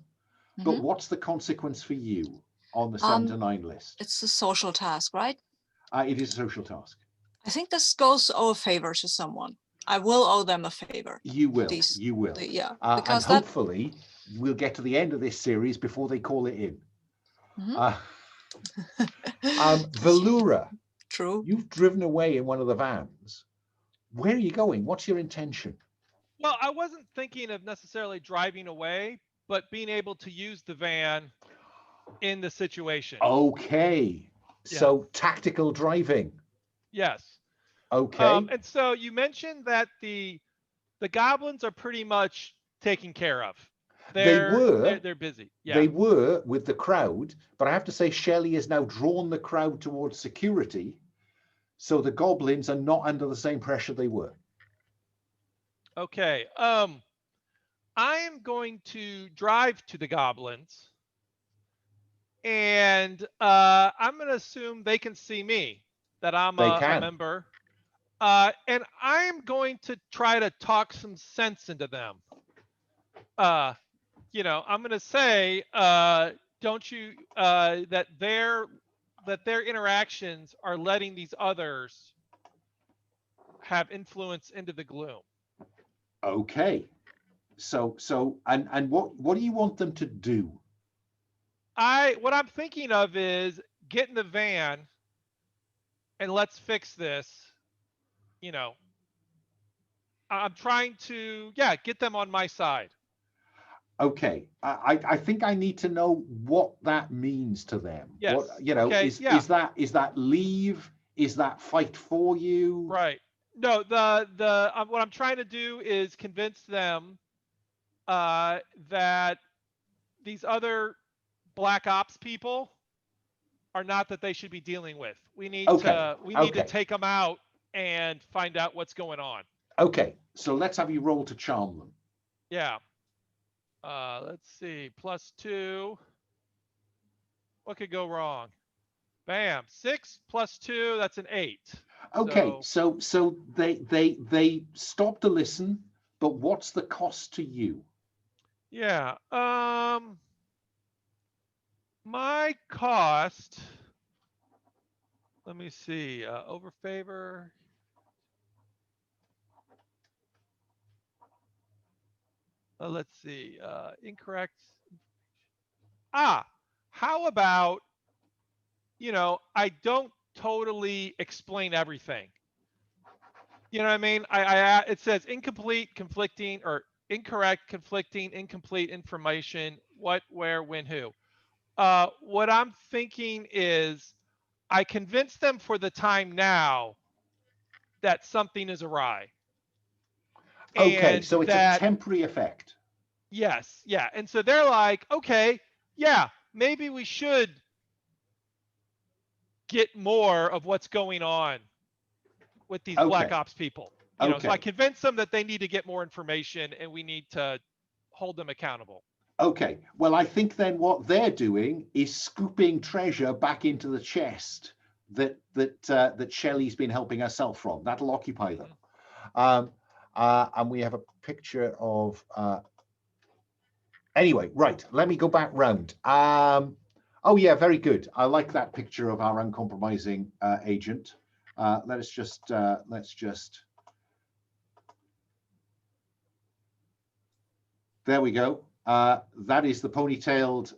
but Mhm. what's the consequence for you on the 7 to 9 list? It's a social task, right? It is a social task. I think this goes to owe a favor to someone. I will owe them a favor. You will, you will. Yeah, And because hopefully we'll get to the end of this series before they call it in. Velura, True. you've driven away in one of the vans. Where are you going? What's your intention? Well, I wasn't thinking of necessarily driving away, but being able to use the van in the situation. Okay, so tactical driving. Yes. Okay. And so you mentioned that the goblins are pretty much taken care of. They're busy. Yeah. They were with the crowd, but I have to say Shelley has now drawn the crowd towards security, so the goblins are not under the same pressure they were. Okay. I am going to drive to the goblins, and I'm going to assume they can see me, that I'm a member. And I'm going to try to talk some sense into them. You know, I'm going to say, don't you, that their interactions are letting these others have influence into the gloom. Okay. So and what do you want them to do? What I'm thinking of is get in the van and let's fix this. You know, I'm trying to, get them on my side. Okay, I think I need to know what that means to them. Yes. What, you know, okay. is that leave? Is that fight for you? Right. No, what I'm trying to do is convince them that these other black ops people are not that they should be dealing with. We need to take them out and find out what's going on. Okay, so let's have you roll to charm them. Yeah. Let's see. +2. What could go wrong? Bam. 6 + 2. That's an 8. Okay, so they stop to listen, but what's the cost to you? Yeah. My cost. Let me see. Over favor. Let's see. Incorrect. How about, I don't totally explain everything. You know what I mean? It says incomplete, conflicting, or incorrect, conflicting, incomplete information, what, where, when, who. What I'm thinking is I convince them for the time now that something is awry. Okay, And so it's a temporary effect. Yes, yeah. And so they're like, okay, yeah, maybe we should get more of what's going on with these Black Okay. Ops people. So I Okay. convince them that they need to get more information and we need to hold them accountable. Okay. Well, I think then what they're doing is scooping treasure back into the chest that Shelley's been helping herself from. That'll occupy them. And we have a picture of. Anyway, right. Let me go back round. Oh yeah, very good. I like that picture of our uncompromising agent. Let's just. There we go. That is the ponytailed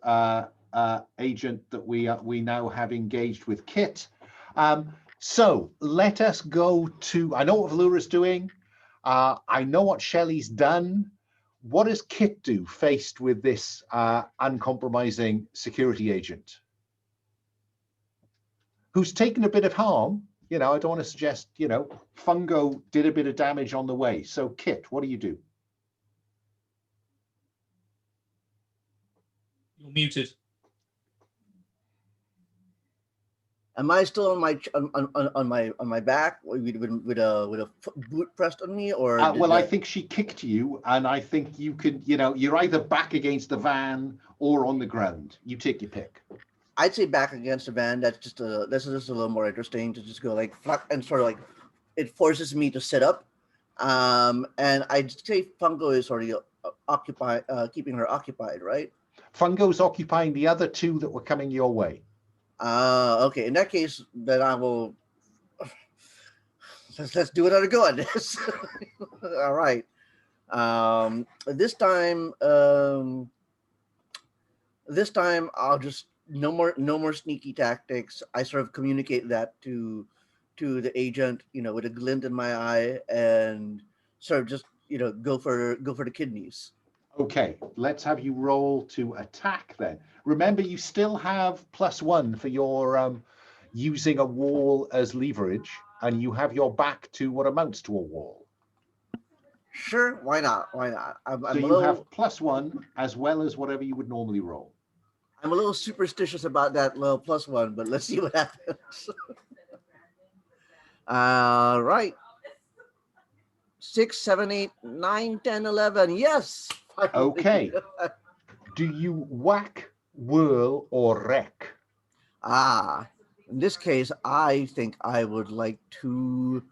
agent that we now have engaged with Kit. So let us go to. I know what Velura's doing. I know what Shelley's done. What does Kit do faced with this uncompromising security agent who's taken a bit of harm? I don't want to suggest, Fungo did a bit of damage on the way. So Kit, what do you do? You're muted. Am I still on my back with a boot pressed on me, or? Well, I think she kicked you, and I think you could, you're either back against the van or on the ground. You take your pick. I'd say back against the van. That's just a little more interesting to just go like flat and sort of like it forces me to sit up. And I'd say Fungo is already keeping her occupied, right? Fungo's occupying the other two that were coming your way. Okay. In that case, then I will. Let's do another go at this. All right. This time I'll just no more sneaky tactics. I sort of communicate that to the agent, with a glint in my eye, and sort of just go for the kidneys. Okay, let's have you roll to attack then. Remember, you still have +1 for your using a wall as leverage, and you have your back to what amounts to a wall. Sure, why not? So you have +1 as well as whatever you would normally roll. I'm a little superstitious about that little +1, but let's see what happens. Right. 6, 7, 8, 9, 10, 11. Yes. Finally. Okay. Do you whack, whirl, or wreck? In this case, I think I would like to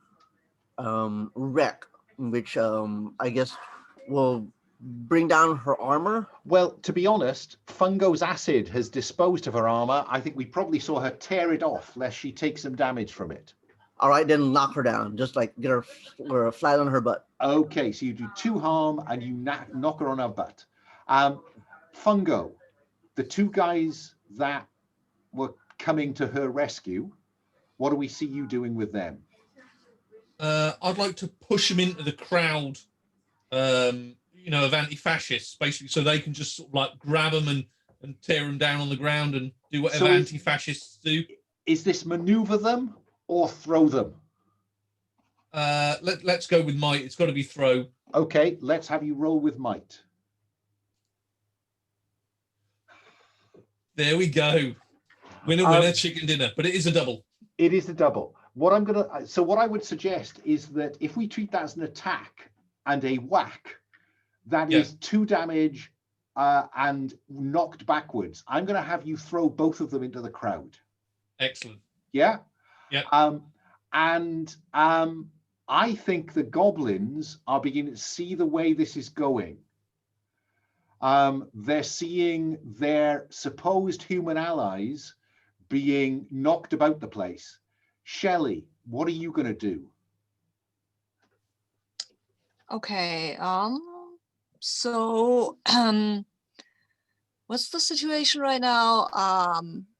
wreck, which I guess will bring down her armor. Well, to be honest, Fungo's acid has disposed of her armor. I think we probably saw her tear it off, lest she takes some damage from it. All right, then knock her down. Just like get her flat on her butt. Okay, so you do 2 harm and you knock her on her butt. Fungo, the 2 guys that were coming to her rescue, what do we see you doing with them? I'd like to push them into the crowd, of anti-fascists, basically, so they can just sort of like grab them and tear them down on the ground and do whatever anti-fascists do. Is this maneuver them or throw them? Let's go with might. It's got to be throw. Okay, let's have you roll with might. There we go. Winner, chicken dinner. But it is a double. It is a double. What I would suggest is that if we treat that as an attack and a whack, that is 2 damage and knocked backwards. I'm going to have you throw both of them into the crowd. Excellent. Yeah? Yeah. And I think the goblins are beginning to see the way this is going. They're seeing their supposed human allies being knocked about the place. Shelley, what are you going to do? Okay. So, what's the situation right now?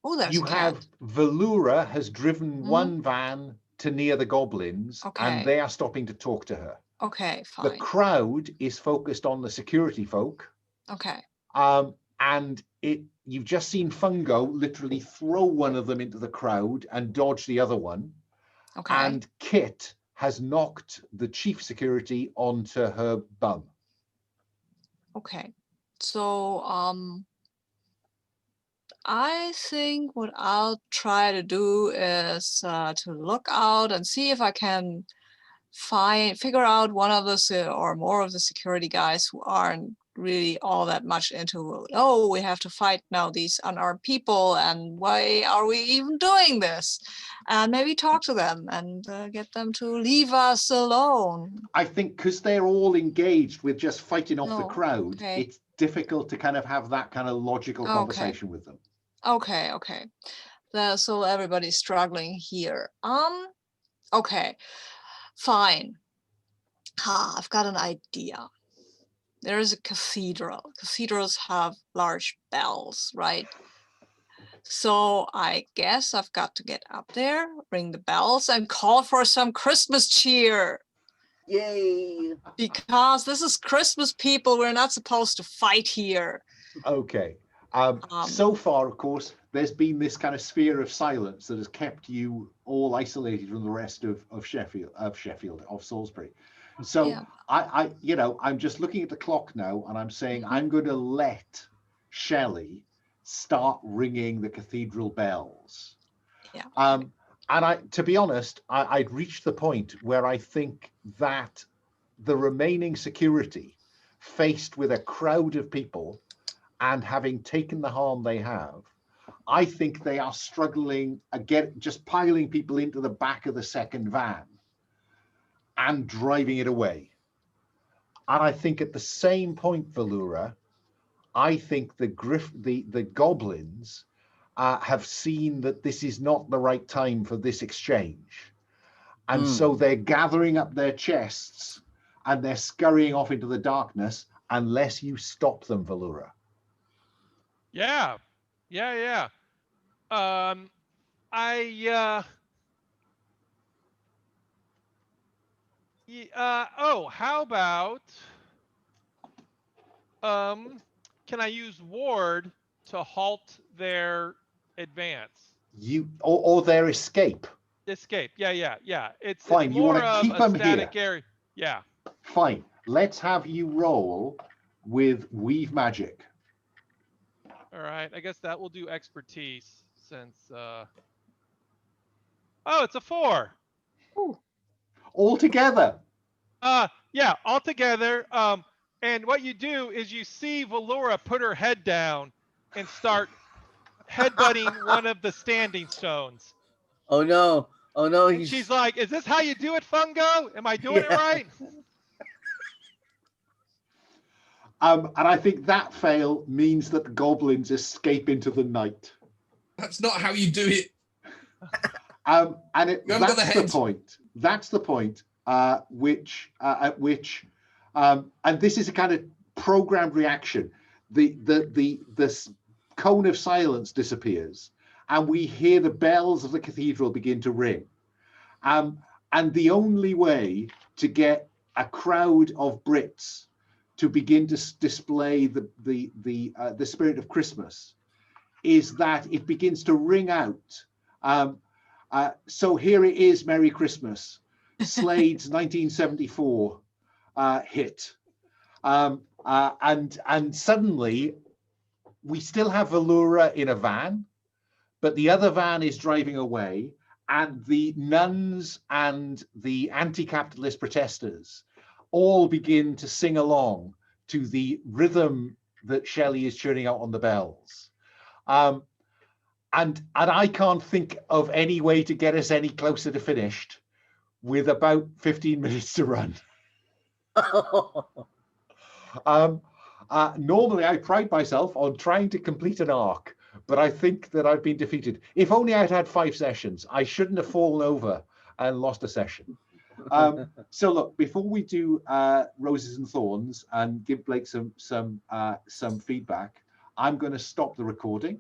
There's you a have cat. Velura has driven one van to near the goblins, Okay. and they are stopping to talk to her. Okay, The fine. crowd is focused on the security folk. Okay. And you've just seen Fungo literally throw one of them into the crowd and dodge the other one. Okay. And Kit has knocked the chief security onto her bum. Okay. So I think what I'll try to do is to look out and see if I can figure out one of the or more of the security guys who aren't really all that much into, oh, we have to fight now these unarmed people, and why are we even doing this? And maybe talk to them and get them to leave us alone. I think because they're all engaged with just fighting off the No, crowd, okay. it's difficult to kind of have that kind of logical conversation with them. Okay. So everybody's struggling here. Okay, fine. I've got an idea. There is a cathedral. Cathedrals have large bells, right? So I guess I've got to get up there, ring the bells, and call for some Christmas cheer. Yay! Because this is Christmas, people. We're not supposed to fight here. Okay. So far, of course, there's been this kind of sphere of silence that has kept you all isolated from the rest of Salisbury. So Yeah. I'm just looking at the clock now, and I'm saying I'm going to let Shelley start ringing the cathedral bells. Yeah. And to be honest, I'd reached the point where I think that the remaining security, faced with a crowd of people and having taken the harm they have, I think they are struggling again, just piling people into the back of the second van and driving it away. And I think at the same point, Velura, I think the goblins have seen that this is not the right time for this exchange. And so they're gathering up their chests and they're scurrying off into the darkness unless you stop them, Velura. Yeah. How about can I use ward to halt their advance? Or their escape. Escape. Yeah. It's fine. It's You want more to of keep a them static here. area. Yeah. Fine. Let's have you roll with weave magic. All right. I guess that will do expertise since. Oh, it's a 4. Ooh. All together. Yeah, all together. And what you do is you see Velura put her head down and start headbutting one of the standing stones. Oh no! And she's like, "Is this how you do it, Fungo? Am I doing it right?" And I think that fail means that the goblins escape into the night. That's not how you do it. That's the point. That's the point at which, and this is a kind of programmed reaction. The cone of silence disappears, and we hear the bells of the cathedral begin to ring. And the only way to get a crowd of Brits to begin to display the spirit of Christmas is that it begins to ring out. So here it is, Merry Christmas, Slade's 1974 hit. And suddenly we still have Velura in a van, but the other van is driving away, and the nuns and the anti-capitalist protesters all begin to sing along to the rhythm that Shelley is churning out on the bells. And I can't think of any way to get us any closer to finished with about 15 minutes to run. Normally, I pride myself on trying to complete an arc, but I think that I've been defeated. If only I'd had 5 sessions, I shouldn't have fallen over and lost a session. So look, before we do Roses and Thorns and give Blake some feedback, I'm going to stop the recording.